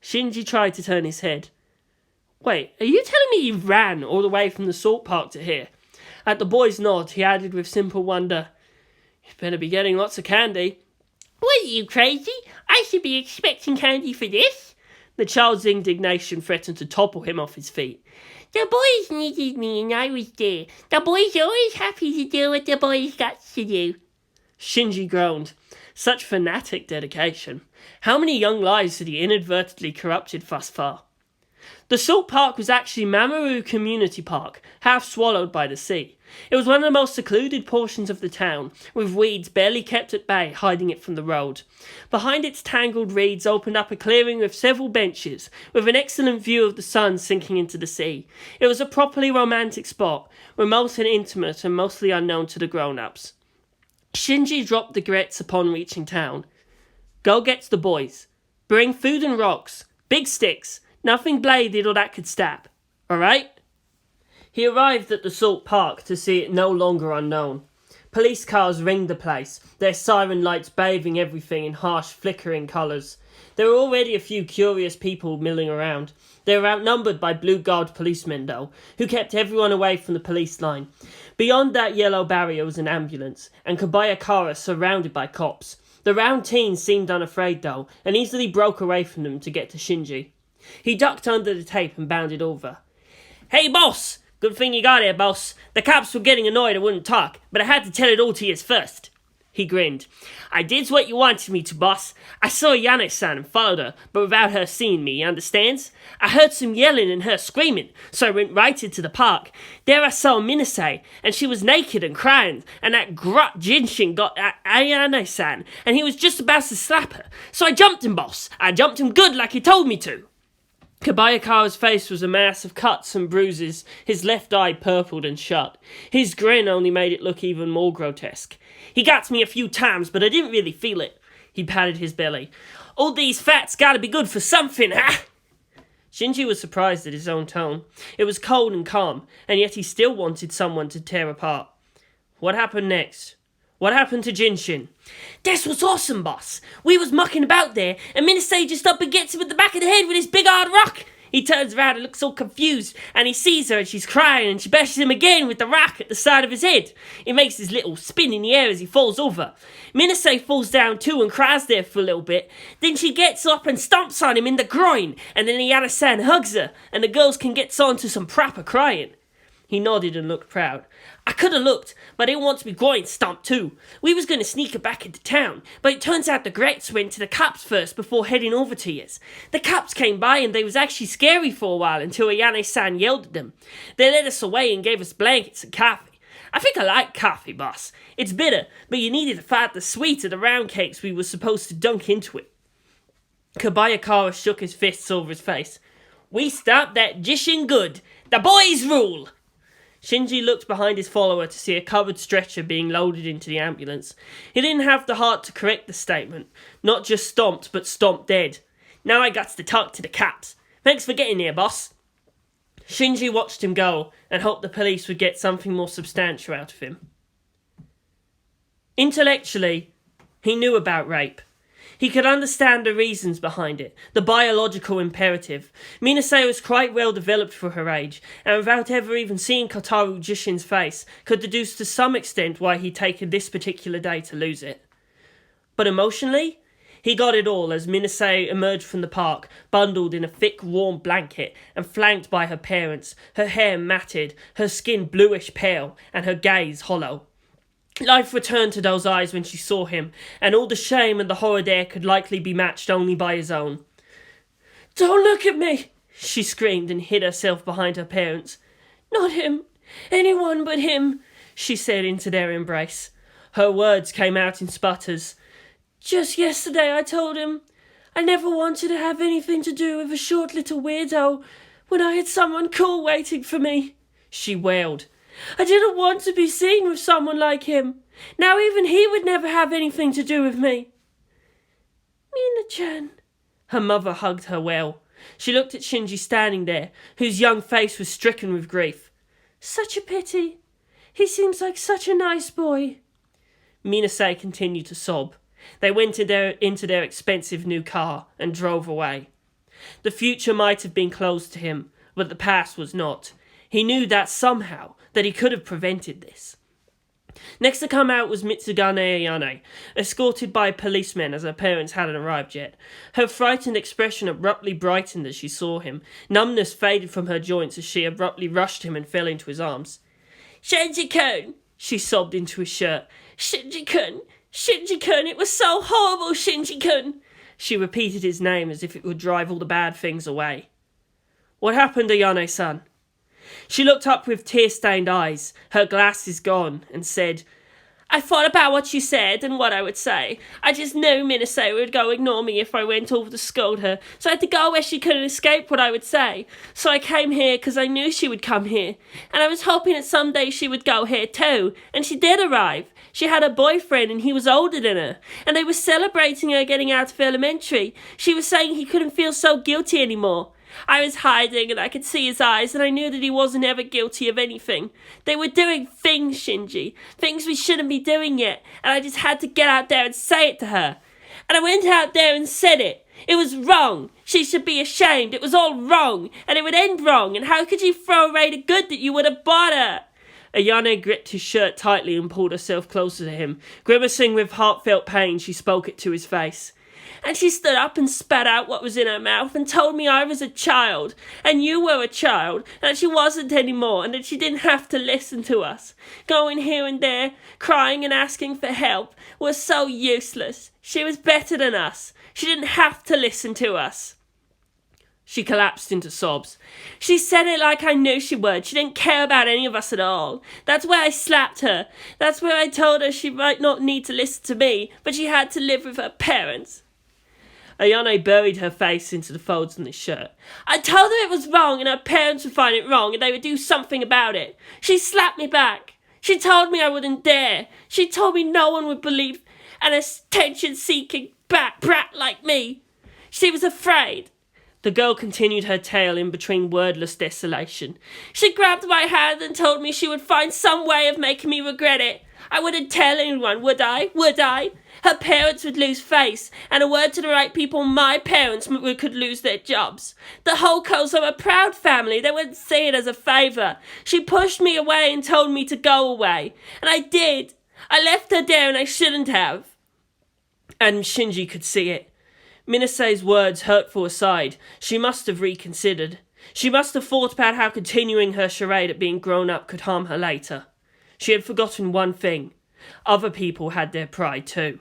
Shinji tried to turn his head. "Wait, are you telling me you ran all the way from the salt park to here?" At the boy's nod, he added with simple wonder, "You'd better be getting lots of candy." "What are you, crazy? I should be expecting candy for this?" The child's indignation threatened to topple him off his feet. "The boys needed me and I was there. The boys are always happy to do what the boys got to do." Shinji groaned. Such fanatic dedication. How many young lives had he inadvertently corrupted thus far? The Salt Park was actually Mamaru Community Park, half swallowed by the sea. It was one of the most secluded portions of the town, with weeds barely kept at bay hiding it from the road. Behind its tangled reeds opened up a clearing with several benches, with an excellent view of the sun sinking into the sea. It was a properly romantic spot, remote and intimate and mostly unknown to the grown-ups. Shinji dropped the grets upon reaching town. Go get the boys. Bring food and rocks. Big sticks. Nothing bladed or that could stab. Alright? He arrived at the Salt Park to see it no longer unknown. Police cars ringed the place, their siren lights bathing everything in harsh, flickering colours. There were already a few curious people milling around. They were outnumbered by blue-garbed policemen, though, who kept everyone away from the police line. Beyond that yellow barrier was an ambulance, and Kobayakara surrounded by cops. The round teen seemed unafraid, though, and easily broke away from them to get to Shinji. He ducked under the tape and bounded over. "Hey, boss! Good thing you got here, boss. The cops were getting annoyed I wouldn't talk, but I had to tell it all to you first." He grinned. "I did what you wanted me to, boss. I saw Yane-san and followed her, but without her seeing me, you understands? I heard some yelling and her screaming, so I went right into the park. There I saw Minase, and she was naked and crying, and that grot Jinshin got at Ayane-san, and he was just about to slap her. So I jumped him, boss. I jumped him good like he told me to." Kobayakara's face was a mass of cuts and bruises, his left eye purpled and shut. His grin only made it look even more grotesque. "He got me a few times, but I didn't really feel it." He patted his belly. "All these fats gotta be good for something, huh?" Shinji was surprised at his own tone. It was cold and calm, and yet he still wanted someone to tear apart. What happened next? What happened to Jinshin? "This was awesome, boss. We was mucking about there, and Minase just up and gets him at the back of the head with his big hard rock. He turns around and looks all confused, and he sees her and she's crying, and she bashes him again with the rock at the side of his head. It makes his little spin in the air as he falls over. Minase falls down too and cries there for a little bit. Then she gets up and stomps on him in the groin, and then Yana-san hugs her, and the girls can get on to some proper crying." He nodded and looked proud. "I could have looked, but I didn't want to be groin stomped too. We was going to sneak her back into town, but it turns out the Grets went to the cops first before heading over to yous. The cops came by and they was actually scary for a while until Ayane-san yelled at them. They led us away and gave us blankets and coffee. I think I like coffee, boss. It's bitter, but you needed to fight the sweet of the round cakes we was supposed to dunk into it." Kobayakara shook his fists over his face. "We stopped that Jishin good. The boys rule!" Shinji looked behind his follower to see a covered stretcher being loaded into the ambulance. He didn't have the heart to correct the statement. Not just stomped, but stomped dead. "Now I got to talk to the cops. Thanks for getting here, boss." Shinji watched him go and hoped the police would get something more substantial out of him. Intellectually, he knew about rape. He could understand the reasons behind it, the biological imperative. Minase was quite well developed for her age, and without ever even seeing Kotaru Jishin's face, could deduce to some extent why he'd taken this particular day to lose it. But emotionally, he got it all as Minase emerged from the park, bundled in a thick, warm blanket, and flanked by her parents, her hair matted, her skin bluish pale, and her gaze hollow. Life returned to those eyes when she saw him, and all the shame and the horror there could likely be matched only by his own. "Don't look at me!" she screamed and hid herself behind her parents. "Not him. Anyone but him," she said into their embrace. Her words came out in sputters. "Just yesterday I told him I never wanted to have anything to do with a short little weirdo when I had someone cool waiting for me," she wailed. "I didn't want to be seen with someone like him. Now even he would never have anything to do with me." "Mina-chan." Her mother hugged her well. She looked at Shinji standing there, whose young face was stricken with grief. "Such a pity. He seems like such a nice boy." Minase continued to sob. They went into their expensive new car and drove away. The future might have been closed to him, but the past was not. He knew that somehow, that he could have prevented this. Next to come out was Mitsugane Ayane, escorted by policemen as her parents hadn't arrived yet. Her frightened expression abruptly brightened as she saw him. Numbness faded from her joints as she abruptly rushed him and fell into his arms. "Shinji-kun!" she sobbed into his shirt. "Shinji-kun! Shinji-kun! It was so horrible, Shinji-kun!" She repeated his name as if it would drive all the bad things away. What happened, Ayane-san? She looked up with tear-stained eyes, her glasses gone, and said, I thought about what you said and what I would say. I just knew Minase would go ignore me if I went over to scold her, so I had to go where she couldn't escape what I would say. So I came here because I knew she would come here, and I was hoping that someday she would go here too, and she did arrive. She had a boyfriend and he was older than her, and they were celebrating her getting out of elementary. She was saying he couldn't feel so guilty anymore. I was hiding and I could see his eyes and I knew that he wasn't ever guilty of anything. They were doing things, Shinji. Things we shouldn't be doing yet. And I just had to get out there and say it to her. And I went out there and said it. It was wrong. She should be ashamed. It was all wrong. And it would end wrong. And how could you throw away the good that you would have bought her? Ayane gripped his shirt tightly and pulled herself closer to him. Grimacing with heartfelt pain, she spoke it to his face. And she stood up and spat out what was in her mouth and told me I was a child, and you were a child, and that she wasn't anymore, and that she didn't have to listen to us. Going here and there, crying and asking for help, was so useless. She was better than us. She didn't have to listen to us. She collapsed into sobs. She said it like I knew she would. She didn't care about any of us at all. That's where I slapped her. That's where I told her she might not need to listen to me, but she had to live with her parents. Ayane buried her face into the folds on his shirt. I told her it was wrong and her parents would find it wrong and they would do something about it. She slapped me back. She told me I wouldn't dare. She told me no one would believe an attention-seeking brat like me. She was afraid. The girl continued her tale in between wordless desolation. She grabbed my hand and told me she would find some way of making me regret it. I wouldn't tell anyone, would I? Would I? Her parents would lose face, and a word to the right people, my parents could lose their jobs. The Holkos are a proud family. They wouldn't see it as a favour. She pushed me away and told me to go away. And I did. I left her there and I shouldn't have. And Shinji could see it. Minase's words hurtful aside, she must have reconsidered. She must have thought about how continuing her charade at being grown up could harm her later. She had forgotten one thing. Other people had their pride too.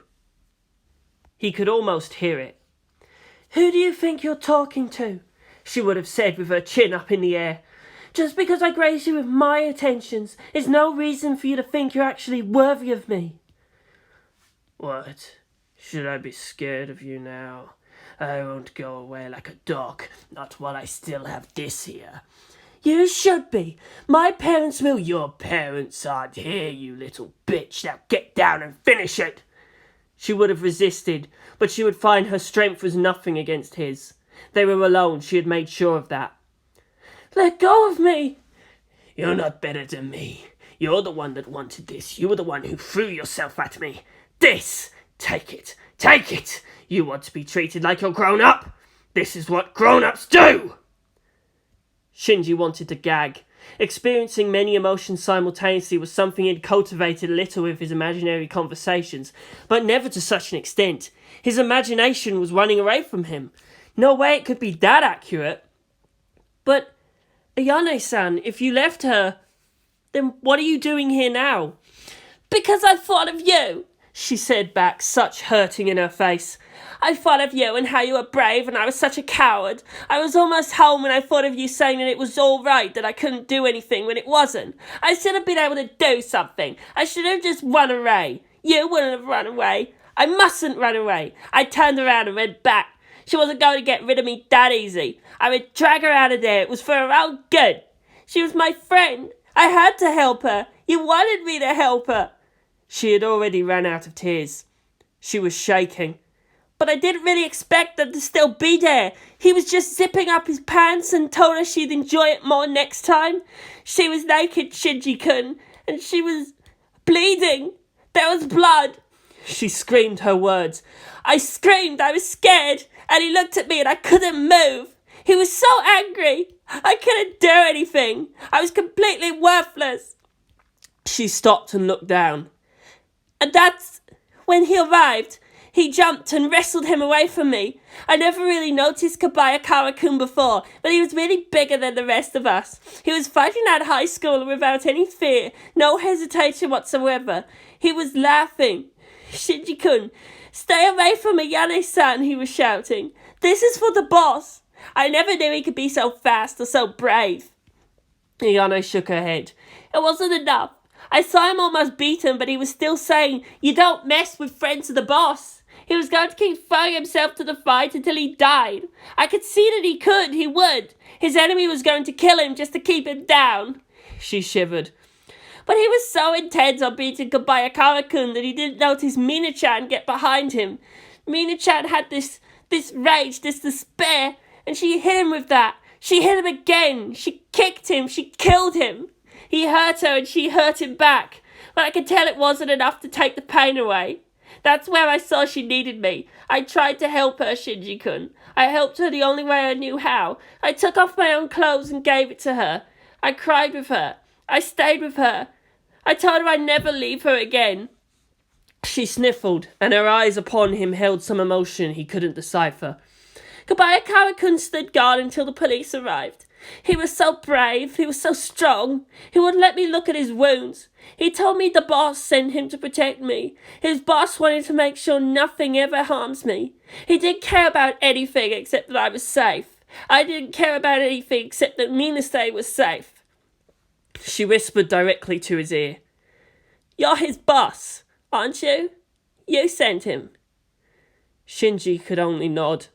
He could almost hear it. Who do you think you're talking to? She would have said with her chin up in the air. Just because I grace you with my attentions is no reason for you to think you're actually worthy of me. What? Should I be scared of you now? I won't go away like a dog, not while I still have this here. You should be. My parents will. Your parents aren't here, you little bitch. Now get down and finish it. She would have resisted, but she would find her strength was nothing against his. They were alone, she had made sure of that. Let go of me. You're not better than me. You're the one that wanted this. You were the one who threw yourself at me. This! Take it. Take it! You want to be treated like you're grown up? This is what grown-ups do! Shinji wanted to gag. Experiencing many emotions simultaneously was something he'd cultivated a little with his imaginary conversations, but never to such an extent. His imagination was running away from him. No way it could be that accurate. But, Ayane-san, if you left her, then what are you doing here now? Because I thought of you, she said back, such hurting in her face. I thought of you and how you were brave and I was such a coward. I was almost home when I thought of you saying that it was all right, that I couldn't do anything when it wasn't. I should have been able to do something. I should have just run away. You wouldn't have run away. I mustn't run away. I turned around and went back. She wasn't going to get rid of me that easy. I would drag her out of there. It was for her own good. She was my friend. I had to help her. You wanted me to help her. She had already ran out of tears. She was shaking. But I didn't really expect them to still be there. He was just zipping up his pants and told her she'd enjoy it more next time. She was naked, Shinji-kun, and she was bleeding. There was blood. She screamed her words. I screamed. I was scared. And he looked at me and I couldn't move. He was so angry. I couldn't do anything. I was completely worthless. She stopped and looked down. And that's when he arrived. He jumped and wrestled him away from me. I never really noticed Kabayakara-kun before, but he was really bigger than the rest of us. He was fighting that high schooler without any fear, no hesitation whatsoever. He was laughing. Shinji-kun, stay away from Ayane-san, he was shouting. This is for the boss. I never knew he could be so fast or so brave. Ayane shook her head. It wasn't enough. I saw him almost beat him, but he was still saying, "You don't mess with friends of the boss." He was going to keep throwing himself to the fight until he died. I could see that he would. His enemy was going to kill him just to keep him down. She shivered. But he was so intent on beating Kobayakara-kun that he didn't notice Mina-chan get behind him. Mina-chan had this rage, this despair, and she hit him with that. She hit him again. She kicked him. She killed him. He hurt her and she hurt him back. But I could tell it wasn't enough to take the pain away. That's where I saw she needed me. I tried to help her, Shinji-kun. I helped her the only way I knew how. I took off my own clothes and gave it to her. I cried with her. I stayed with her. I told her I'd never leave her again. She sniffled, and her eyes upon him held some emotion he couldn't decipher. Kobayakara-kun stood guard until the police arrived. He was so brave, he was so strong. He wouldn't let me look at his wounds. He told me the boss sent him to protect me. His boss wanted to make sure nothing ever harms me. He didn't care about anything except that I was safe. I didn't care about anything except that Minase was safe. She whispered directly to his ear. You're his boss, aren't you? You sent him. Shinji could only nod.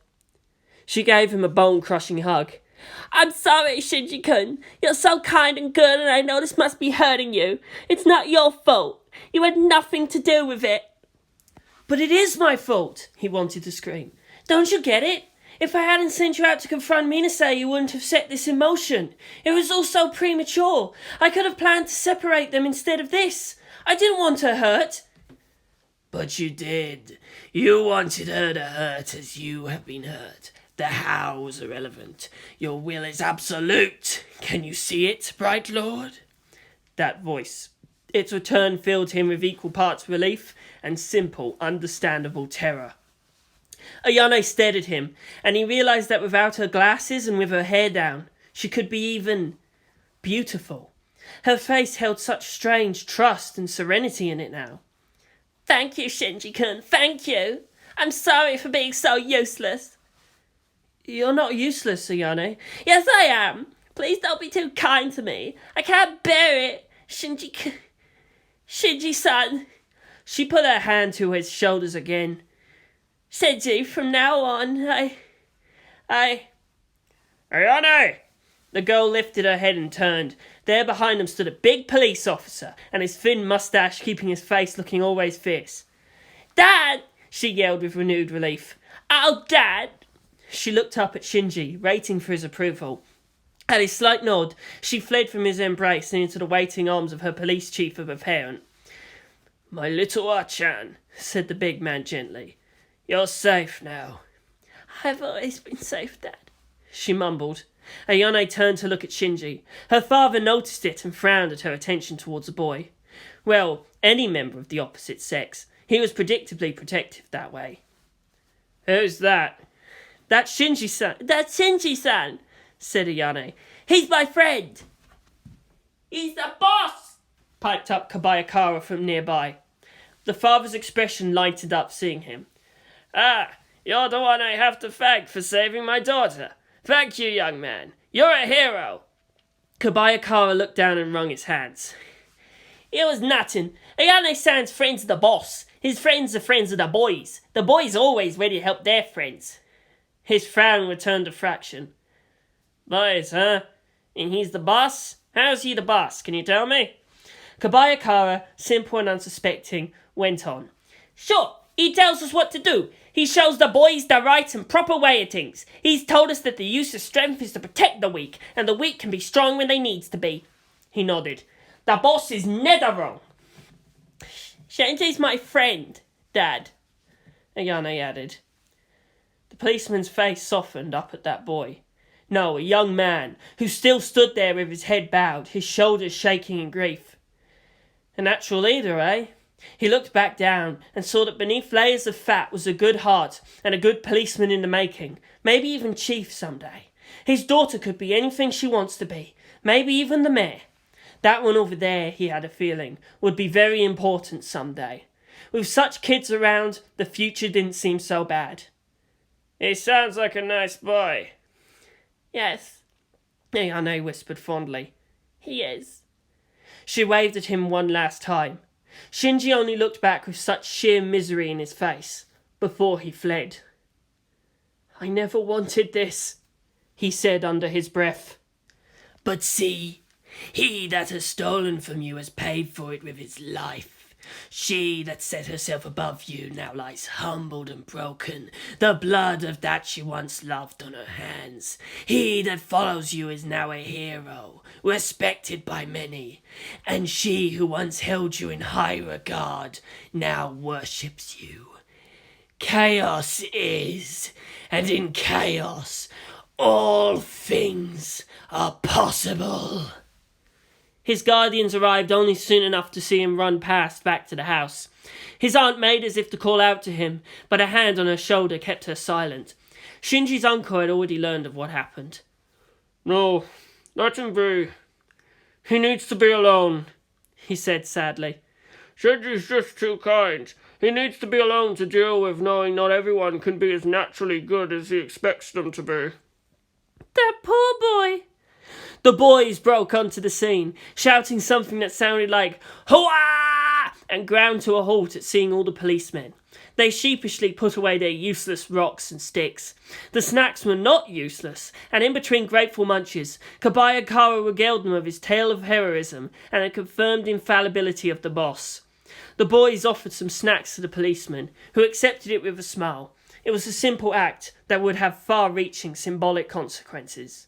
She gave him a bone-crushing hug. I'm sorry, Shinji-kun. You're so kind and good, and I know this must be hurting you. It's not your fault. You had nothing to do with it. But it is my fault, he wanted to scream. Don't you get it? If I hadn't sent you out to confront Minase, you wouldn't have set this in motion. It was all so premature. I could have planned to separate them instead of this. I didn't want her hurt. But you did. You wanted her to hurt as you have been hurt. The how was irrelevant. Your will is absolute. Can you see it, bright lord? That voice. Its return filled him with equal parts relief and simple, understandable terror. Ayane stared at him, and he realized that without her glasses and with her hair down, she could be even beautiful. Her face held such strange trust and serenity in it now. Thank you, Shinji-kun. Thank you. I'm sorry for being so useless. You're not useless, Ayane. Yes, I am. Please don't be too kind to me. I can't bear it. Shinji-san. She put her hand to his shoulders again. Shinji, from now on, I... Ayane! The girl lifted her head and turned. There behind them stood a big police officer, and his thin moustache keeping his face looking always fierce. Dad! She yelled with renewed relief. Oh, Dad! She looked up at Shinji, waiting for his approval. At his slight nod, she fled from his embrace and into the waiting arms of her police chief of a parent. My little Ah-chan, said the big man gently. You're safe now. I've always been safe, Dad, she mumbled. Ayane turned to look at Shinji. Her father noticed it and frowned at her attention towards the boy. Well, any member of the opposite sex. He was predictably protective that way. Who's that? That's Shinji-san. That's Shinji-san, said Ayane. He's my friend. He's the boss, piped up Kobayakara from nearby. The father's expression lighted up seeing him. Ah, you're the one I have to thank for saving my daughter. Thank you, young man. You're a hero. Kobayakara looked down and wrung his hands. It was nothing. Ayane-san's friends of the boss. His friends are friends of the boys. The boys are always ready to help their friends. His frown returned a fraction. Boys, huh? And he's the boss? How's he the boss? Can you tell me? Kobayakara, simple and unsuspecting, went on. Sure, he tells us what to do. He shows the boys the right and proper way of things. He's told us that the use of strength is to protect the weak, and the weak can be strong when they needs to be. He nodded. The boss is never wrong. Shinji's my friend, Dad, Ayane added. The policeman's face softened up at that boy. No, a young man, who still stood there with his head bowed, his shoulders shaking in grief. A natural leader, eh? He looked back down and saw that beneath layers of fat was a good heart and a good policeman in the making, maybe even chief someday. His daughter could be anything she wants to be, maybe even the mayor. That one over there, he had a feeling, would be very important someday. With such kids around, the future didn't seem so bad. He sounds like a nice boy, Yes, Ayane whispered fondly. he is. She waved at him one last time. Shinji only looked back with such sheer misery in his face, before he fled. I never wanted this, he said under his breath. But see, he that has stolen from you has paid for it with his life. She that set herself above you now lies humbled and broken, the blood of that she once loved on her hands. He that follows you is now a hero, respected by many, and she who once held you in high regard now worships you. Chaos is, and in chaos all things are possible. His guardians arrived only soon enough to see him run past back to the house. His aunt made as if to call out to him, but a hand on her shoulder kept her silent. Shinji's uncle had already learned of what happened. No, let him be. He needs to be alone, he said sadly. Shinji's just too kind. He needs to be alone to deal with knowing not everyone can be as naturally good as he expects them to be. That poor boy. The boys broke onto the scene, shouting something that sounded like "Hooah!" and ground to a halt at seeing all the policemen. They sheepishly put away their useless rocks and sticks. The snacks were not useless, and in between grateful munches, Kabayakara regaled them of his tale of heroism and the confirmed infallibility of the boss. The boys offered some snacks to the policeman, who accepted it with a smile. It was a simple act that would have far-reaching symbolic consequences.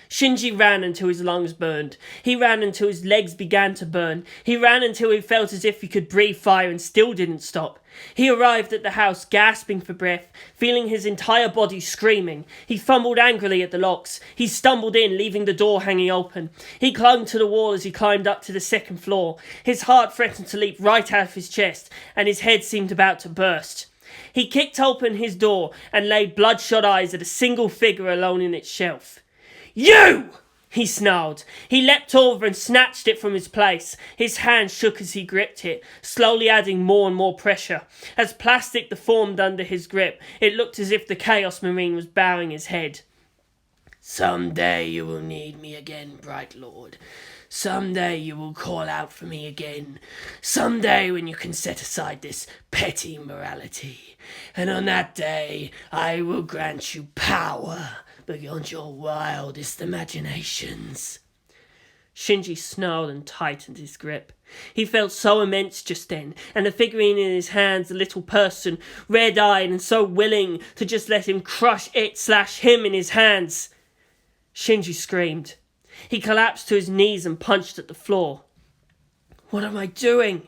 Shinji ran until his lungs burned. He ran until his legs began to burn. He ran until he felt as if he could breathe fire and still didn't stop. He arrived at the house gasping for breath, feeling his entire body screaming. He fumbled angrily at the locks. He stumbled in, leaving the door hanging open. He clung to the wall as he climbed up to the second floor. His heart threatened to leap right out of his chest, and his head seemed about to burst. He kicked open his door and laid bloodshot eyes at a single figure alone in its shelf. "You!" he snarled. He leapt over and snatched it from his place. His hand shook as he gripped it, slowly adding more and more pressure. As plastic deformed under his grip, it looked as if the Chaos Marine was bowing his head. Someday you will need me again, Bright Lord. Someday you will call out for me again. Someday when you can set aside this petty morality. And on that day, I will grant you power beyond your wildest imaginations. Shinji snarled and tightened his grip. He felt so immense just then, and the figurine in his hands, the little person, red-eyed and so willing to just let him crush it/him in his hands. Shinji screamed. He collapsed to his knees and punched at the floor. "What am I doing?"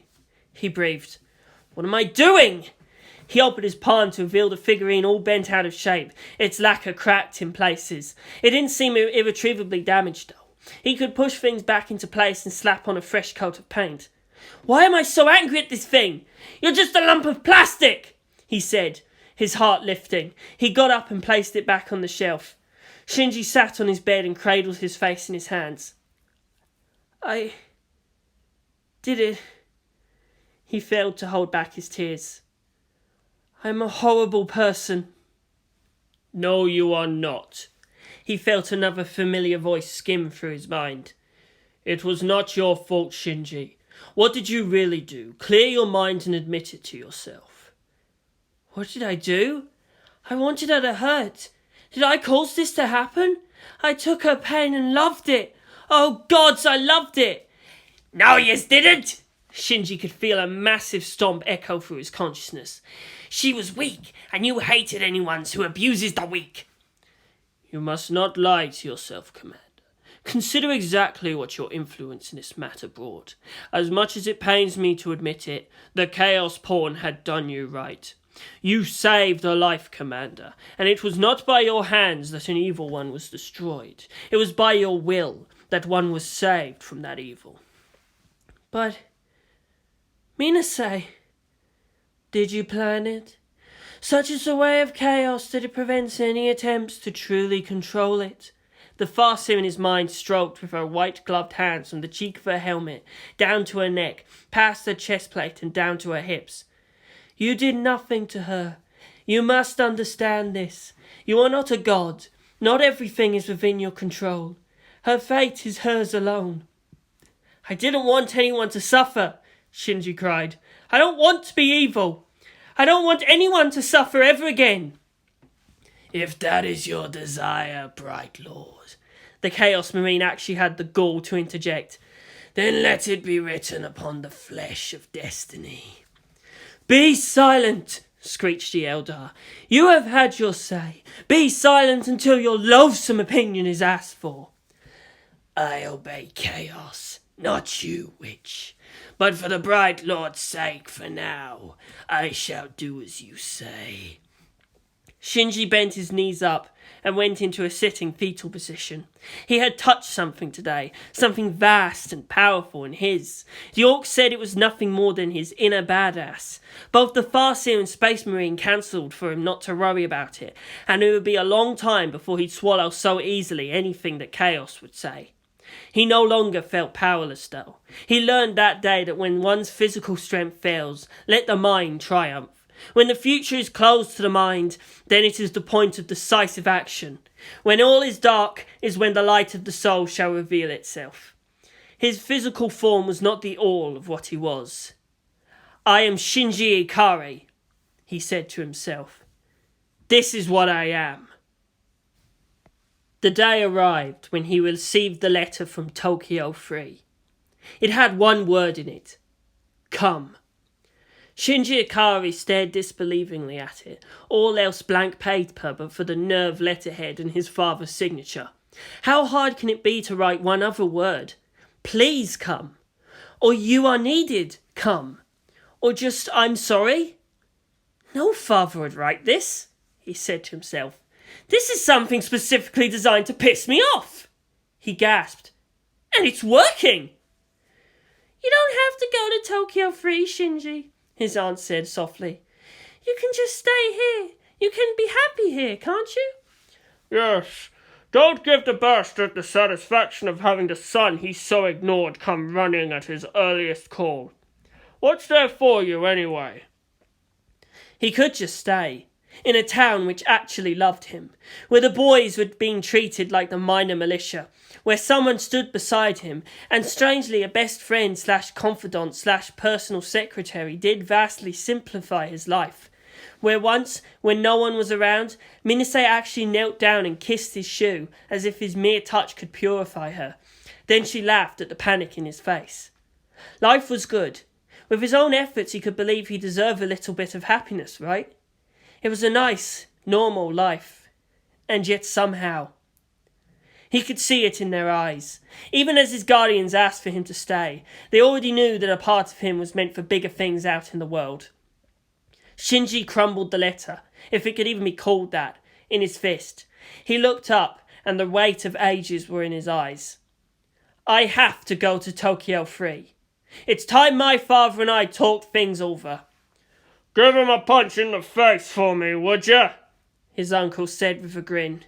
he breathed. "What am I doing?" He opened his palm to reveal the figurine all bent out of shape, its lacquer cracked in places. It didn't seem irretrievably damaged, though. He could push things back into place and slap on a fresh coat of paint. "Why am I so angry at this thing? You're just a lump of plastic!" he said, his heart lifting. He got up and placed it back on the shelf. Shinji sat on his bed and cradled his face in his hands. "I did it." He failed to hold back his tears. "I'm a horrible person." No, you are not. He felt another familiar voice skim through his mind. It was not your fault, Shinji. What did you really do? Clear your mind and admit it to yourself. What did I do? I wanted her to hurt. Did I cause this to happen? I took her pain and loved it. Oh gods, I loved it. No, yous didn't! Shinji could feel a massive stomp echo through his consciousness. She was weak, and you hated anyone who abuses the weak. You must not lie to yourself, Commander. Consider exactly what your influence in this matter brought. As much as it pains me to admit it, the Chaos Pawn had done you right. You saved a life, Commander, and it was not by your hands that an evil one was destroyed. It was by your will that one was saved from that evil. But, Minase, did you plan it? Such is the way of chaos that it prevents any attempts to truly control it. The farseer in his mind stroked with her white-gloved hands from the cheek of her helmet, down to her neck, past her chest plate and down to her hips. You did nothing to her. You must understand this. You are not a god. Not everything is within your control. Her fate is hers alone. I didn't want anyone to suffer, Shinji cried. I don't want to be evil. I don't want anyone to suffer ever again. If that is your desire, Bright Lord, the Chaos Marine actually had the gall to interject, then let it be written upon the flesh of destiny. Be silent, screeched the Eldar. You have had your say. Be silent until your loathsome opinion is asked for. I obey chaos, not you, witch. But for the Bright Lord's sake, for now, I shall do as you say. Shinji bent his knees up and went into a sitting fetal position. He had touched something today, something vast and powerful in his. The Orc said it was nothing more than his inner badass. Both the Farseer and Space Marine cancelled for him not to worry about it, and it would be a long time before he'd swallow so easily anything that Chaos would say. He no longer felt powerless though. He learned that day that when one's physical strength fails, let the mind triumph. When the future is closed to the mind, then it is the point of decisive action. When all is dark is when the light of the soul shall reveal itself. His physical form was not the all of what he was. I am Shinji Ikari, he said to himself. This is what I am. The day arrived when he received the letter from Tokyo 3. It had one word in it. Come. Shinji Ikari stared disbelievingly at it, all else blank paper but for the NERV letterhead and his father's signature. How hard can it be to write one other word? Please come. Or you are needed, come. Or just I'm sorry? No father would write this, he said to himself. This is something specifically designed to piss me off. He gasped. And it's working. You don't have to go to Tokyo 3, Shinji, his aunt said softly. You can just stay here. You can be happy here, can't you? Yes. Don't give the bastard the satisfaction of having the son he so ignored come running at his earliest call. What's there for you, anyway? He could just stay, in a town which actually loved him, where the boys were being treated like the minor militia, where someone stood beside him, and strangely a best friend / confidant / personal secretary did vastly simplify his life, where once, when no one was around, Minase actually knelt down and kissed his shoe, as if his mere touch could purify her. Then she laughed at the panic in his face. Life was good. With his own efforts he could believe he deserved a little bit of happiness, right? It was a nice, normal life. And yet somehow... He could see it in their eyes. Even as his guardians asked for him to stay, they already knew that a part of him was meant for bigger things out in the world. Shinji crumbled the letter, if it could even be called that, in his fist. He looked up, and the weight of ages were in his eyes. I have to go to Tokyo 3. It's time my father and I talked things over. Give him a punch in the face for me, would ya? His uncle said with a grin.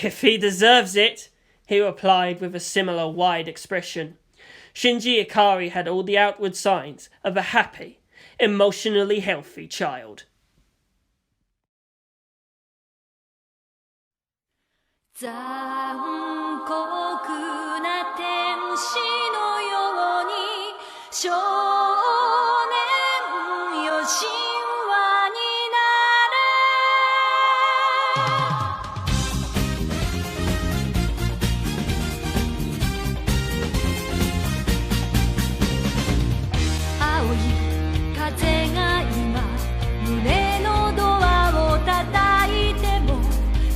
If he deserves it, he replied with a similar wide expression. Shinji Ikari had all the outward signs of a happy, emotionally healthy child. 残酷な天使のように少年よ神話になれ青い風が今胸のドアを叩いても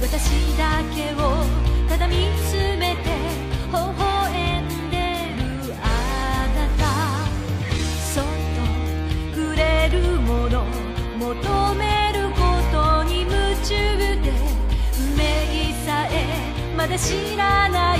私だけをただ見つめて微笑んでるあなたそっとくれるもの求めることに夢中で運命さえまだ知らない